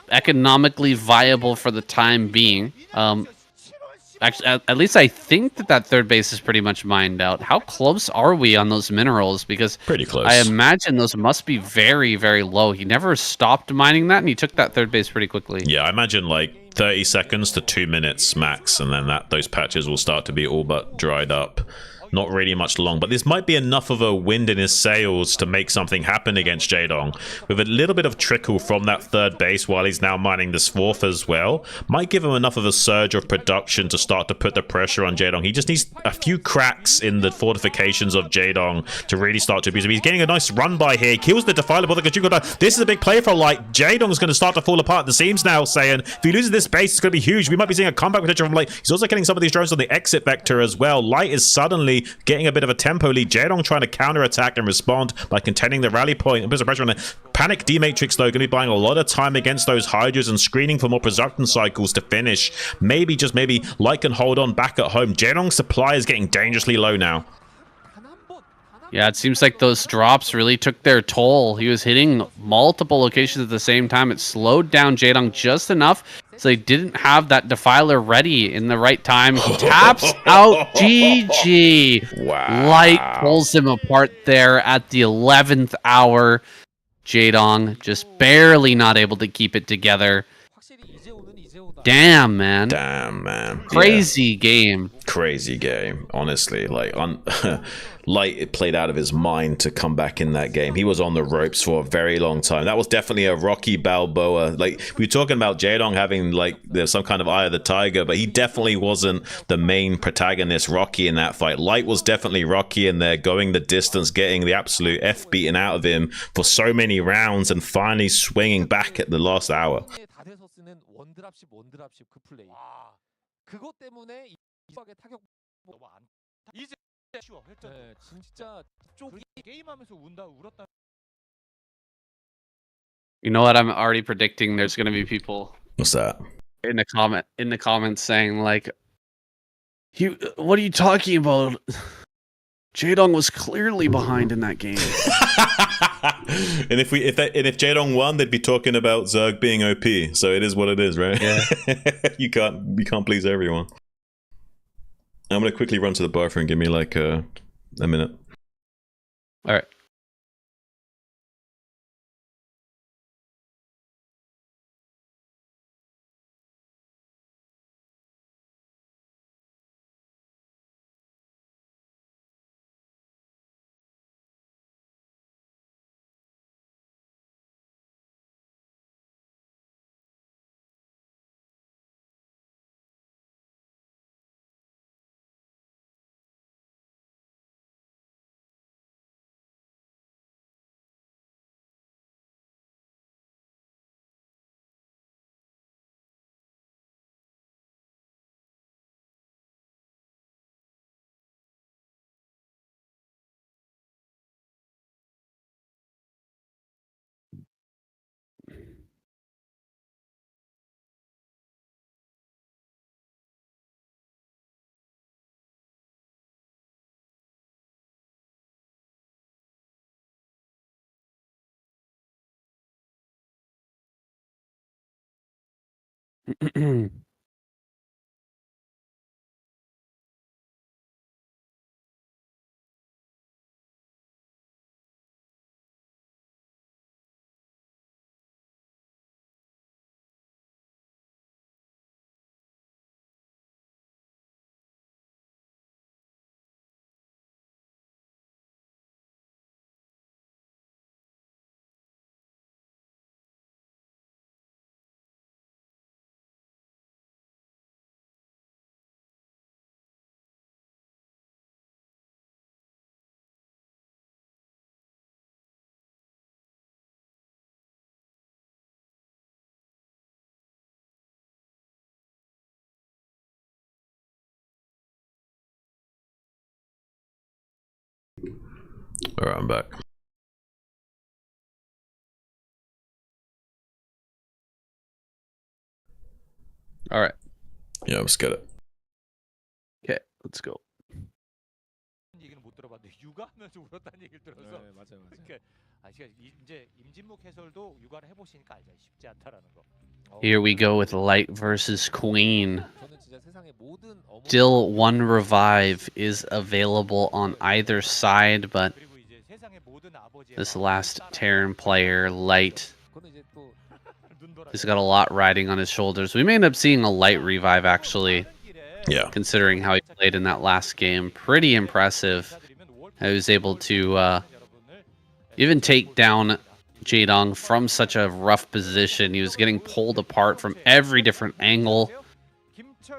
S2: economically viable for the time being. Actually, at least I think that 3rd base is pretty much mined out. How close are we on those minerals? Because
S1: pretty close.
S2: I imagine those must be very, very low. He never stopped mining that, and he took that 3rd base pretty quickly.
S1: Yeah, I imagine like 30 seconds to 2 minutes max, and then those patches will start to be all but dried up. Not really much long, but this might be enough of a wind in his sails to make something happen against Jaedong. With a little bit of trickle from that 3rd base while he's now mining this 4th as well, might give him enough of a surge of production to start to put the pressure on Jaedong. He just needs a few cracks in the fortifications of Jaedong to really start to abuse him. He's getting a nice run by here. Kills the Defiler, but this is a big play for Light. Jaedong's going to start to fall apart at the seams now, saying if he loses this base, it's going to be huge. We might be seeing a comeback potential from Light. He's also getting some of these drones on the exit vector as well. Light is suddenly getting a bit of a tempo lead. Jaedong trying to counter-attack and respond by containing the rally point. A bit of pressure on it. Panic D-Matrix, though, going to be buying a lot of time against those Hydras and screening for more production cycles to finish. Maybe, just maybe, Light can hold on back at home. Jaedong's supply is getting dangerously low now.
S2: Yeah, it seems like those drops really took their toll. He was hitting multiple locations at the same time. It slowed down Jaedong just enough so they didn't have that Defiler ready in the right time. He taps out GG.
S1: Wow.
S2: Light pulls him apart there at the 11th hour. Jaedong just barely not able to keep it together. Damn, man.
S1: Damn, man.
S2: Crazy game.
S1: Crazy game, honestly. Like, Light, it played out of his mind to come back in that game. He was on the ropes for a very long time. That was definitely a Rocky Balboa. Like, we were talking about Jaedong having, like, there's some kind of Eye of the Tiger, but he definitely wasn't the main protagonist, Rocky, in that fight. Light was definitely Rocky in there, going the distance, getting the absolute F beaten out of him for so many rounds, and finally swinging back at the last hour.
S2: You know what? I'm already predicting there's going to be people
S1: What's that?
S2: in the comments saying like, what are you talking about? Jaedong was clearly behind in that game.
S1: And if Jaedong won, they'd be talking about Zerg being OP. So it is what it is, right?
S2: Yeah.
S1: you can't please everyone. I'm gonna quickly run to the bathroom. Give me like a minute.
S2: All right.
S1: All right, I'm back.
S2: All right.
S1: Yeah, let's get it.
S2: Okay, let's go.
S3: 얘기는 못 들어봤는데 육아하면서 울었다는 얘기를 들어서
S4: 네, 맞아요.
S3: 그러니까 이제 임진묵 해설도 육아를 해보시니까 알죠. 쉽지 않다라는 거.
S2: Here we go with Light versus Queen.
S4: 저는 진짜 세상의 모든
S2: Still one revive is available on either side, but
S3: 그리고 이제 세상의 모든 아버지의
S2: this last Terran player, Light,
S4: 그거는 이제 또
S2: he's got a lot riding on his shoulders. We may end up seeing a Light revive, actually,
S1: Yeah.
S2: considering how he played in that last game. Pretty impressive. He was able to even take down Jaedong from such a rough position. He was getting pulled apart from every different angle,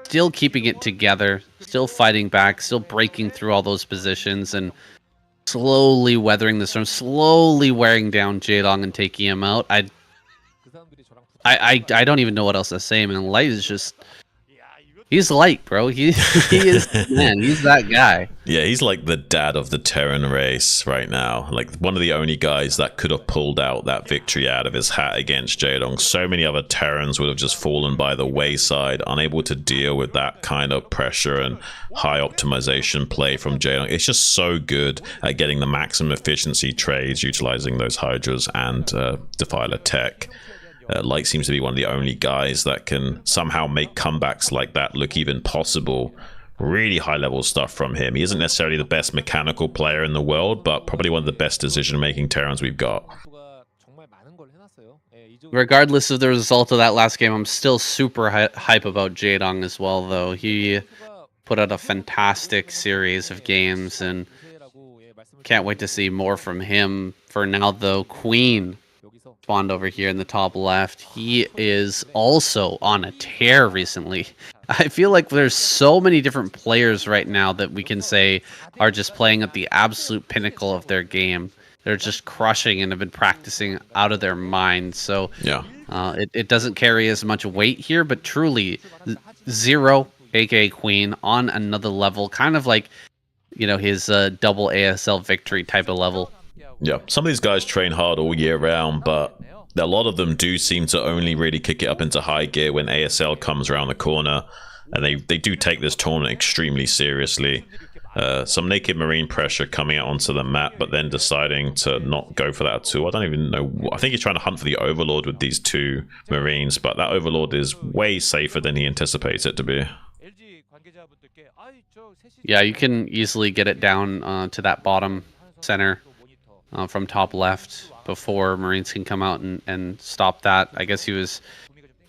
S2: still keeping it together, still fighting back, still breaking through all those positions, and slowly weathering the storm, slowly wearing down Jaedong and taking him out.
S4: 그 사람들이 저랑
S2: I don't even know what else to say, man. Light is just... He's Light, bro. He is, man, he's that guy.
S1: Yeah, he's like the dad of the Terran race right now. Like one of the only guys that could have pulled out that victory out of his hat against Jaedong. So many other Terrans would have just fallen by the wayside, unable to deal with that kind of pressure and high optimization play from Jaedong. It's just so good at getting the maximum efficiency trades, utilizing those Hydras and Defiler tech. Light seems to be one of the only guys that can somehow make comebacks like that look even possible. Really high level stuff from him. He isn't necessarily the best mechanical player in the world, but probably one of the best decision making Terrans we've got.
S4: 정말 많은 걸 해놨어요.
S2: Regardless of the result of that last game, I'm still super hype about Jaedong as well, though. He put out a fantastic series of games, and can't wait to see more from him. For now, though, Queen spawned over here in the top left. He is also on a tear recently. I feel like there's so many different players right now that we can say are just playing at the absolute pinnacle of their game. They're just crushing and have been practicing out of their minds. So
S1: Yeah.
S2: it doesn't carry as much weight here, but truly Zero, aka Queen, on another level, kind of like, you know, his double ASL victory type of level.
S1: Yeah, some of these guys train hard all year round, but a lot of them do seem to only really kick it up into high gear when ASL comes around the corner, and they do take this tournament extremely seriously. Some Naked Marine pressure coming out onto the map, but then deciding to not go for that at all. I don't even know. I think he's trying to hunt for the Overlord with these two Marines, but that Overlord is way safer than he anticipates it to be.
S2: Yeah, you can easily get it down to that bottom center from top left before Marines can come out and stop that. I guess he was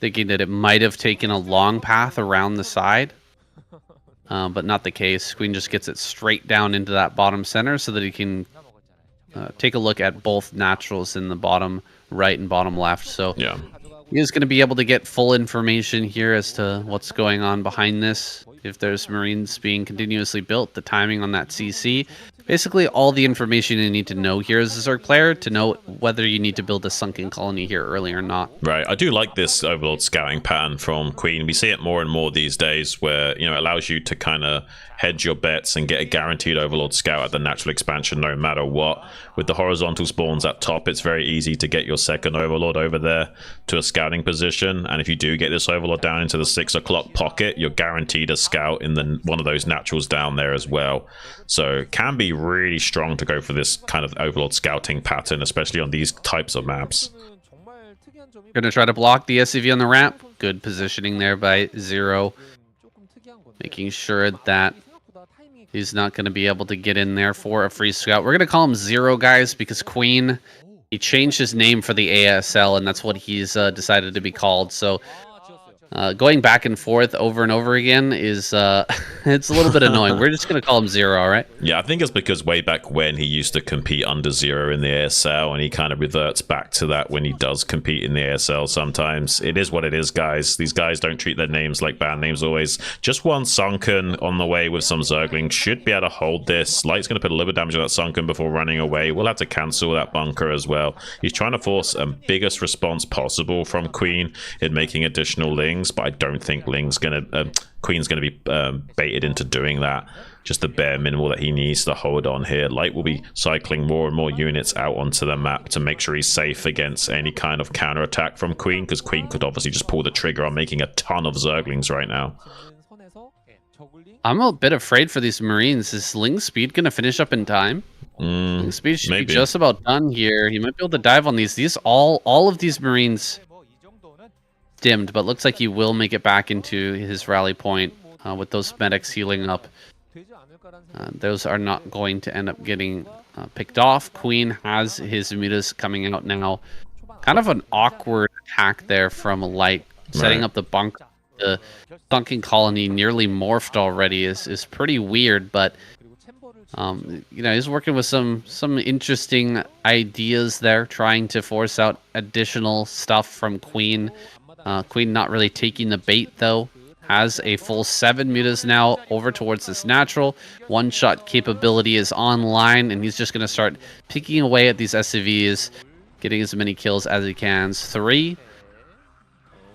S2: thinking that it might have taken a long path around the side, but not the case. Queen just gets it straight down into that bottom center so that he can take a look at both naturals in the bottom right and bottom left. So
S1: Yeah.
S2: he is going to be able to get full information here as to what's going on behind this. If there's Marines being continuously built, the timing on that CC. Basically, all the information you need to know here as a Zerg player to know whether you need to build a sunken colony here early or not.
S1: Right, I do like this Overlord scouting pattern from Queen. We see it more and more these days where, you know, it allows you to kind of hedge your bets and get a guaranteed Overlord scout at the natural expansion no matter what. With the horizontal spawns at top, it's very easy to get your second Overlord over there to a scouting position. And if you do get this Overlord down into the 6 o'clock pocket, you're guaranteed a scout in the one of those naturals down there as well. So it can be really strong to go for this kind of Overlord scouting pattern, especially on these types of maps.
S2: Gonna try to block the SCV on the ramp. Good positioning there by Zero, making sure that he's not going to be able to get in there for a free scout. We're going to call him Zero, guys, because Queen, he changed his name for the ASL, and that's what he's decided to be called. So going back and forth over and over again is it's a little bit annoying. We're just going to call him Zero, all right?
S1: Yeah, I think it's because way back when he used to compete under Zero in the ASL, and he kind of reverts back to that when he does compete in the ASL sometimes. It is what it is, guys. These guys don't treat their names like band names always. Just one Sunken on the way with some Zergling should be able to hold this. Light's going to put a little bit of damage on that Sunken before running away. We'll have to cancel that bunker as well. He's trying to force a biggest response possible from Queen in making additional Lings, but I don't think Queen's going to be baited into doing that. just the bare minimal that he needs to hold on here. Light will be cycling more and more units out onto the map to make sure he's safe against any kind of counterattack from Queen, because Queen could obviously just pull the trigger on making a ton of Zerglings right now.
S2: I'm a bit afraid for these Marines. Is Ling's speed going to finish up in time? Ling's speed should be just about done here. He might be able to dive on these. All of these Marines dimmed, but looks like he will make it back into his rally point with those medics healing up. Those are not going to end up getting picked off. Queen has his mutas coming out now. Kind of an awkward attack there from Light. Setting up the bunker. The sunken colony nearly morphed already is pretty weird, but you know, he's working with some interesting ideas there, trying to force out additional stuff from Queen. Queen not really taking the bait though. Has a full 7 mutas now over towards this natural. One-shot capability is online, and he's just going to start picking away at these SCVs, getting as many kills as he can. 3,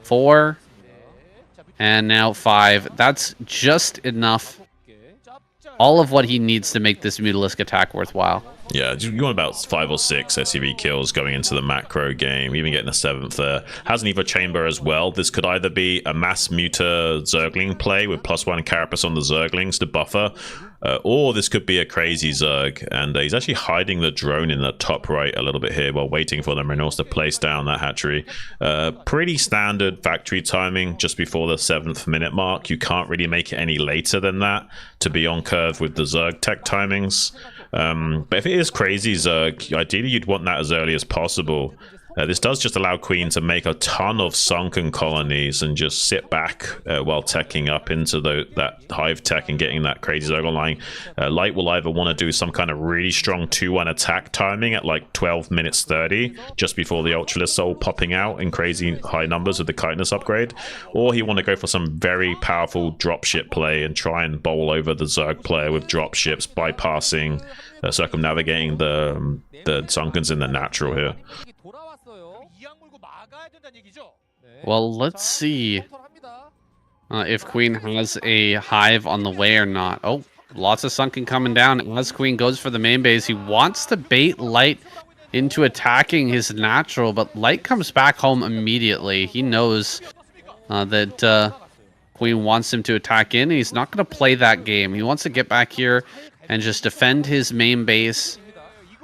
S2: 4, and now 5. That's just enough. All of what he needs to make this Mutalisk attack worthwhile.
S1: Yeah, you want about 5 or 6 SCV kills going into the macro game, even getting a 7th there. Has an Evo Chamber as well. This could either be a mass muta Zergling play with +1 Carapace on the Zerglings to buffer, or this could be a crazy Zerg, and he's actually hiding the drone in the top right a little bit here while waiting for the Marines to place down that hatchery. Pretty standard factory timing just before the 7th minute mark. You can't really make it any later than that to be on curve with the Zerg tech timings. But if it is crazy Zerg, ideally you'd want that as early as possible. This does just allow Queen to make a ton of sunken colonies and just sit back while teching up into that hive tech and getting that crazy Zerg online. Light will either want to do some kind of really strong 2-1 attack timing at like 12 minutes 30 just before the Ultralisk Soul popping out in crazy high numbers with the Chitinous upgrade, or he want to go for some very powerful dropship play and try and bowl over the Zerg player with dropships, bypassing, circumnavigating the sunkens in the natural here.
S2: Well, let's see if Queen has a hive on the way or not. Oh, lots of sunken coming down. As Queen goes for the main base, he wants to bait Light into attacking his natural, but Light comes back home immediately. He knows that Queen wants him to attack in, and he's not going to play that game. He wants to get back here and just defend his main base.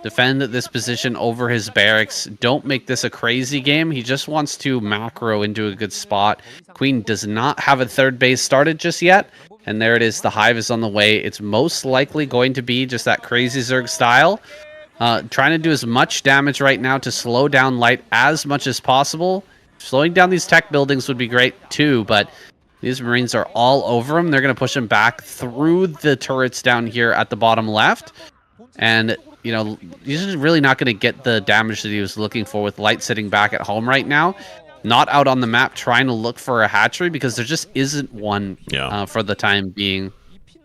S2: Defend this position over his barracks. Don't make this a crazy game. He just wants to macro into a good spot. Queen does not have a 3rd base started just yet. And there it is. The hive is on the way. It's most likely going to be just that crazy Zerg style. Trying to do as much damage right now to slow down Light as much as possible. Slowing down these tech buildings would be great too, but these Marines are all over him. They're going to push him back through the turrets down here at the bottom left. And you know, he's really not going to get the damage that he was looking for with Light sitting back at home right now. Not out on the map trying to look for a hatchery because there just isn't one for the time being.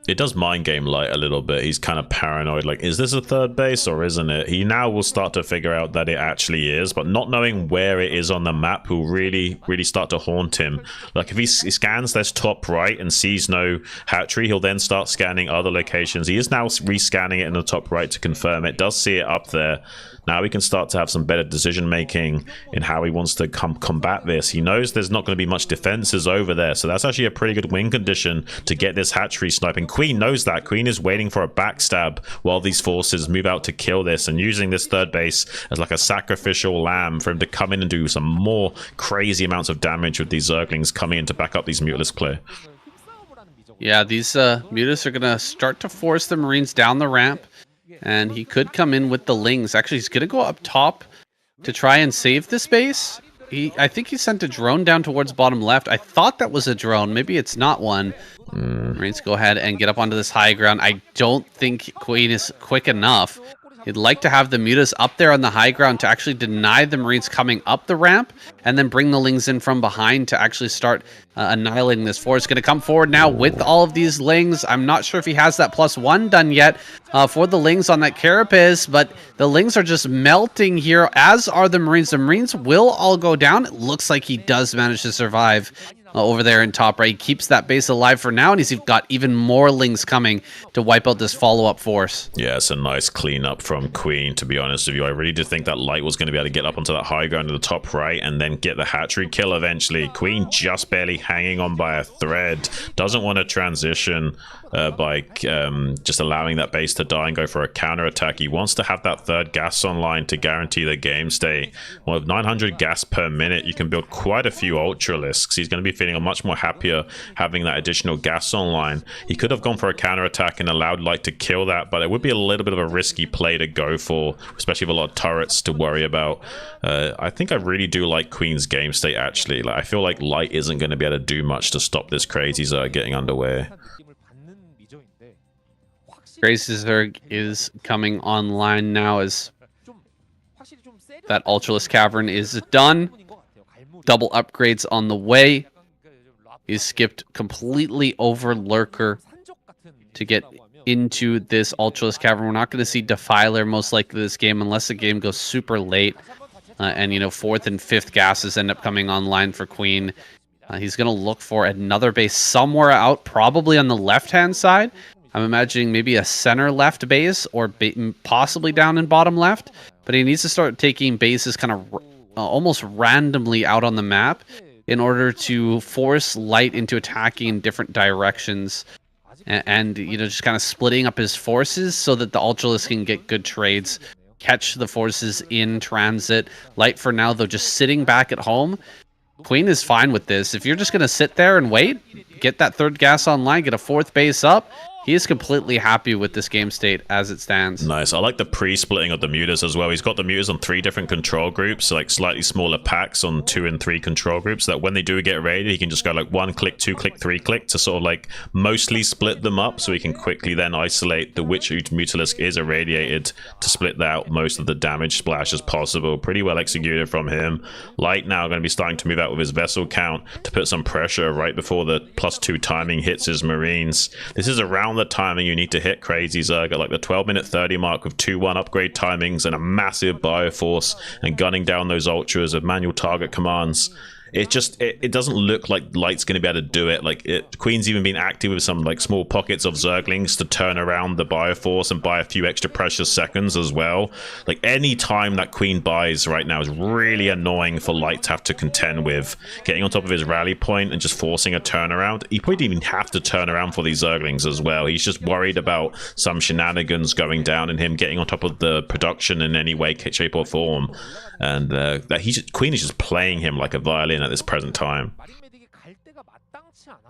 S1: It does mind game Light a little bit. He's kind of paranoid, like, is this a 3rd base or isn't it? He now will start to figure out that it actually is, but not knowing where it is on the map will really start to haunt him. Like, if he scans this top right and sees no hatchery, he'll then start scanning other locations. He is now rescanning it in the top right to confirm it. Does see it up there. Now he can start to have some better decision making in how he wants to combat this. He knows there's not going to be much defenses over there, so that's actually a pretty good win condition to get this hatchery sniping. Queen knows that. Queen is waiting for a backstab while these forces move out to kill this, and using this 3rd base as like a sacrificial lamb for him to come in and do some more crazy amounts of damage with these Zerglings coming in to back up these Mutalisk clear.
S2: Yeah, these Mutas are going to start to force the Marines down the ramp. And he could come in with the Lings. Actually, he's going to go up top to try and save this base. I think he sent a drone down towards bottom left. I thought that was a drone. Maybe it's not one. Marines go ahead and get up onto this high ground. I don't think Queen is quick enough. He'd like to have the Mutas up there on the high ground to actually deny the Marines coming up the ramp and then bring the Lings in from behind to actually start annihilating this force. Going to come forward now with all of these Lings. I'm not sure if he has that +1 done yet for the Lings on that Carapace, but the Lings are just melting here, as are the Marines. The Marines will all go down. It looks like he does manage to survive. over there in top right. He keeps that base alive for now, and he's got even more Lings coming to wipe out this follow-up force.
S1: Yeah, it's a nice cleanup from Queen, to be honest with you. I really did think that Light was going to be able to get up onto that high ground in the top right and then get the hatchery kill eventually. Queen just barely hanging on by a thread. Doesn't want to transition by just allowing that base to die and go for a counter attack. He wants to have that third gas online to guarantee the game state. Well, with 900 gas per minute, you can build quite a few Ultralisks. He's going to be feeling much more happier having that additional gas online. He could have gone for a counter attack and allowed Light to kill that, but it would be a little bit of a risky play to go for, especially with a lot of turrets to worry about. I think I really do like Queen's game state, actually. Like, I feel like Light isn't going to be able to do much to stop this Crazy Zerg getting underway.
S2: Crazy Zerg is coming online now as that Ultralisk Cavern is done. Double upgrades on the way. He's skipped completely over Lurker to get into this Ultralisk Cavern. We're not going to see Defiler most likely this game unless the game goes super late. And, you know, 4th and 5th gases end up coming online for Queen. He's going to look for another base somewhere out, probably on the left-hand side. I'm imagining maybe a center left base or possibly down in bottom left. But he needs to start taking bases kind of almost randomly out on the map in order to force Light into attacking in different directions. And you know, just kind of splitting up his forces so that the Ultralisk can get good trades, catch the forces in transit. Light for now, though, just sitting back at home. Queen is fine with this. If you're just going to sit there and wait, get that third gas online, get a 4th base up, he is completely happy with this game state as it stands.
S1: Nice. I like the pre-splitting of the mutas as well. He's got the mutas on 3 different control groups, like slightly smaller packs on 2 and 3 control groups, so that when they do get raided, he can just go like 1 click, 2 click, 3 click to sort of like mostly split them up, so he can quickly then isolate the which Mutalisk is irradiated to split out most of the damage splash as possible. Pretty well executed from him. Light now going to be starting to move out with his vessel count to put some pressure right before the +2 timing hits his Marines. This is around the timing you need to hit Crazy Zerg at like the 12-minute 30 mark with 2-1 upgrade timings and a massive bioforce and gunning down those ultras with manual target commands. It just it doesn't look like Light's going to be able to do it. Like Queen's even been active with some like small pockets of Zerglings to turn around the Bioforce and buy a few extra precious seconds as well. Like any time that Queen buys right now is really annoying for Light to have to contend with. Getting on top of his rally point and just forcing a turnaround. He probably didn't even have to turn around for these Zerglings as well. He's just worried about some shenanigans going down and him getting on top of the production in any way, shape or form. And Queen is just playing him like a violin at this present time.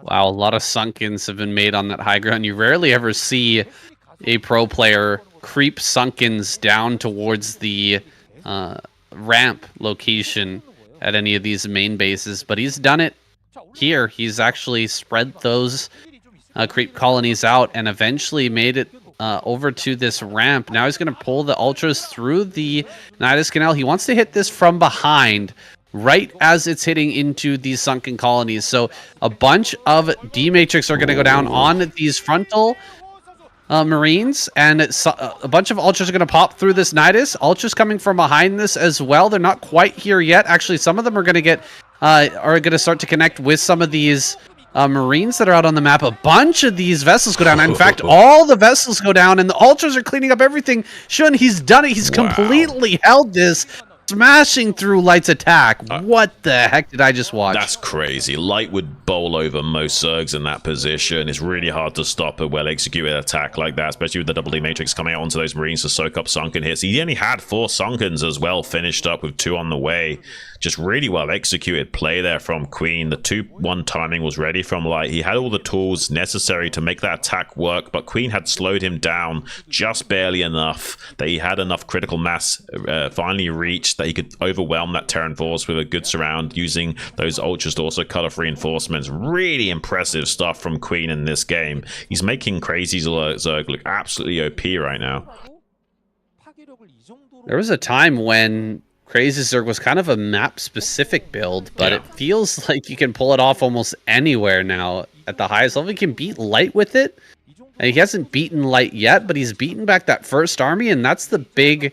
S2: Wow, a lot of sunkens have been made on that high ground. You rarely ever see a pro player creep sunkens down towards the ramp location at any of these main bases, but he's done it here. He's actually spread those creep colonies out and eventually made it over to this ramp. Now he's going to pull the Ultras through the Nidus Canal. He wants to hit this from behind, right as it's hitting into these sunken colonies. So a bunch of D-Matrix are going to go down on these frontal Marines, and a bunch of Ultras are going to pop through this Nidus. Ultras coming from behind this as well. They're not quite here yet. Actually, some of them are going to get are going to start to connect with some of these Marines that are out on the map. A bunch of these vessels go down. In fact, all the vessels go down, and the Ultras are cleaning up everything. Shun, he's done it. He's completely held this, smashing through Light's attack. What the heck did I just watch?
S1: That's crazy. Light would bowl over most Zergs in that position. It's really hard to stop a well-executed attack like that, especially with the double D Matrix coming out onto those Marines to soak up sunken hits. He only had 4 sunkens as well, finished up with 2 on the way. Just really well executed play there from Queen. The 2-1 timing was ready from Light. He had all the tools necessary to make that attack work, but Queen had slowed him down just barely enough that he had enough critical mass finally reached that he could overwhelm that Terran force with a good surround using those Ultras to also cut off reinforcements. Really impressive stuff from Queen in this game. He's making Crazy Zerg look absolutely OP right now.
S2: There was a time when Crazy Zerg was kind of a map-specific build, but it feels like you can pull it off almost anywhere now at the highest level. He can beat Light with it. And he hasn't beaten Light yet, but he's beaten back that first army, and that's the big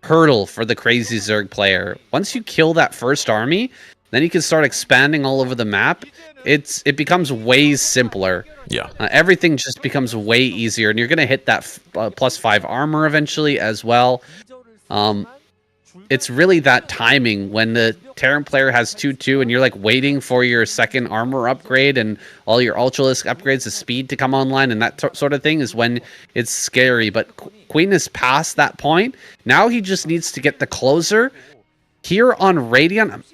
S2: hurdle for the Crazy Zerg player. Once you kill that first army, then you can start expanding all over the map. It becomes way simpler.
S1: Yeah.
S2: Everything just becomes way easier, and you're gonna hit that +5 armor eventually as well. It's really that timing when the Terran player has 2-2 and you're like waiting for your second armor upgrade and all your Ultralisk upgrades, the speed to come online and that sort of thing is when it's scary. But Queen is past that point. Now he just needs to get the closer. Here on Radiant,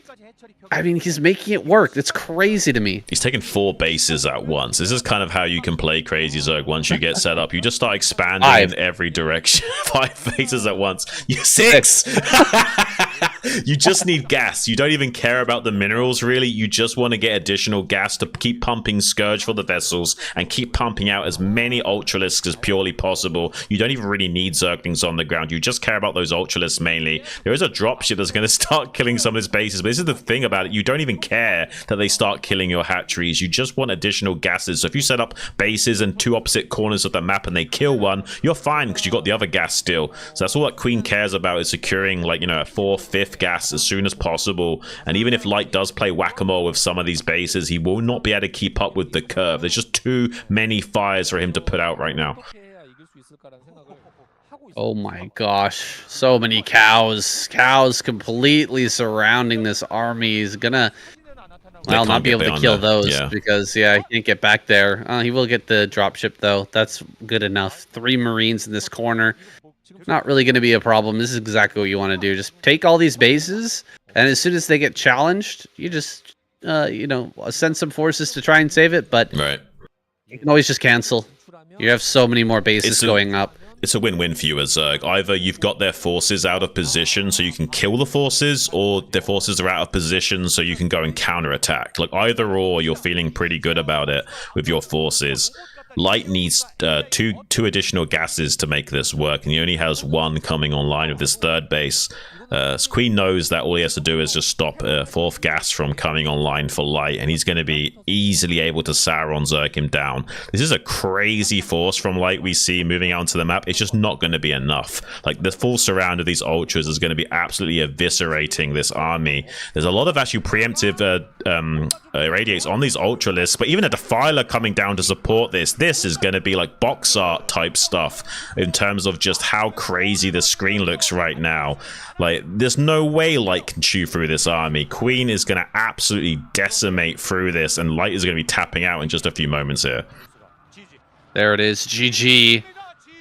S2: I mean, he's making it work. It's crazy to me.
S1: He's taking 4 bases at once. This is kind of how you can play Crazy Zerg once you get set up. You just start expanding in every direction. 5 bases at once. You're 6! You just need gas. You don't even care about the minerals, really. You just want to get additional gas to keep pumping Scourge for the vessels and keep pumping out as many Ultralisks as purely possible. You don't even really need Zerglings on the ground. You just care about those Ultralisks mainly. There is a dropship that's going to start killing some of his bases, but this is the thing about it. You don't even care that they start killing your hatcheries. You just want additional gases. So if you set up bases in 2 opposite corners of the map and they kill one, you're fine because you got the other gas still. So that's all that Queen cares about, is securing, like, you know, a 4th, 5th gas as soon as possible. And even if Light does play whack-a-mole with some of these bases, he will not be able to keep up with the curve. There's just too many fires for him to put out right now.
S2: Oh my gosh, so many cows. Cows completely surrounding this army. He's gonna, well, not be able to kill those because, yeah, he can't get back there. He will get the dropship, though. That's good enough. 3 Marines in this corner. Not really going to be a problem. This is exactly what you want to do. Just take all these bases, and as soon as they get challenged, you just, you know, send some forces to try and save it, but you can always just cancel. You have so many more bases going up.
S1: It's a win-win for you as Zerg. Either you've got their forces out of position so you can kill the forces, or their forces are out of position so you can go and counterattack. Like, either or, you're feeling pretty good about it with your forces. Light needs two additional gases to make this work, and he only has 1 coming online with this 3rd base. Queen knows that all he has to do is just stop 4th gas from coming online for Light, and he's going to be easily able to Sauron Zerg him down. This is a crazy force from Light we see moving out onto the map. It's just not going to be enough. Like, the full surround of these Ultras is going to be absolutely eviscerating this army. There's a lot of actually preemptive irradiates on these Ultralisks, but even a Defiler coming down to support this is going to be like box art type stuff in terms of just how crazy the screen looks right now. Like, there's no way Light can chew through this army. Queen is going to absolutely decimate through this, and Light is going to be tapping out in just a few moments here.
S2: There it is. GG.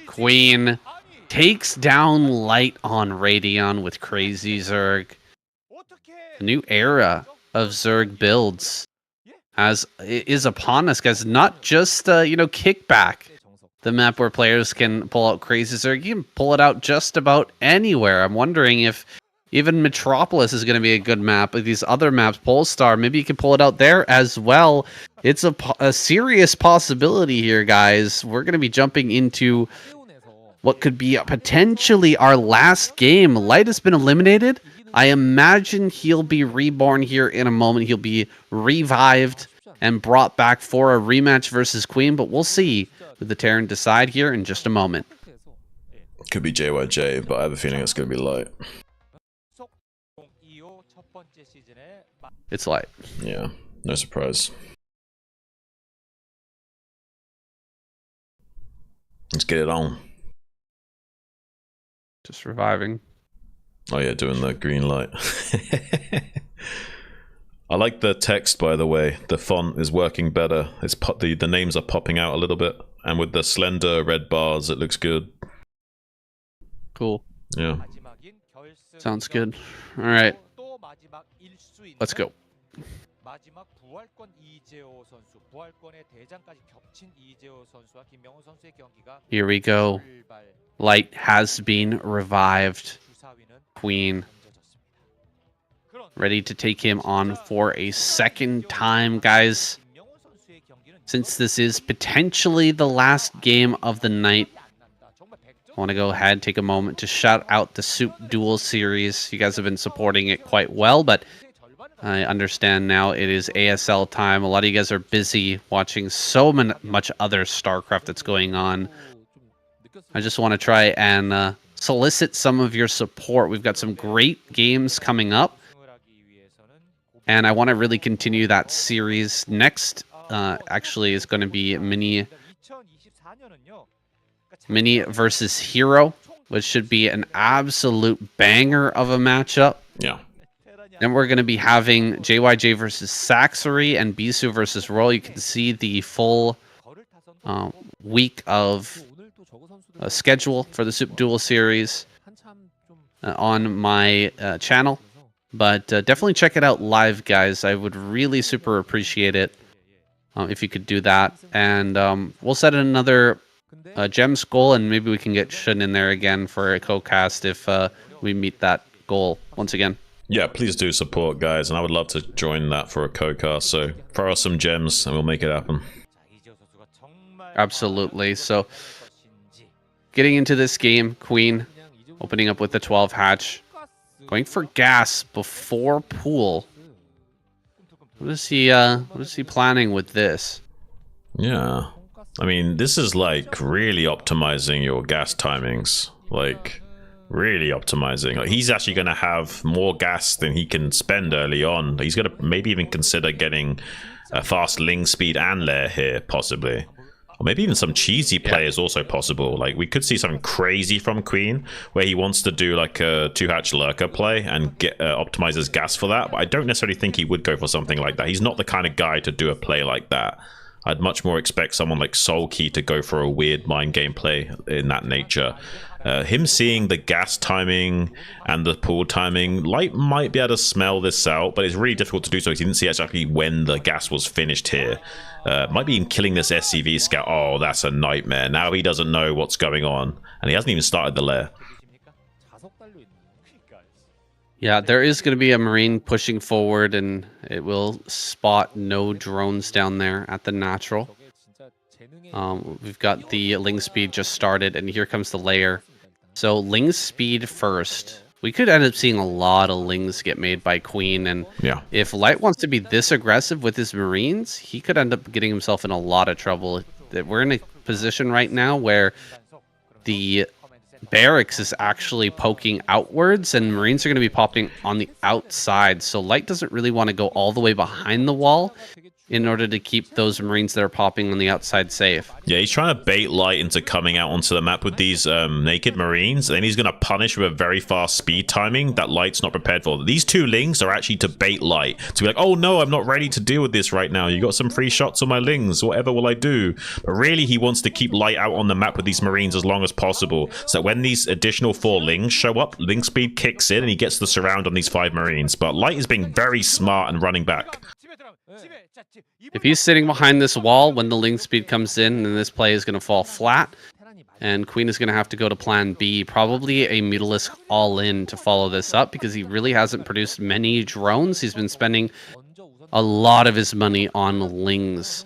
S2: Queen takes down Light on Radion with Crazy Zerg. A new era of Zerg builds is upon us, guys. Not just, you know, Kickback, the map where players can pull out Crazy Zerg. You can pull it out just about anywhere. I'm wondering if even Metropolis is going to be a good map. With these other maps, Polestar, maybe you can pull it out there as well. It's a serious possibility here, guys. We're going to be jumping into what could be potentially our last game. Light has been eliminated. I imagine he'll be reborn here in a moment. He'll be revived and brought back for a rematch versus Queen, but we'll see what the Terran decide here in just a moment.
S1: Could be JYJ, but I have a feeling it's going to be Light.
S2: It's Light.
S1: Yeah, no surprise. Let's get it on.
S2: Just reviving.
S1: Oh yeah, doing the green light. I like the text, by the way. The font is working better. It's the names are popping out a little bit, and with the slender red bars, it looks good.
S2: Cool.
S1: Yeah.
S2: Sounds good. All right. Let's go. Here we go. Light has been revived. Queen ready to take him on for a second time, guys. Since this is potentially the last game of the night, I want to go ahead and take a moment to shout out the Soup Duel series. You guys have been supporting it quite well, but I understand now it is ASL time. A lot of you guys are busy watching so much other Starcraft that's going on. I just want to try and solicit some of your support. We've got some great games coming up, And I want to really continue that series. Next, actually, is going to be Mini versus Hero, which should be an absolute banger of a matchup.
S1: Yeah.
S2: Then we're going to be having JYJ versus Saxory and Bisu versus Roll. You can see the full week of schedule for the Super Duel series on my channel. But definitely check it out live, guys. I would really super appreciate it if you could do that. And we'll set another Gems goal, and maybe we can get Shun in there again for a co-cast if we meet that goal once again.
S1: Yeah, please do support, guys, and I would love to join that for a co-cast. So throw us some gems, and we'll make it happen.
S2: Absolutely. So, getting into this game, Queen opening up with the 12 hatch, going for gas before pool. What is he planning with this?
S1: Yeah, I mean, this is like really optimizing your gas timings, like really optimizing. Like, he's actually going to have more gas than he can spend early on. He's going to maybe even consider getting a fast Ling speed and lair here, possibly. Or maybe even some cheesy play is also possible. Like, we could see something crazy from Queen, where he wants to do like a 2-hatch lurker play and get optimize his gas for that. But I don't necessarily think he would go for something like that. He's not the kind of guy to do a play like that. I'd much more expect someone like Soulkey to go for a weird mind game play in that nature. Him seeing the gas timing and the pool timing, Light might be able to smell this out, but it's really difficult to do so because he didn't see exactly when the gas was finished here. Might be in killing this SCV scout. Oh, that's a nightmare. Now he doesn't know what's going on, and he hasn't even started the lair.
S2: Yeah, there is going to be a Marine pushing forward, and it will spot no drones down there at the natural. We've got the Ling speed just started, and here comes the layer. So Ling speed first. We could end up seeing a lot of Lings get made by Queen, and if Light wants to be this aggressive with his Marines, he could end up getting himself in a lot of trouble. We're in a position right now where the barracks is actually poking outwards, and Marines are going to be popping on the outside. So Light doesn't really want to go all the way behind the wall in order to keep those Marines that are popping on the outside safe.
S1: Yeah, he's trying to bait Light into coming out onto the map with these naked Marines, and then he's going to punish with a very fast speed timing that Light's not prepared for. These two Lings are actually to bait Light, to be like, oh no, I'm not ready to deal with this right now. You got some free shots on my Lings, whatever will I do? But really, he wants to keep Light out on the map with these Marines as long as possible, so that when these additional 4 Lings show up, Ling speed kicks in and he gets the surround on these 5 Marines. But Light is being very smart and running back.
S2: If he's sitting behind this wall when the Ling speed comes in, then this play is going to fall flat, and Queen is going to have to go to plan B, probably a Mutalisk all-in to follow this up, because he really hasn't produced many drones. He's been spending a lot of his money on Lings.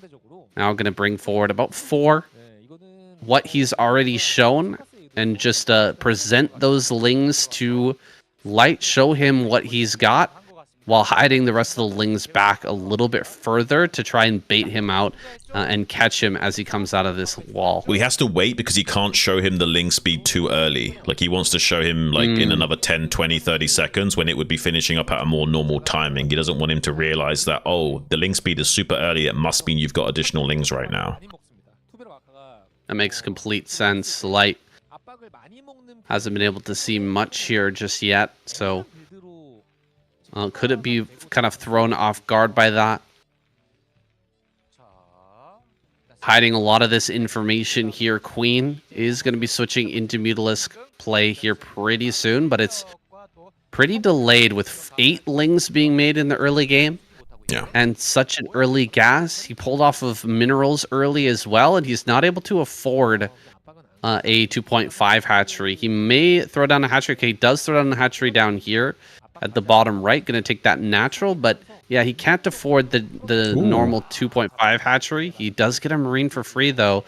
S2: Now going to bring forward about 4. What he's already shown, and just present those Lings to Light, show him what he's got, while hiding the rest of the Lings back a little bit further to try and bait him out and catch him as he comes out of this wall.
S1: Well, he has to wait because he can't show him the Ling speed too early. Like, he wants to show him like in another 10, 20, 30 seconds when it would be finishing up at a more normal timing. He doesn't want him to realize that, oh, the Ling speed is super early. It must mean you've got additional Lings right now.
S2: That makes complete sense. Light hasn't been able to see much here just yet, so could it be kind of thrown off guard by that? Hiding a lot of this information here. Queen is going to be switching into Mutalisk play here pretty soon, but it's pretty delayed with 8 Lings being made in the early game.
S1: Yeah.
S2: And such an early gas. He pulled off of minerals early as well, and he's not able to afford a 2.5 hatchery. He may throw down a hatchery. Okay, he does throw down a hatchery down here at the bottom right, going to take that natural, but yeah, he can't afford the normal 2.5 hatchery. He does get a Marine for free, though.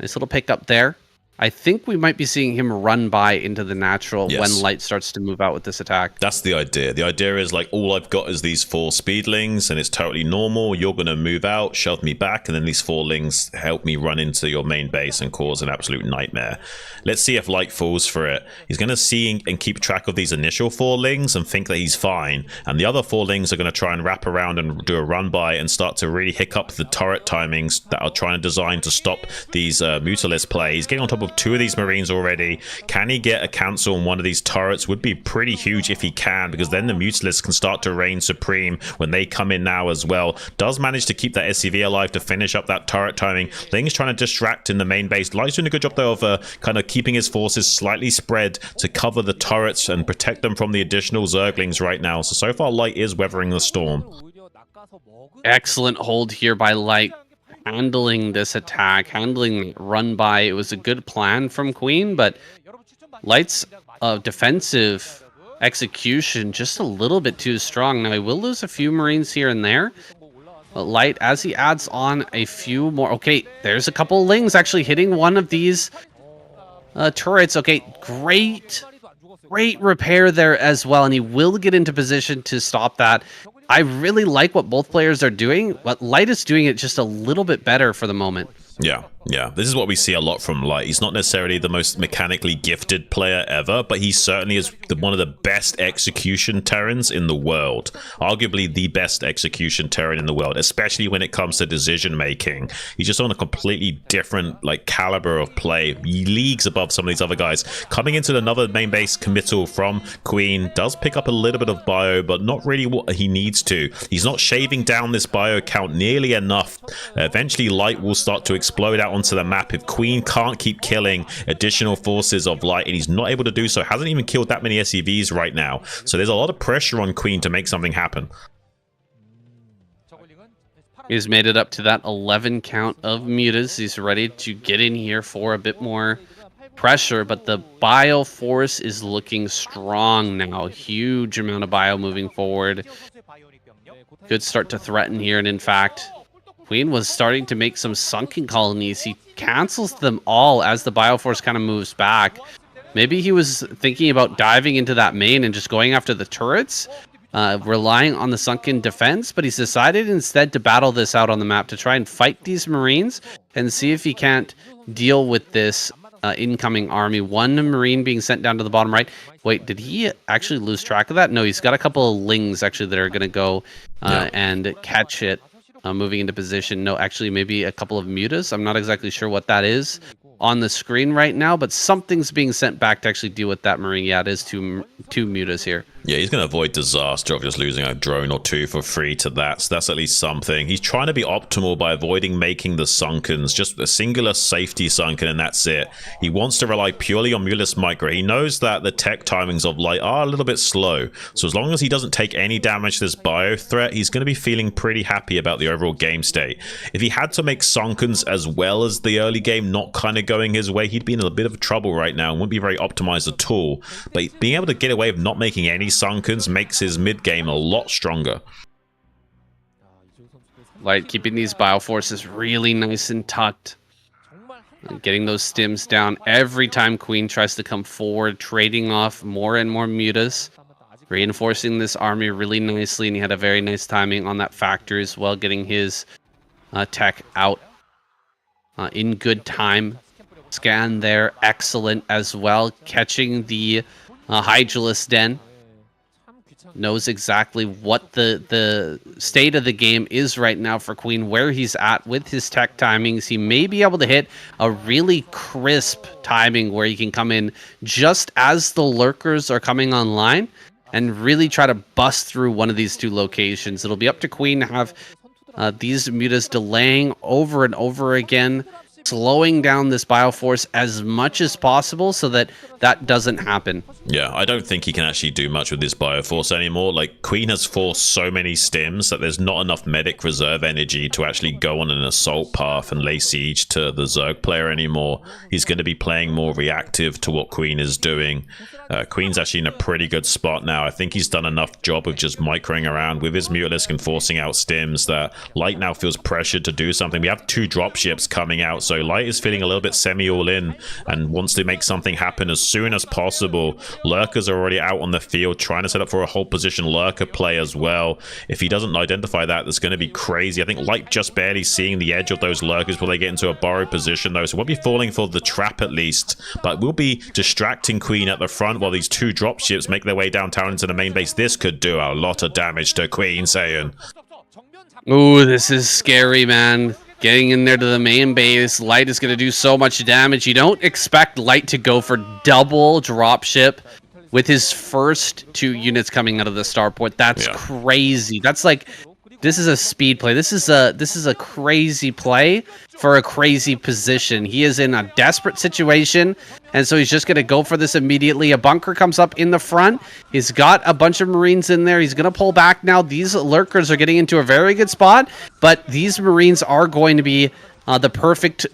S2: Nice little pickup there. I think we might be seeing him run by into the natural
S1: Yes.
S2: when Light starts to move out with this attack.
S1: That's the idea. The idea is like, all I've got is these 4 speedlings, and it's totally normal. You're going to move out, shove me back, and then these 4 lings help me run into your main base and cause an absolute nightmare. Let's see if Light falls for it. He's going to see and keep track of these initial 4 lings and think that he's fine, and the other 4 lings are going to try and wrap around and do a run by and start to really hiccup the turret timings that are trying to design to stop these Mutalisk play. He's getting on top of 2 of these Marines already. Can he get a cancel on one of these turrets? Would be pretty huge if he can, because then the Mutalisk can start to reign supreme when they come in now as well. Does manage to keep that SCV alive to finish up that turret timing. Ling's trying to distract in the main base. Light's doing a good job though of kind of keeping his forces slightly spread to cover the turrets and protect them from the additional Zerglings right now. So far Light is weathering the storm.
S2: Excellent hold here by Light, handling this attack, handling run by. It was a good plan from Queen, but Light's defensive execution just a little bit too strong. Now he will lose a few Marines here and there, but Light, as he adds on a few more, okay, there's a couple of lings actually hitting one of these turrets. Okay, great repair there as well, and he will get into position to stop that. I really like what both players are doing, but Light is doing it just a little bit better for the moment.
S1: Yeah. This is what we see a lot from Light. He's not necessarily the most mechanically gifted player ever, but he certainly is one of the best execution Terrans in the world. Arguably the best execution Terran in the world, especially when it comes to decision making. He's just on a completely different like caliber of play, leagues above some of these other guys. Coming into another main base committal from Queen, does pick up a little bit of bio, but not really what he needs to. He's not shaving down this bio count nearly enough. Eventually Light will start to explode out onto the map if Queen can't keep killing additional forces of Light, and he's not able to do so. Hasn't even killed that many SCVs right now, so there's a lot of pressure on Queen to make something happen.
S2: He's made it up to that 11 count of mutas. He's ready to get in here for a bit more pressure, but the bio force is looking strong now. Huge amount of bio moving forward. Could start to threaten here, and in fact, Queen was starting to make some sunken colonies. He cancels them all as the Bioforce kind of moves back. Maybe he was thinking about diving into that main and just going after the turrets, relying on the sunken defense, but he's decided instead to battle this out on the map to try and fight these Marines and see if he can't deal with this incoming army. One Marine being sent down to the bottom right. Wait, did he actually lose track of that? No, he's got a couple of lings actually that are going to go and catch it. Moving into position. No, actually, maybe a couple of mutas. I'm not exactly sure what that is on the screen right now, but something's being sent back to actually deal with that Marine. Yeah, it is two mutas here.
S1: Yeah, he's going to avoid disaster of just losing a drone or 2 for free to that. So that's at least something. He's trying to be optimal by avoiding making the sunkens, just a singular safety sunken, and that's it. He wants to rely purely on Mutalisk Micro. He knows that the tech timings of Light are a little bit slow. So as long as he doesn't take any damage to this bio threat, he's going to be feeling pretty happy about the overall game state. If he had to make sunkens as well as the early game not kind of going his way, he'd be in a bit of trouble right now and wouldn't be very optimized at all. But being able to get away with not making any sunkens makes his mid game a lot stronger.
S2: Light keeping these bioforces really nice and tucked, and getting those stims down every time Queen tries to come forward, trading off more and more mutas, reinforcing this army really nicely. And he had a very nice timing on that factor as well, getting his tech out in good time. Scan there, excellent as well, catching the Hydralisk Den. Knows exactly what the state of the game is right now for Queen, where he's at with his tech timings. He may be able to hit a really crisp timing where he can come in just as the lurkers are coming online and really try to bust through one of these 2 locations. It'll be up to Queen to have these mutas delaying over and over again, slowing down this bioforce as much as possible so that that doesn't happen.
S1: Yeah, I don't think he can actually do much with this bioforce anymore. Like, Queen has forced so many stims that there's not enough medic reserve energy to actually go on an assault path and lay siege to the Zerg player anymore. He's going to be playing more reactive to what Queen is doing. Queen's actually in a pretty good spot now. I think he's done enough job of just microing around with his Mutalisk and forcing out stims that Light now feels pressured to do something. We have 2 dropships coming out, So Light is feeling a little bit semi-all in and wants to make something happen as soon as possible. Lurkers are already out on the field trying to set up for a hold position lurker play as well. If he doesn't identify that, that's going to be crazy. I think Light just barely seeing the edge of those lurkers before they get into a borrowed position though, so we'll be falling for the trap at least, but we'll be distracting Queen at the front while these two dropships make their way downtown into the main base. This could do a lot of damage to Queen, saying.
S2: Ooh, this is scary, man. Getting in there to the main base, Light is going to do so much damage. You don't expect Light to go for double dropship with his first 2 units coming out of the starport. That's crazy. That's like, this is a speed play. This is a crazy play for a crazy position. He is in a desperate situation, and so he's just going to go for this immediately. A bunker comes up in the front. He's got a bunch of Marines in there. He's going to pull back now. These lurkers are getting into a very good spot, but these Marines are going to be the perfect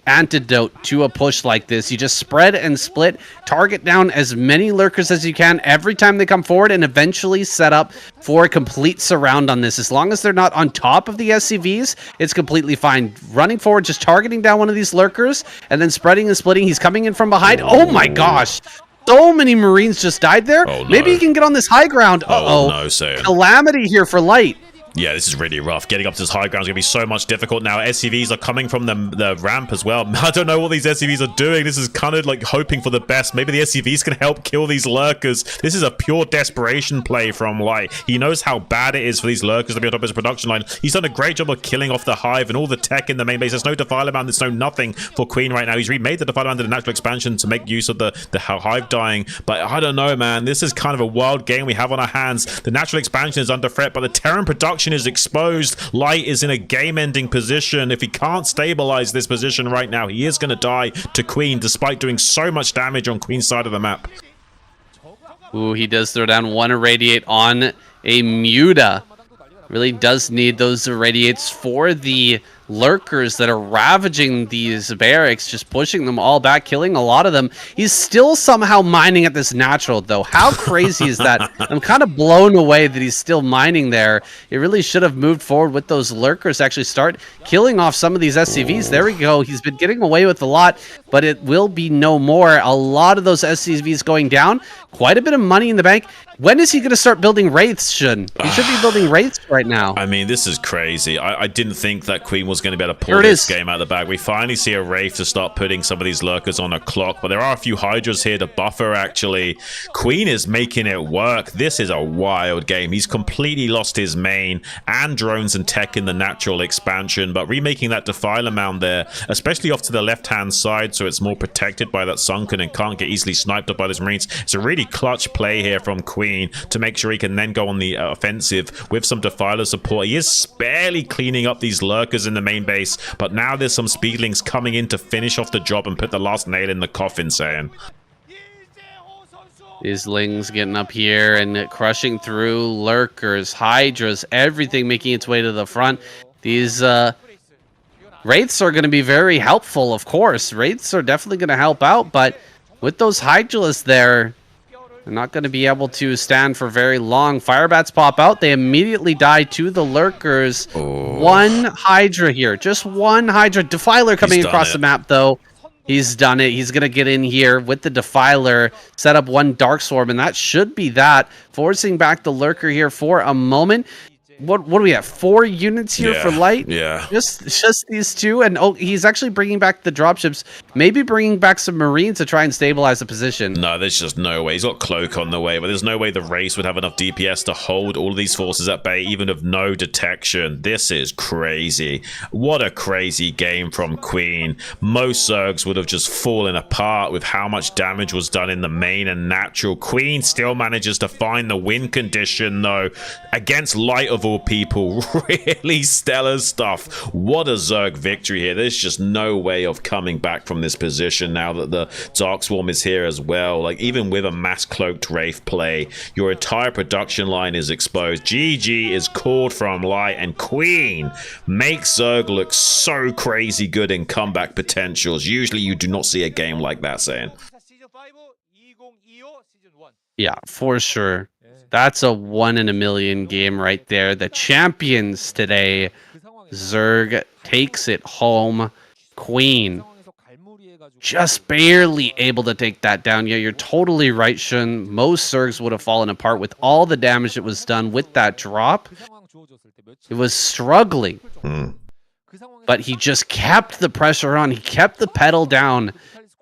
S2: antidote to a push like this. You just spread and split, target down as many lurkers as you can every time they come forward, and eventually set up for a complete surround on this. As long as they're not on top of the SCVs, it's completely fine. Running forward, just targeting down one of these lurkers, and then spreading and splitting. He's coming in from behind. Oh my gosh! So many Marines just died there.
S1: Oh, no.
S2: Maybe he can get on this high ground.
S1: Oh no, Saiyan.
S2: Calamity here for Light.
S1: Yeah, this is really rough. Getting up to this high ground is going to be so much difficult now. SCVs are coming from the ramp as well. I don't know what these SCVs are doing. This is kind of like hoping for the best. Maybe the SCVs can help kill these lurkers. This is a pure desperation play from Light. He knows how bad it is for these lurkers to be on top of his production line. He's done a great job of killing off the hive and all the tech in the main base. There's no Defiler Mound. There's no nothing for Queen right now. He's remade the Defiler Mound in the natural expansion to make use of the hive dying. But I don't know, man. This is kind of a wild game we have on our hands. The natural expansion is under threat, but the Terran production is exposed. Light is in a game-ending position. If he can't stabilize this position right now, he is going to die to Queen, despite doing so much damage on Queen's side of the map.
S2: Ooh, he does throw down 1 irradiate on a Muta. Really does need those irradiates for the lurkers that are ravaging these barracks, just pushing them all back, killing a lot of them. He's still somehow mining at this natural, though. How crazy is that? I'm kind of blown away that he's still mining there. He really should have moved forward with those lurkers to actually start killing off some of these SCVs. There we go. He's been getting away with a lot, but it will be no more. A lot of those SCVs going down. Quite a bit of money in the bank. When is he going to start building Wraiths, Shun? He should be building Wraiths right now.
S1: I mean, this is crazy. I didn't think that Queen was going to be able to pull this game out of the bag. We finally see a Wraith to start putting some of these lurkers on a clock, but there are a few Hydras here to buffer, actually. Queen is making it work. This is a wild game. He's completely lost his main and drones and tech in the natural expansion, but remaking that Defiler Mound there, especially off to the left-hand side, so it's more protected by that Sunken and can't get easily sniped up by those Marines. It's a really clutch play here from Queen to make sure he can then go on the offensive with some Defiler support. He is barely cleaning up these lurkers in the main base, but now there's some speedlings coming in to finish off the job and put the last nail in the coffin, saying.
S2: These Lings getting up here and crushing through lurkers, Hydras, everything making its way to the front. These Wraiths are going to be very helpful, of course. Wraiths are definitely going to help out, but with those Hydras there, they're not going to be able to stand for very long. Firebats pop out. They immediately die to the lurkers.
S1: Oh.
S2: 1 Hydra here. Just 1 Hydra. Defiler coming across the map, though. He's done it. He's going to get in here with the Defiler, set up 1 Dark Swarm, and that should be that. Forcing back the lurker here for a moment. What do we have? 4 units here for Light?
S1: Yeah.
S2: Just these 2. And oh, he's actually bringing back the dropships. Maybe bringing back some Marines to try and stabilize the position.
S1: No, there's just no way. He's got Cloak on the way, but there's no way the race would have enough DPS to hold all of these forces at bay, even with no detection. This is crazy. What a crazy game from Queen. Most Zergs would have just fallen apart with how much damage was done in the main and natural. Queen still manages to find the win condition, though, against Light of all people. Really stellar stuff. What a Zerg victory here. There's just no way of coming back from this position now that the Dark Swarm is here as well. Like, even with a mass cloaked Wraith play, your entire production line is exposed. GG is called from Light, and Queen makes Zerg look so crazy good in comeback potentials. Usually you do not see a game like that, saying.
S2: Yeah, for sure. That's a 1 in a million game right there. The champions today. Zerg takes it home. Queen. Just barely able to take that down. Yeah, you're totally right, Shun. Most Zergs would have fallen apart with all the damage that was done with that drop. It was struggling. But he just kept the pressure on. He kept the pedal down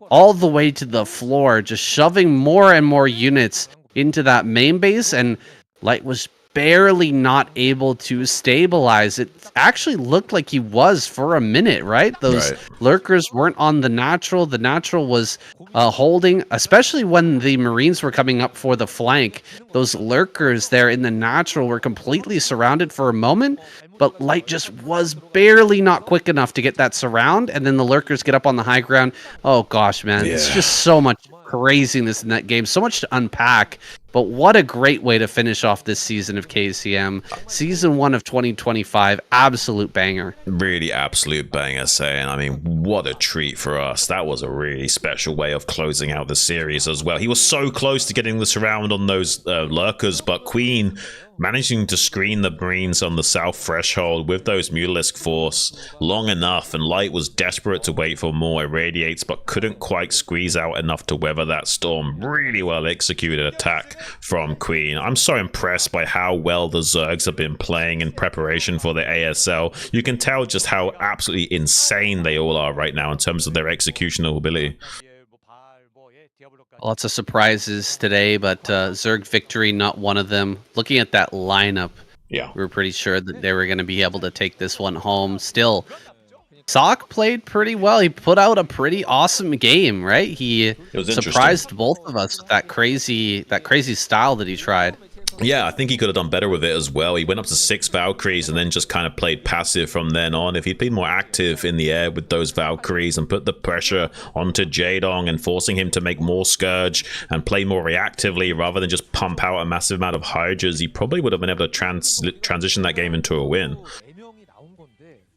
S2: all the way to the floor, just shoving more and more units into that main base, and Light was barely not able to stabilize. It actually looked like he was for a minute, right? Those lurkers weren't on the natural. The natural was holding, especially when the Marines were coming up for the flank. Those lurkers there in the natural were completely surrounded for a moment, but Light just was barely not quick enough to get that surround, and then the lurkers get up on the high ground. Oh gosh, man, it's just so much craziness in that game, so much to unpack. But what a great way to finish off this season of KCM. Season 1 of 2025, absolute banger.
S1: Really absolute banger, saying. I mean, what a treat for us. That was a really special way of closing out the series as well. He was so close to getting the surround on those lurkers, but Queen managing to screen the Marines on the south threshold with those Mutalisk Force long enough, and Light was desperate to wait for more irradiates, but couldn't quite squeeze out enough to weather that storm. Really well executed attack from Queen. I'm so impressed by how well the Zergs have been playing in preparation for the ASL. You can tell just how absolutely insane they all are right now in terms of their executional ability.
S2: Lots of surprises today, but Zerg victory, not one of them. Looking at that lineup, we were pretty sure that they were going to be able to take this one home. Still, Sock played pretty well. He put out a pretty awesome game, right? He surprised both of us with that crazy style that he tried.
S1: Yeah, I think he could have done better with it as well. He went up to 6 Valkyries and then just kind of played passive from then on. If he'd been more active in the air with those Valkyries and put the pressure onto Jaedong and forcing him to make more Scourge and play more reactively rather than just pump out a massive amount of Hydras, he probably would have been able to transition that game into a win.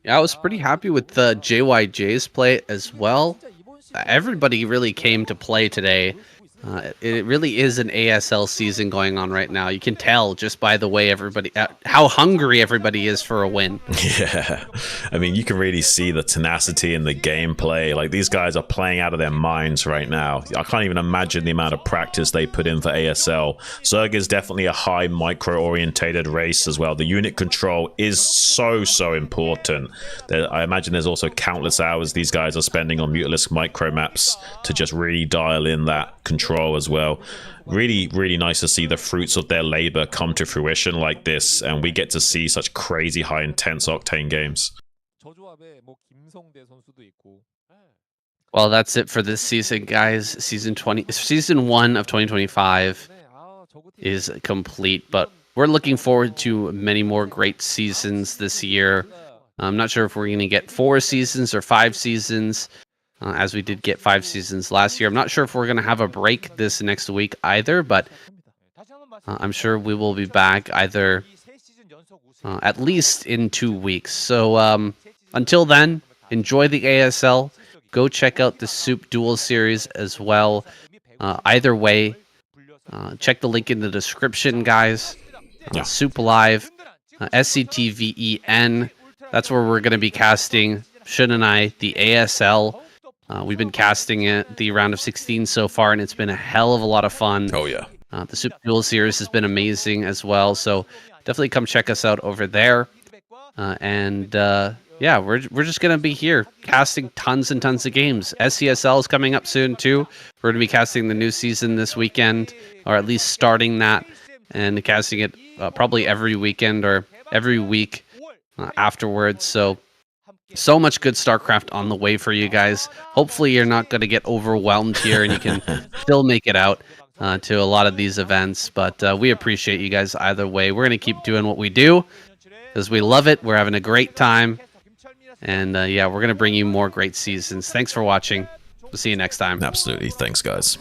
S2: Yeah, I was pretty happy with the JYJ's play as well. Everybody really came to play today. It really is an ASL season going on right now. You can tell just by the way everybody, how hungry everybody is for a win.
S1: Yeah, I mean, you can really see the tenacity in the gameplay. Like, these guys are playing out of their minds right now. I can't even imagine the amount of practice they put in for ASL. Zerg is definitely a high micro-orientated race as well. The unit control is so important. I imagine there's also countless hours these guys are spending on Mutalisk micro maps to just really dial in that control as well. Really nice to see the fruits of their labor come to fruition like this, and we get to see such crazy high intense octane games.
S2: Well, that's it for this season, guys. Season 1 of 2025 is complete, but we're looking forward to many more great seasons this year. I'm not sure if we're going to get 4 seasons or 5 seasons. As we did get 5 seasons last year. I'm not sure if we're going to have a break this next week either, but I'm sure we will be back either at least in 2 weeks. So until then, enjoy the ASL. Go check out the Soup Duel series as well. Either way, check the link in the description, guys. Soup Live, SCTVEN. That's where we're going to be casting, Shun and I, the ASL. We've been casting it the round of 16 so far, and it's been a hell of a lot of fun.
S1: Oh, yeah.
S2: The Super Duel series has been amazing as well, so definitely come check us out over there. Yeah, we're just going to be here casting tons and tons of games. SCSL is coming up soon, too. We're going to be casting the new season this weekend, or at least starting that, and casting it probably every weekend or every week afterwards, so much good Starcraft on the way for you guys. Hopefully you're not going to get overwhelmed here and you can still make it out to a lot of these events. But we appreciate you guys either way. We're going to keep doing what we do because we love it. We're having a great time. And yeah, we're going to bring you more great seasons. Thanks for watching. We'll see you next time.
S1: Absolutely. Thanks, guys.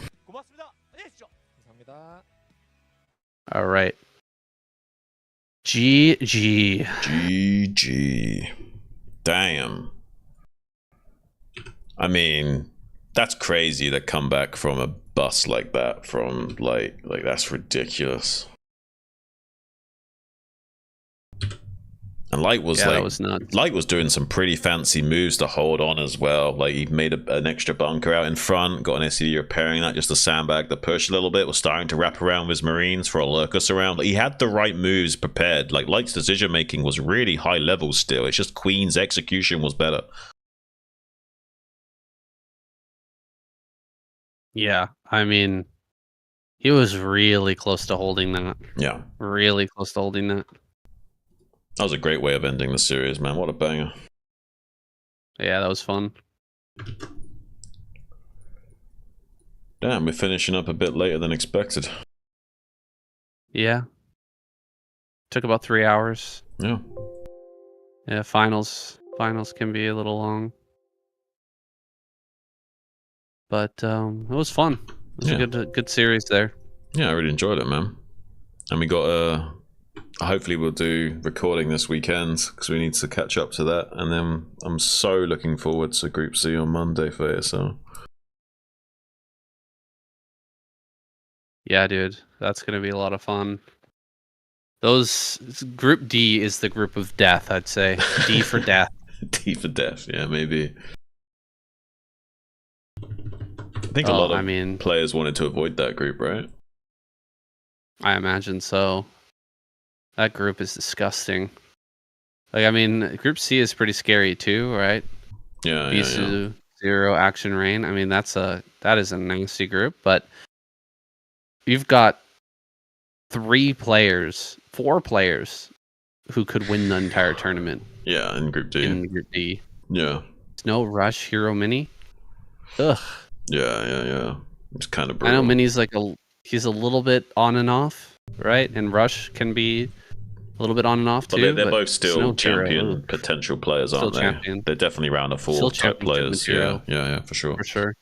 S2: All right. GG.
S1: GG. Damn. I mean, that's crazy to come back from a bust like that. From like that's ridiculous. And Light was
S2: that was nuts.
S1: Light was doing some pretty fancy moves to hold on as well. Like he made an extra bunker out in front, got an SCD repairing that just to sandbag the push a little bit, was starting to wrap around with his Marines for a Lurkus around. Like, he had the right moves prepared. Like Light's decision making was really high level still. It's just Queen's execution was better.
S2: Yeah, I mean, he was really close to holding that.
S1: Yeah.
S2: Really close to holding that.
S1: That was a great way of ending the series, man. What a banger.
S2: Yeah, that was fun.
S1: Damn, we're finishing up a bit later than expected.
S2: Yeah. Took about 3 hours.
S1: Yeah.
S2: Yeah, finals can be a little long. But it was fun. It was a good series there.
S1: Yeah, I really enjoyed it, man. And we got hopefully we'll do recording this weekend because we need to catch up to that. And then I'm so looking forward to Group C on Monday for ASL.
S2: Yeah, dude, that's gonna be a lot of fun. Group D is the group of death, I'd say. D for death.
S1: D for death, yeah, maybe. I think a lot of players wanted to avoid that group, right?
S2: I imagine so. That group is disgusting. Like, I mean, Group C is pretty scary too, right?
S1: Yeah,
S2: Bisu, Zero, Action Rain. I mean, that is a nasty group, but you've got 4 players who could win the entire tournament.
S1: Yeah, in Group D.
S2: In Group D.
S1: Yeah.
S2: Snow, Rush, Hero, Mini. Ugh.
S1: Yeah. It's kind of brutal.
S2: I know Mini's he's a little bit on and off, right? And Rush can be a little bit on and off too.
S1: But they're both still champion potential players, aren't they?
S2: Champion.
S1: They're definitely round of 4 type players. Yeah, for sure.
S2: For sure.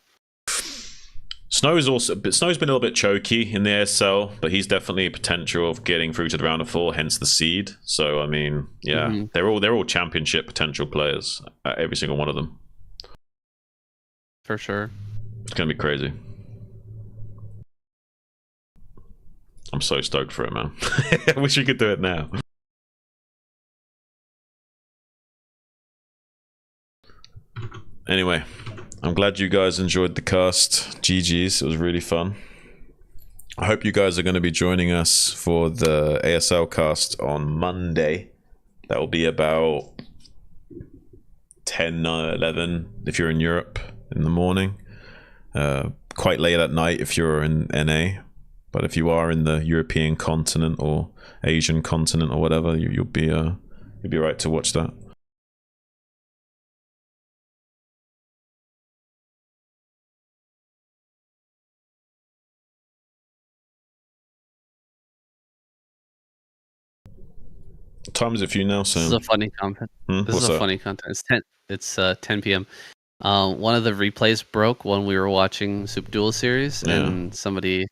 S1: Snow's been a little bit choky in the ASL, but he's definitely a potential of getting through to the round of 4, hence the seed. So I mean, yeah, they're all championship potential players, every single one of them.
S2: For sure.
S1: It's gonna be crazy. I'm so stoked for it, man. I wish we could do it now. Anyway, I'm glad you guys enjoyed the cast. GG's, it was really fun. I hope you guys are going to be joining us for the ASL cast on Monday. That will be about 10, 11 if you're in Europe in the morning. Quite late at night if you're in NA. But if you are in the European continent or Asian continent or whatever, you'll be right to watch that. What time is it for you now, Sam?
S2: This is a funny content. Funny content. It's 10 p.m. One of the replays broke when we were watching Super Duel series, and somebody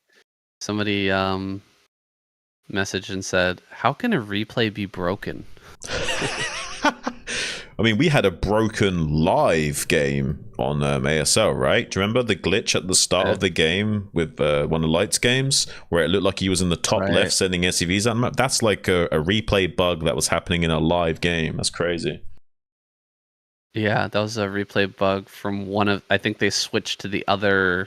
S2: messaged and said, "How can a replay be broken?"
S1: I mean, we had a broken live game on ASL, right? Do you remember the glitch at the start of the game with one of Light's games where it looked like he was in the top left sending SCVs on the map? That's like a replay bug that was happening in a live game. That's crazy.
S2: Yeah, that was a replay bug from one of... I think they switched to the other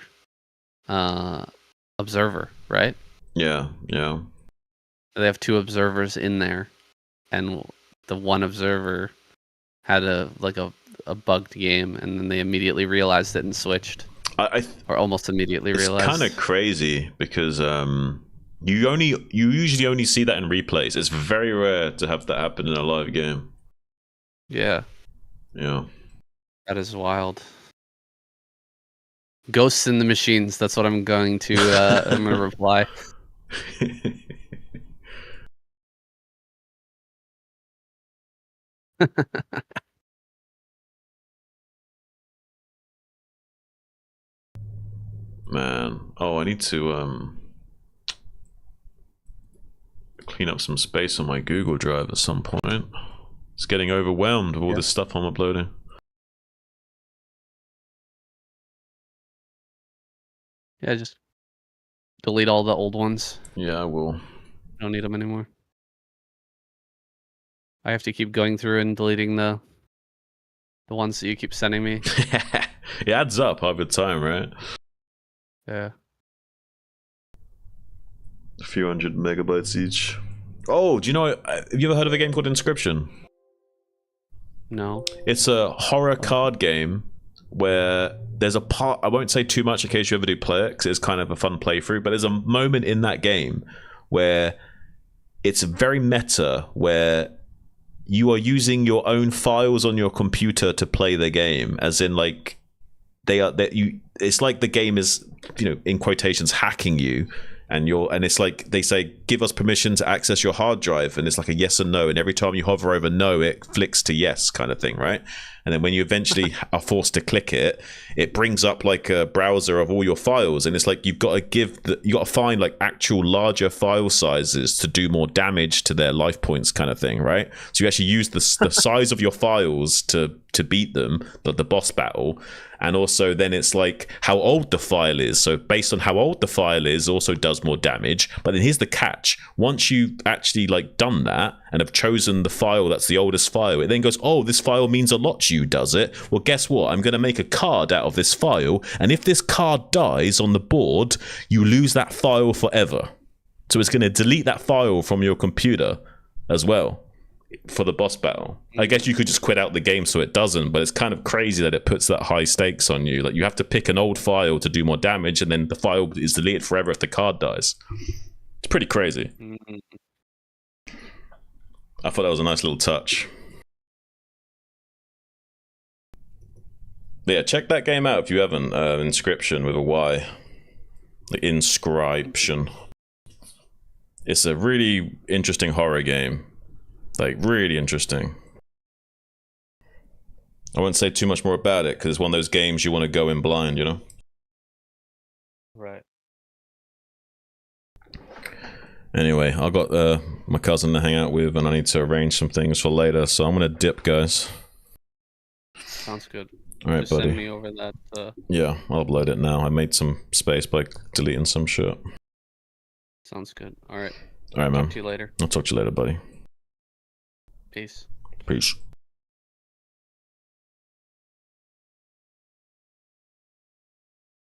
S2: observer, right?
S1: Yeah.
S2: They have 2 observers in there, and the one observer had a bugged game, and then they immediately realized it and switched. Or almost immediately realized.
S1: It's kind of crazy because you usually only see that in replays. It's very rare to have that happen in a live game.
S2: Yeah.
S1: Yeah.
S2: That is wild. Ghosts in the machines. That's what I'm going to I'm going to reply.
S1: Man, I need to clean up some space on my Google Drive at some point. It's getting overwhelmed with all this stuff I'm uploading.
S2: Yeah, just delete all the old ones.
S1: Yeah, I will.
S2: Don't need them anymore. I have to keep going through and deleting the ones that you keep sending me.
S1: It adds up over time, right?
S2: Yeah.
S1: A few hundred megabytes each. Oh, do you know? Have you ever heard of a game called Inscription?
S2: No.
S1: It's a horror card game where there's a part. I won't say too much in case you ever do play it, because it's kind of a fun playthrough. But there's a moment in that game where it's very meta, where you are using your own files on your computer to play the game, as in like they are that you. It's like the game is, in quotations, hacking you. And it's like they say, give us permission to access your hard drive, and it's like a yes and no, and every time you hover over no, it flicks to yes, kind of thing, right? And then when you eventually are forced to click it, it brings up like a browser of all your files, and it's like you got to find like actual larger file sizes to do more damage to their life points, kind of thing, right? So you actually use the size of your files to beat them, the boss battle. And also then it's like how old the file is. So based on how old the file is also does more damage. But then here's the catch. Once you've actually like done that and have chosen the file that's the oldest file, it then goes, oh, this file means a lot to you, does it? Well, guess what? I'm going to make a card out of this file. And if this card dies on the board, you lose that file forever. So it's going to delete that file from your computer as well for the boss battle. I guess you could just quit out the game so it doesn't, but it's kind of crazy that it puts that high stakes on you. Like you have to pick an old file to do more damage, and then the file is deleted forever if the card dies. It's pretty crazy. I thought that was a nice little touch. But yeah, check that game out if you haven't. Inscription with a Y. The Inscription. It's a really interesting horror game. Like, really interesting. I won't say too much more about it, because it's one of those games you want to go in blind,
S2: Right.
S1: Anyway, I've got my cousin to hang out with, and I need to arrange some things for later, so I'm going to dip, guys.
S2: Sounds good.
S1: Alright,
S2: Just
S1: buddy.
S2: send me over that.
S1: Yeah, I'll upload it now. I made some space by deleting some shit.
S2: Sounds good. Alright.
S1: Alright, man.
S2: Talk to you later.
S1: I'll talk to you later, buddy.
S2: Peace.
S1: Peace.